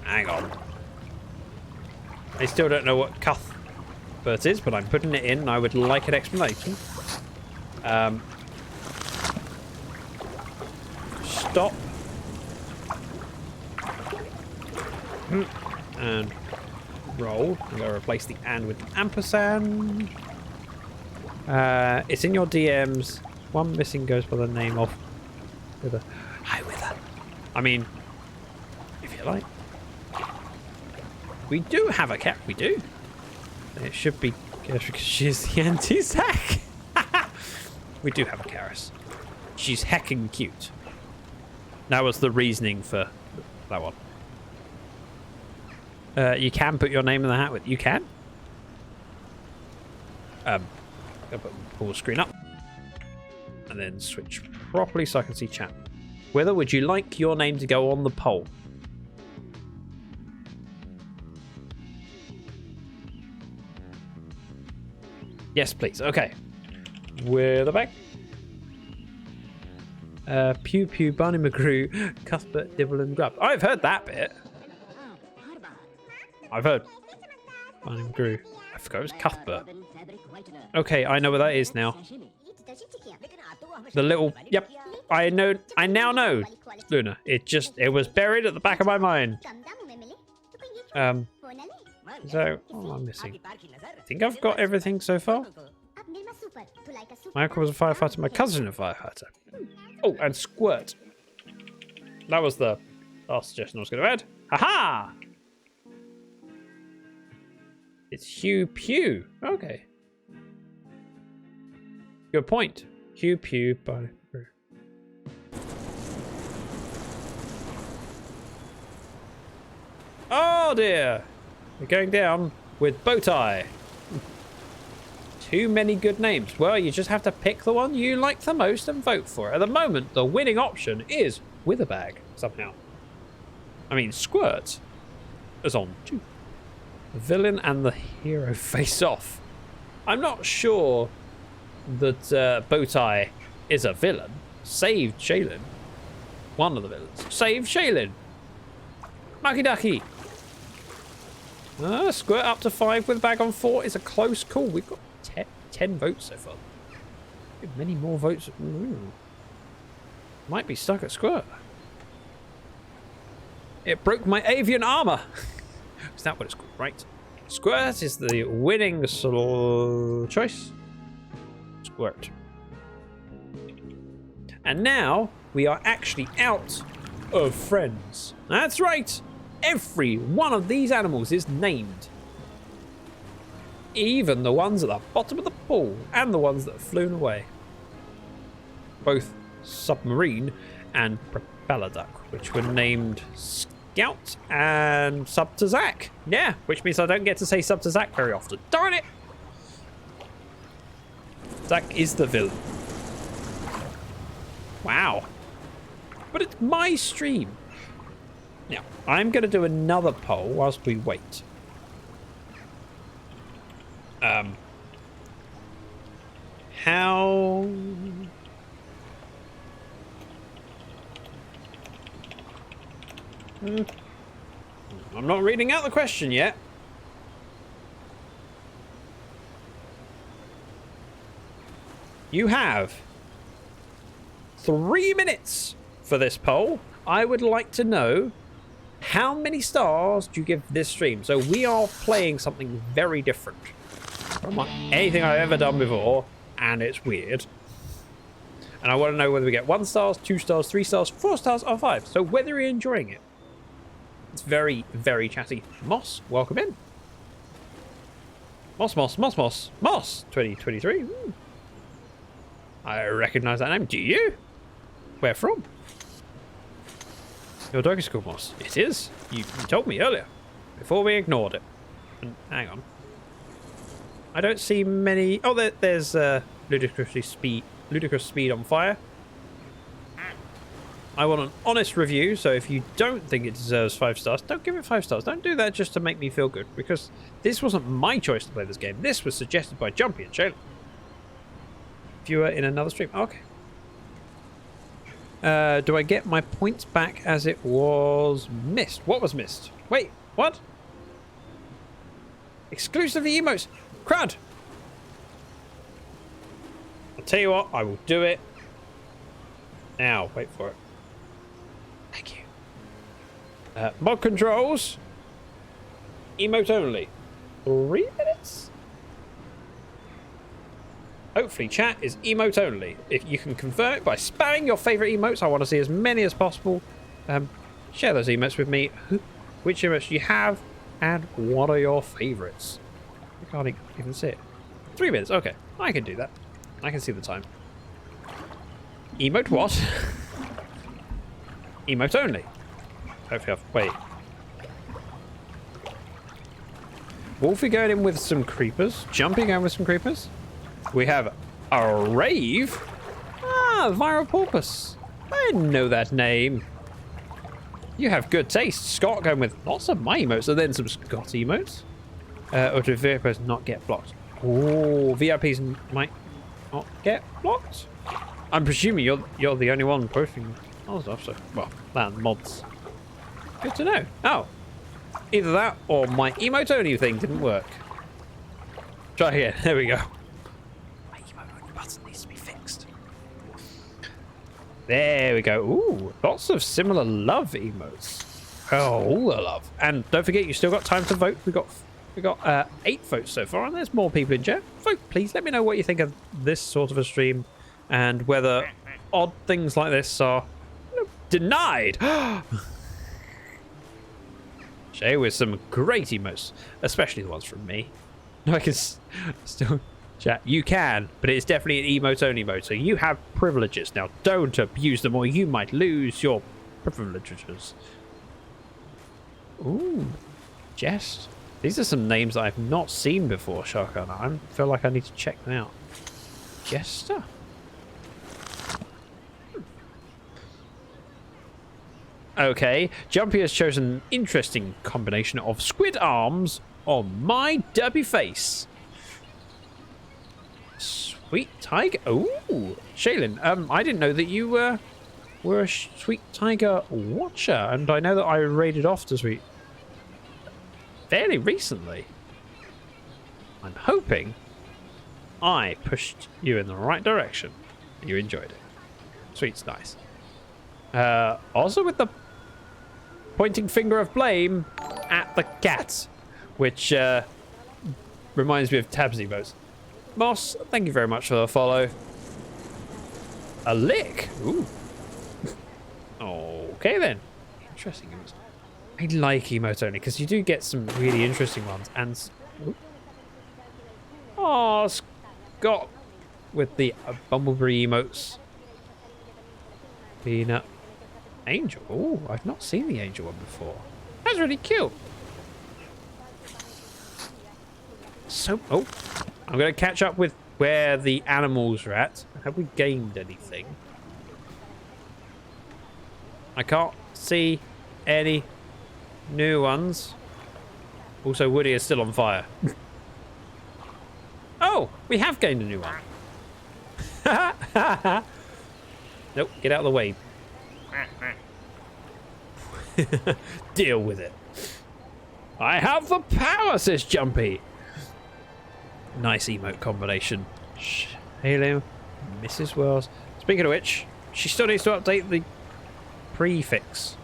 Hang on. I still don't know what Cuthbert is, but I'm putting it in and I would like an explanation. Stop. And roll. I'm going to replace the and with the ampersand. It's in your DMs. One missing goes by the name of Wither. Hi, Wither. I mean, if you like. We do have a cat. We do. It should be because she's the anti-Zac. We do have a Karis. She's heckin' cute. That was the reasoning for that one. You can put your name in the hat with. You can. I'll pull the screen up and then switch properly so I can see chat. Whether would you like your name to go on the poll? Yes, please. Okay. We're the back. Pew Pew, Barney McGrew, Cuthbert, Dibble and Grub. I've heard that bit. I've heard Barney McGrew. I forgot it was Cuthbert. Okay, I know where that is now. The little... Yep. I know. I now know. Luna. It was buried at the back of my mind. So, what am I missing? I think I've got everything so far. My uncle was a firefighter, my cousin a firefighter. Oh, and Squirt. That was the last suggestion I was going to add. Haha! It's Hugh Pew. Okay. Good point. Hugh Pew by... Oh dear! We're going down with Bowtie. Too many good names. Well, you just have to pick the one you like the most and vote for it. At the moment, the winning option is Witherbag, somehow. I mean, Squirt is on 2. The villain and the hero face off. I'm not sure that Bowtie is a villain. Saved Shaylin. One of the villains. Saved Shaylin. Mucky Ducky. Squirt up to 5 with bag on 4 is a close call. We've got 10 votes so far. Many more votes. Ooh. Might be stuck at Squirt. It broke my avian armor. Is that what it's called? Right. Squirt is the winning choice. Squirt. And now we are actually out of friends. That's right. Every one of these animals is named. Even the ones at the bottom of the pool and the ones that have flown away. Both submarine and propeller duck, which were named Scout and Sub to Zach. Yeah, which means I don't get to say Sub to Zach very often. Darn it! Zach is the villain. Wow. But it's my stream. Now, I'm going to do another poll whilst we wait. How... I'm not reading out the question yet. You have 3 minutes for this poll. I would like to know how many stars do you give this stream? So we are playing something very different from anything I've ever done before, and it's weird. And I want to know whether we get 1 star, 2 stars, 3 stars, 4 stars, or 5. So whether you're enjoying it. It's very, very chatty. Moss, welcome in. Moss, 2023. Ooh. I recognize that name. Do you? Where from? Your dog is called Moss. It is. You told me earlier. Before we ignored it. And hang on. I don't see many... Oh, there's ludicrous speed on fire. I want an honest review, so if you don't think it deserves 5 stars, don't give it 5 stars. Don't do that just to make me feel good, because this wasn't my choice to play this game. This was suggested by Jumpy and Shayla. Viewer in another stream. Okay. Do I get my points back as it was missed? What was missed? Wait, what? Exclusively emotes. Crud! I'll tell you what, I will do it. Now, wait for it. Thank you. Mod controls. Emote only. 3 minutes? Hopefully chat is emote only. If you can confirm it by spamming your favourite emotes, I want to see as many as possible. Share those emotes with me. Which emotes you have and what are your favourites? I can't even see it. 3 minutes, okay. I can do that. I can see the time. Emote what? Emote only. Hopefully wait. Wolfie going in with some creepers. Jumpy going with some creepers. We have a rave. Ah, Viral Porpoise. I know that name. You have good taste. Scott going with lots of my emotes and then some Scott emotes. Or do VIPs not get blocked? Oh, VIPs might not get blocked. I'm presuming you're the only one posting all stuff. So well, that and mods. Good to know. Oh, either that or my emote only thing didn't work. Try again. There we go. My emote only button needs to be fixed. There we go. Ooh, lots of similar love emotes. Oh, all the love. And don't forget, you still got time to vote. We got 8 votes so far, and there's more people in chat. Vote, please. Let me know what you think of this sort of a stream, and whether odd things like this are denied. Shay with some great emotes, especially the ones from me. No, I can still chat. You can, but it's definitely an emote only mode, so you have privileges. Now, don't abuse them or you might lose your privileges. Ooh, Jest. These are some names I've not seen before, Sharkana. I feel like I need to check them out. Jester? Okay, Jumpy has chosen an interesting combination of squid arms on my derby face. Sweet Tiger. Ooh, Shaylin. I didn't know that you were a Sweet Tiger watcher, and I know that I raided off to Sweet fairly recently. I'm hoping I pushed you in the right direction. You enjoyed it. Sweet's nice. Also with the pointing finger of blame at the cat, which reminds me of Tabs emotes. Moss, thank you very much for the follow. A lick? Ooh. Okay then. Interesting emotes. I like emotes only because you do get some really interesting ones. And oh, Scott with the bumblebee emotes. Peanut. Angel. Oh, I've not seen the angel one before. That's really cute. So, oh, I'm going to catch up with where the animals are at. Have we gained anything? I can't see any new ones. Also, Woody is still on fire. Oh, we have gained a new one. Nope, get out of the way. Deal with it. I have the power, says Jumpy. Nice emote combination. Hello, Mrs. Wells. Speaking of which, she still needs to update the prefix.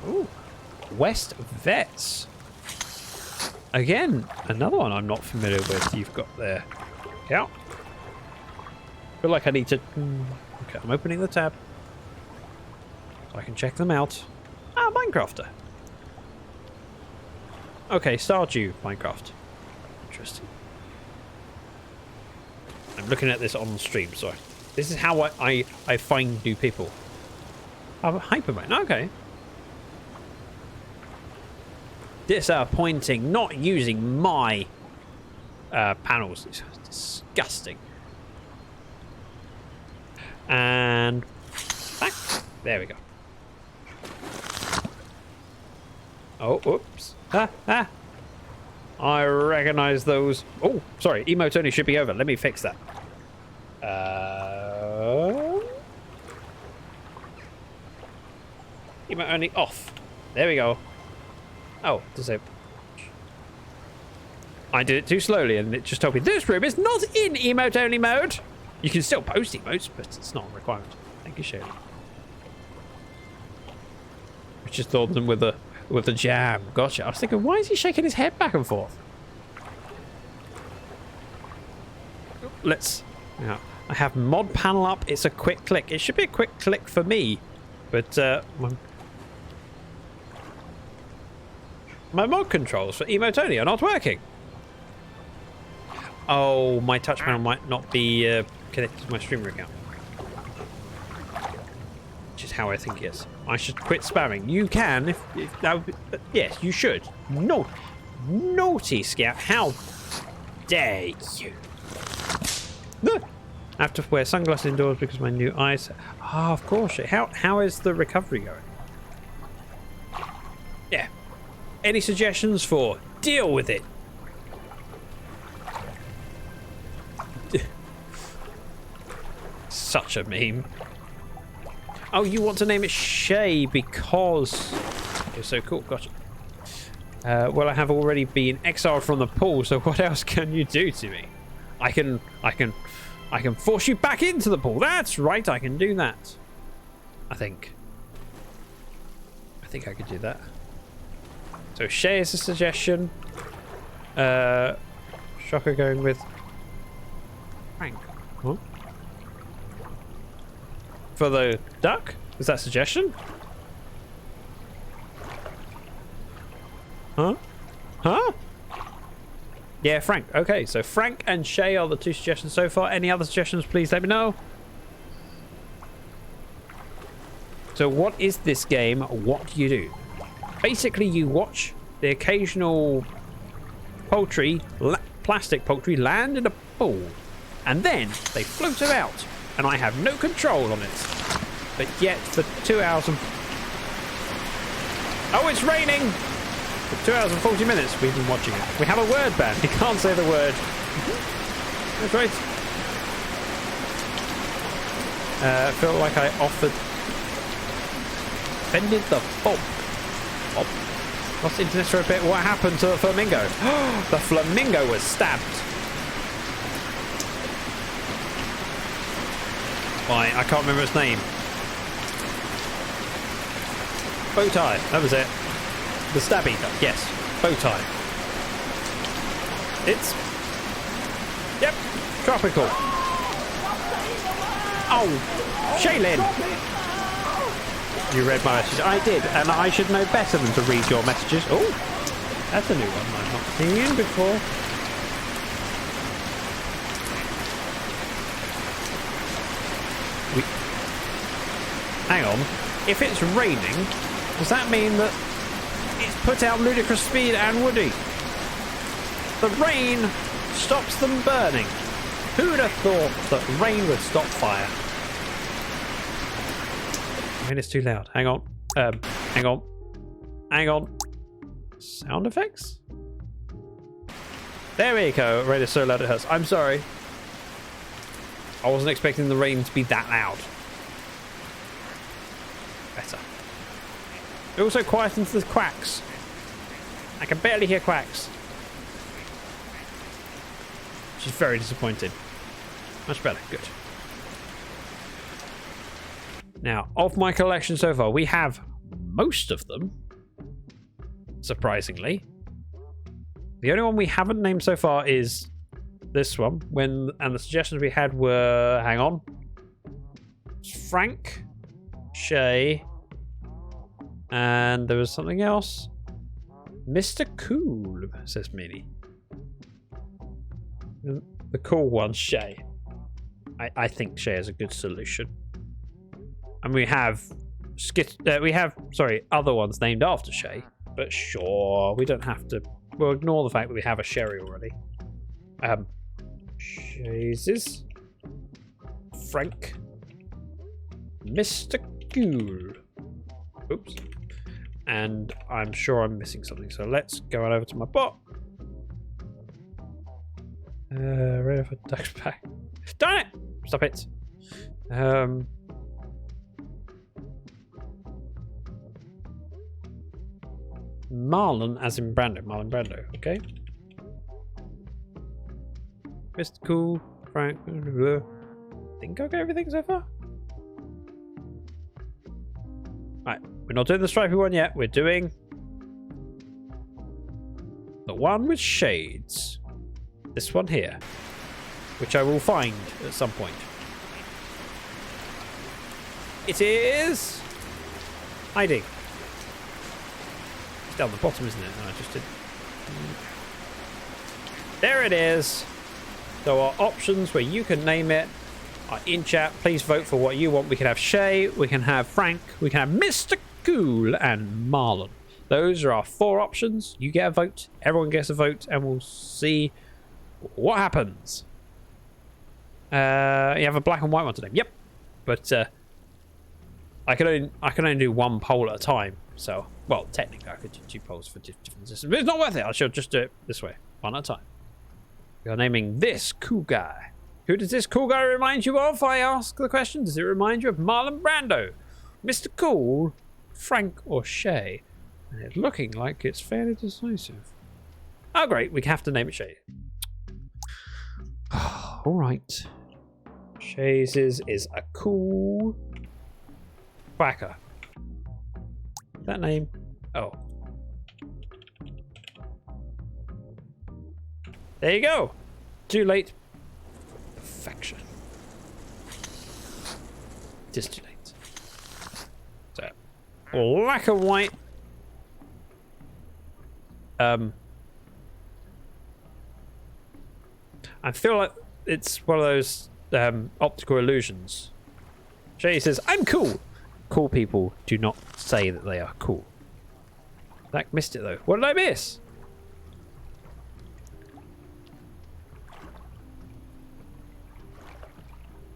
Ooh, West Vets. Again, another one I'm not familiar with. You've got there. Yeah. Feel like I need to. Okay, I'm opening the tab so I can check them out. Ah, Minecrafter. Okay, Stardew Minecraft. Interesting. I'm looking at this on stream, so this is how I find new people. Oh, Hypermine. Okay. Disappointing. Not using my panels. It's disgusting. And back. There we go. Oh, oops. Ah. I recognize those. Oh, sorry. Emote only should be over. Let me fix that. Emote only off. There we go. Oh, does it? I did it too slowly and it just told me this room is not in emote only mode. You can still post emotes, but it's not a requirement. Thank you, Shirley. I just thought them with a jam. Gotcha. I was thinking, why is he shaking his head back and forth? Let's. Yeah, I have mod panel up. It's a quick click. It should be a quick click for me, but my mod controls for emote only are not working. Oh, my touch panel might not be connected to my streamer account. Which is how I think it is. I should quit spamming. You can, if that would be, yes, you should. No, naughty Scout. How dare you? I have to wear sunglasses indoors because of my new eyes. Ah, oh, of course. How is the recovery going? Yeah. Any suggestions for deal with it? Such a meme. Oh, you want to name it Shay because you're so cool. Gotcha. Well, I have already been exiled from the pool, so what else can you do to me? I can force you back into the pool. That's right, I can do that. I think I could do that. So Shay is a suggestion. Shocker going with Frank. Huh? For the duck? Is that a suggestion? Huh? Huh? Yeah, Frank. Okay, so Frank and Shay are the two suggestions so far. Any other suggestions, please let me know. So what is this game? What do you do? Basically, you watch the occasional poultry, plastic poultry, land in a pool. And then they float about. And I have no control on it. But yet, for 2 hours and... Oh, it's raining! For 2 hours and 40 minutes, we've been watching it. We have a word ban. You can't say the word. That's right. I feel like I offended the Bob. Lost internet for a bit. What happened to the flamingo? The flamingo was stabbed. By, I can't remember its name. Bow tie. That was it. The stabby duck. Yes. Bow tie. It's... Yep. Tropical. Oh. Shaylin. You read my message. I did. And I should know better than to read your messages. Oh. That's a new one I've not seen before. Hang on. If it's raining, does that mean that it's put out ludicrous speed and Woody? The rain stops them burning. Who'd have thought that rain would stop fire? I mean, it's too loud. Hang on. Hang on. Hang on. Sound effects? There we go. Rain is so loud it hurts. I'm sorry. I wasn't expecting the rain to be that loud. Better. It also quietens the quacks. I can barely hear quacks. Which is very disappointing. Much better. Good. Now, of my collection so far, we have most of them. Surprisingly. The only one we haven't named so far is this one. And the suggestions we had were... Hang on. Frank... Shay, and there was something else. Mr. Cool, says Minnie. The cool one, Shay. I think Shay is a good solution. And we have other ones named after Shay, but sure, we don't have to. We'll ignore the fact that we have a Sherry already. Shays, Frank, Mr. Cool. Oops. And I'm sure I'm missing something, so let's go on over to my bot. Ready for duck's back. Darn it! Stop it. Marlon, as in Brando. Marlon Brando, okay. Mr. Cool, Frank. Think I got everything so far? Right, we're not doing the stripy one yet. We're doing the one with shades. This one here, which I will find at some point. It is hiding. It's down the bottom, isn't it? No, I just did. There it is. So our options where you can name it are in chat. Please vote for what you want. We can have Shay, we can have Frank, we can have Mr. Cool, and Marlon. Those are our 4 options. You get a vote, everyone gets a vote, and we'll see what happens. You have a black and white one today. Yep. But I can only do 1 poll at a time. So, well, technically I could do 2 polls for different systems. But it's not worth it. I should just do it this way, 1 at a time. We are naming this cool guy. Who does this cool guy remind you of? I ask the question. Does it remind you of Marlon Brando, Mr. Cool, Frank, or Shay? And it's looking like it's fairly decisive. Oh, great. We have to name it Shay. All right. Shay's is a cool quacker. That name? Oh. There you go. Too late. Perfection. Just too late. So, black and white. I feel like it's one of those optical illusions. Shay says, "I'm cool." Cool people do not say that they are cool. Zach missed it though. What did I miss?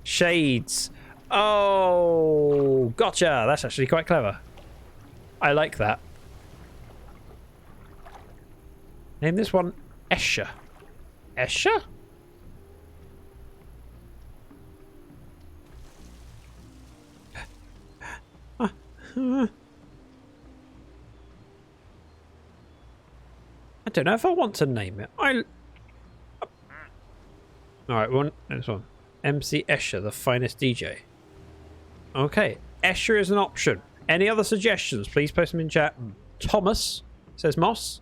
Shades. Oh, gotcha. That's actually quite clever. I like that. Name this one Escher. Escher? I don't know if I want to name it. Alright, this one. MC Escher, the finest DJ. Okay, Escher is an option. Any other suggestions? Please post them in chat. Thomas says Moss.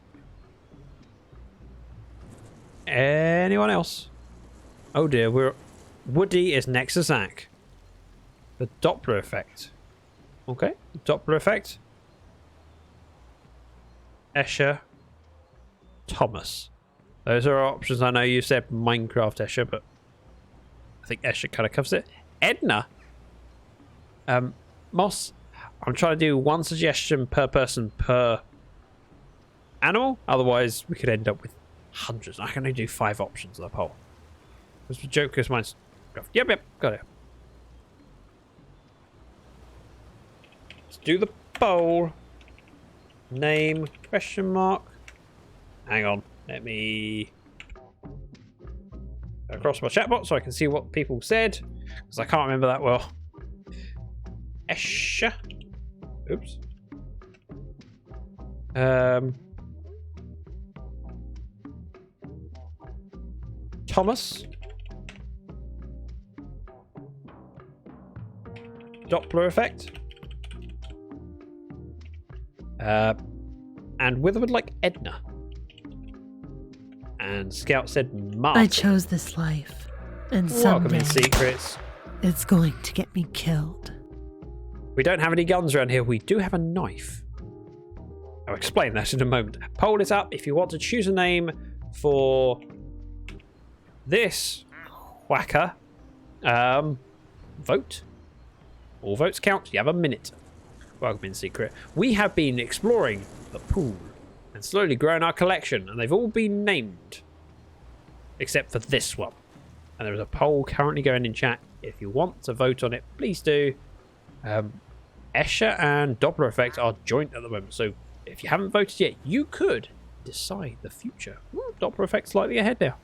Anyone else? Oh dear, Woody is next to Zach. The Doppler effect. Okay, Doppler effect. Escher. Thomas. Those are our options. I know you said Minecraft Escher, but I think Escher kind of covers it. Edna. Moss. I'm trying to do one suggestion per person per animal. Otherwise, we could end up with hundreds. I can only do 5 options on the poll. It's a joke because mine's... Yep, got it. Let's do the poll. Name, question mark. Hang on. Let me go across my chat box so I can see what people said. Because I can't remember that well. Escher. Oops. Thomas. Doppler effect. And Wither would like Edna. And Scout said Martin. I chose this life, and Welcome someday in secrets. it's going to get me killed. We don't have any guns around here. We do have a knife. I'll explain that in a moment. Poll it up if you want to choose a name for this whacker. Vote. All votes count. You have a minute. Welcome in secret. We have been exploring the pool and slowly growing our collection, and they've all been named except for this one. And there is a poll currently going in chat. If you want to vote on it, please do. Escher and Doppler effect are joint at the moment, so if you haven't voted yet, you could decide the future. Ooh, Doppler effect slightly ahead now.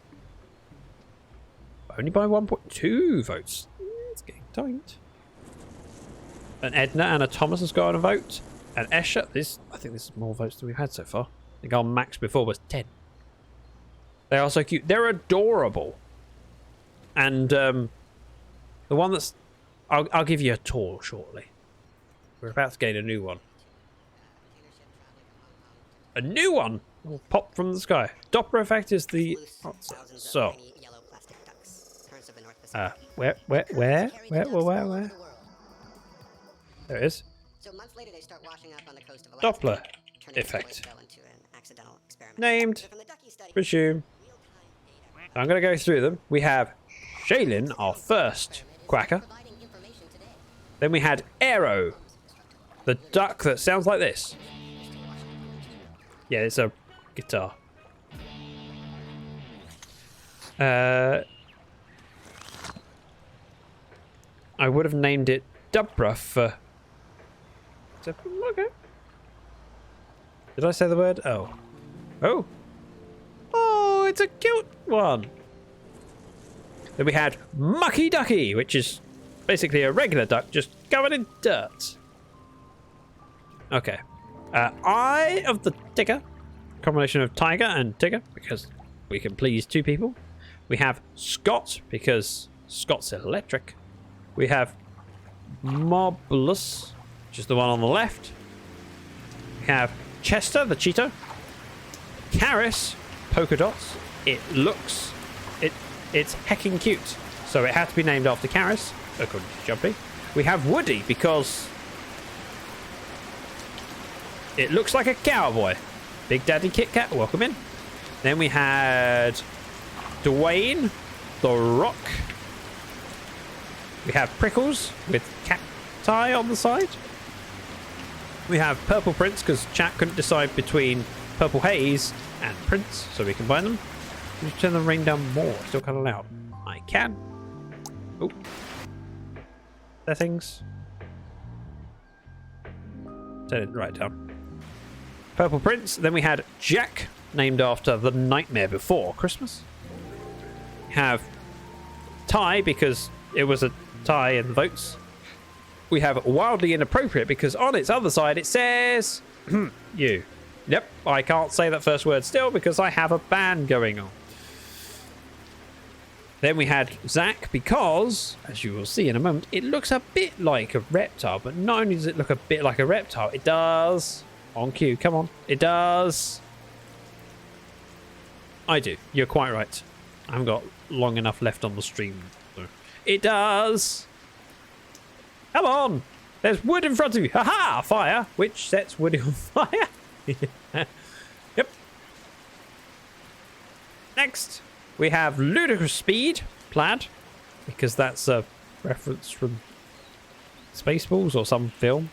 Only by 1.2 votes. It's getting tight. An Edna and a Thomas has gone and vote. And Escher, I think this is more votes than we've had so far. I think our max before was 10. They are so cute. They're adorable. And the one that's... I'll give you a tour shortly. We're about to gain a new one. A new one will pop from the sky. Doppler effect is the answer. So, where? There it is. So months later, they start washing up on the coast of Doppler Alaska, turning effect. the oil spill into an accidental experiment. Named. So from the ducky study, Presume. I'm going to go through them. We have Shaylin, our first quacker. providing information today. Then we had Aero, the duck that sounds like this. Yeah, it's a guitar. I would have named it Dubra for... Okay. Did I say the word? Oh. Oh. Oh, it's a cute one. Then we had Mucky Ducky, which is basically a regular duck just covered in dirt. Okay. Eye of the Tiger. Combination of tiger and tiger, because we can please 2 people. We have Scott, because Scott's electric. We have Moblus, which is the one on the left. We have Chester, the cheetah. Caris, polka dots. It's hecking cute, so it had to be named after Caris, according to Jumpy. We have Woody, because it looks like a cowboy. Big Daddy Kit Kat, welcome in. Then we had Dwayne, the Rock. We have Prickles with cacti on the side. We have Purple Prince, because chat couldn't decide between Purple Haze and Prince, so we combine them. Just turn the rain down more. Still kind of loud. I can. Oh. Settings. Turn it right down. Purple Prince. Then we had Jack, named after the nightmare before Christmas. We have Ty, because it was a tie in the votes. We have Wildly Inappropriate, because on its other side it says you. Yep, I can't say that first word still because I have a ban going on. Then we had Zach because, as you will see in a moment, it looks a bit like a reptile. But not only does it look a bit like a reptile, it does. On cue, come on. It does. I do. You're quite right. I haven't got long enough left on the stream. So. It does. Come on. There's wood in front of you. Ha-ha! Fire. Which sets wood on fire. Yep. Next, we have Ludicrous Speed, plaid, because that's a reference from Spaceballs or some film.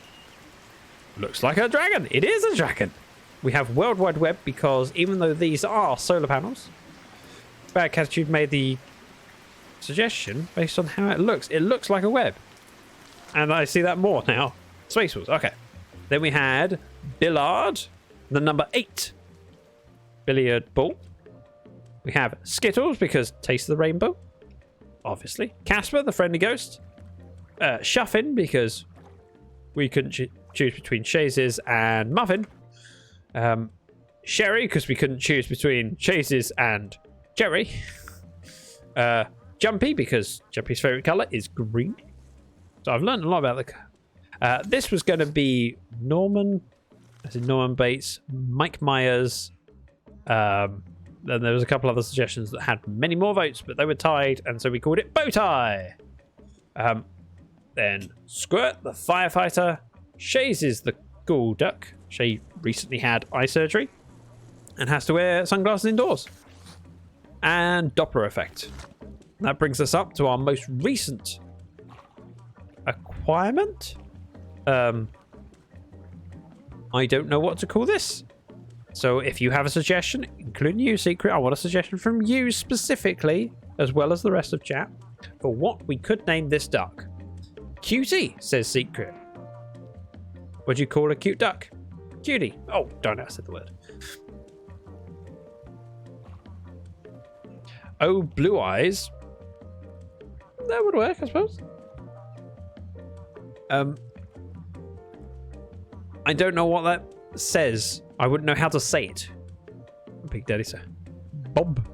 Looks like a dragon. It is a dragon. We have World Wide Web because even though these are solar panels, Bad Catitude made the suggestion based on how it looks. It looks like a web. And I see that more now. Spaceballs. Okay. Then we had Billard, the number 8 billiard ball. We have Skittles because Taste of the Rainbow, obviously. Casper, the friendly ghost. Shuffin because we couldn't choose between Chazes and Muffin. Sherry because we couldn't choose between Chazes and Jerry. Jumpy because Jumpy's favourite colour is green. So I've learned a lot about the... this was going to be Norman Bates, Mike Myers. Then there was a couple other suggestions that had many more votes, but they were tied, and so we called it Bowtie. Then Squirt, the firefighter. Shays is the ghoul duck. She recently had eye surgery and has to wear sunglasses indoors. And Doppler effect. That brings us up to our most recent acquirement. I don't know what to call this. So if you have a suggestion, including you, Secret, I want a suggestion from you specifically, as well as the rest of chat, for what we could name this duck. Cutie, says Secret. What do you call a cute duck? Cutie. Oh, darn it, I said the word. Oh, Blue Eyes. That would work, I suppose. I don't know what that says. I wouldn't know how to say it. Big Daddy sir. Bob.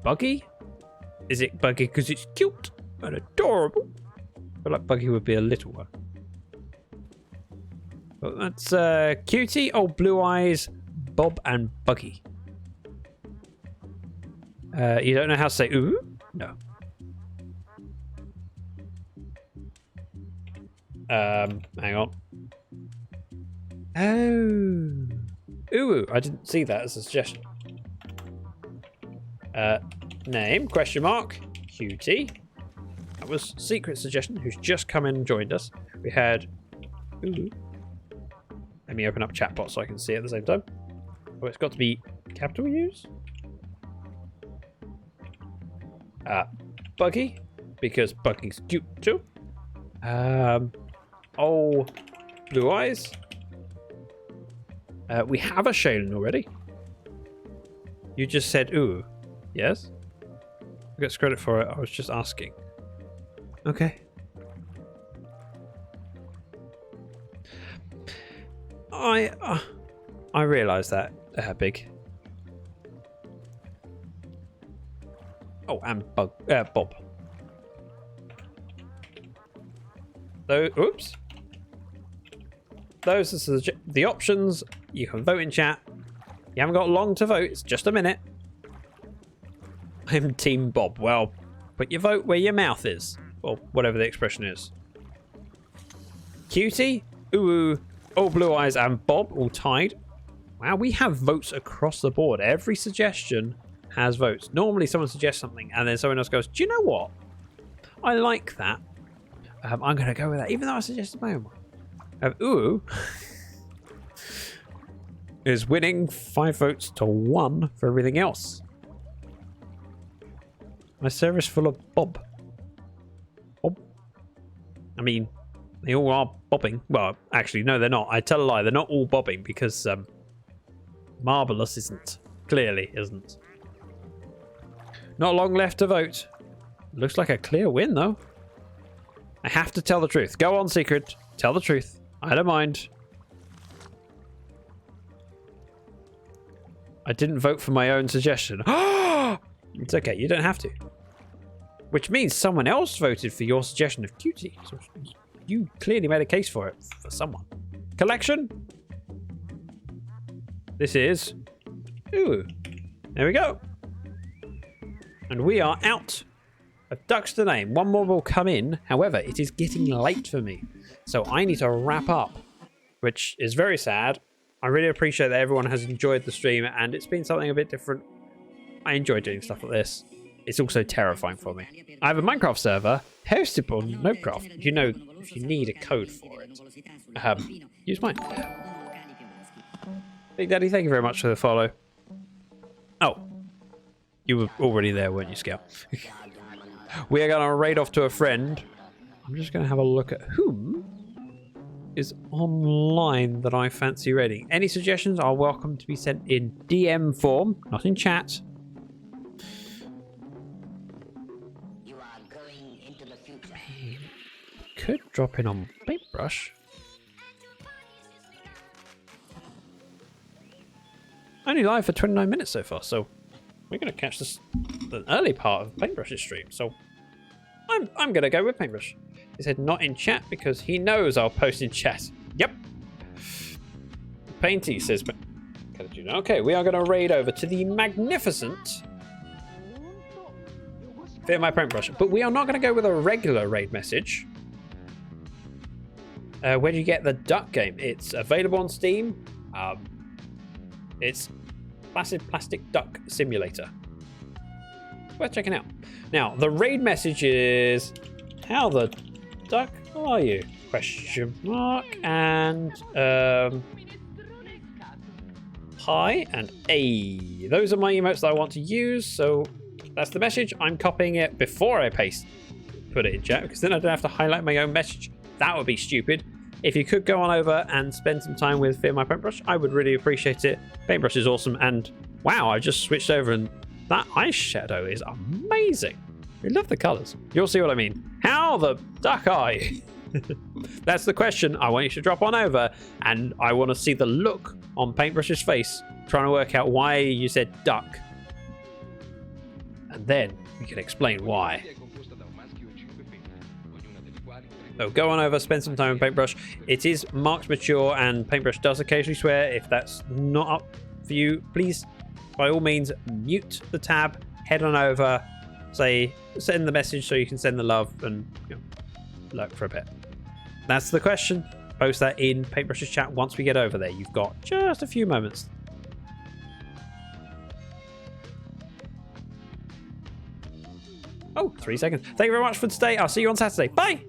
Buggy? Is it Buggy because it's cute and adorable? I feel like Buggy would be a little one. But that's Cutie, Old Blue Eyes, Bob and Buggy. You don't know how to say ooh? No. Hang on. Oh. Ooh, I didn't see that as a suggestion. Name, question mark, Cutie. That was Secret suggestion, who's just come in and joined us. We had... Ooh. Let me open up chatbot so I can see it at the same time. Oh, it's got to be capital U's? Buggy, because Buggy's cute too. Oh, Blue Eyes. We have a Shaylin already. You just said ooh. Yes? I get credit for it. I was just asking. Okay. I realise that, Big. Oh, and Bob. So, oops. Those are the options. You can vote in chat. You haven't got long to vote. It's just a minute. I'm Team Bob. Well, put your vote where your mouth is. Or whatever the expression is. Cutie, Ooh, Old Blue Eyes and Bob all tied. Wow, we have votes across the board. Every suggestion has votes. Normally someone suggests something and then someone else goes, do you know what? I like that. I'm going to go with that, even though I suggested my own one. Ooh is winning 5 votes to 1 for everything else. My server's full of Bob. Bob? I mean, they all are bobbing. Well, actually, no, they're not. I tell a lie. They're not all bobbing because Marvelous isn't. Clearly isn't. Not long left to vote. Looks like a clear win, though. I have to tell the truth. Go on, Secret. Tell the truth. I don't mind. I didn't vote for my own suggestion. It's okay. You don't have to. Which means someone else voted for your suggestion of cutie. So you clearly made a case for it for someone. Collection. This is... Ooh. There we go. And we are out of ducks to name. One more will come in. However, it is getting late for me. So I need to wrap up, which is very sad. I really appreciate that everyone has enjoyed the stream and it's been something a bit different. I enjoy doing stuff like this. It's also terrifying for me. I have a Minecraft server hosted on Nopecraft. You know, if you need a code for it, use mine. Big Daddy, thank you very much for the follow. Oh, you were already there, weren't you, Scout? We are going to raid off to a friend. I'm just going to have a look at whom is online that I fancy raiding. Any suggestions are welcome to be sent in DM form, not in chat. Could drop in on Paintbrush. Only live for 29 minutes so far, so we're going to catch the early part of Paintbrush's stream. So I'm going to go with Paintbrush. He said not in chat because he knows I'll post in chat. Yep. Painty says, okay, we are going to raid over to the magnificent Fear My Paintbrush, but we are not going to go with a regular raid message. Where do you get the duck game? It's available on Steam. It's Placid Plastic Duck Simulator. Worth checking out. Now, the raid message is, how the duck are you? Question mark. And, hi and a. Those are my emotes that I want to use. So that's the message. I'm copying it before I put it in chat, because then I don't have to highlight my own message. That would be stupid. If you could go on over and spend some time with Fear My Paintbrush, I would really appreciate it. Paintbrush is awesome, and wow, I just switched over and that eyeshadow is amazing. I love the colours. You'll see what I mean. How the duck are you? That's the question. I want you to drop on over, and I want to see the look on Paintbrush's face, trying to work out why you said duck. And then we can explain why. So go on over, spend some time with Paintbrush. It is marked mature, and Paintbrush does occasionally swear. If that's not up for you, please, by all means, mute the tab, head on over, send the message so you can send the love, and lurk for a bit. That's the question. Post that in Paintbrush's chat once we get over there. You've got just a few moments. Oh, 3 seconds. Thank you very much for today. I'll see you on Saturday. Bye!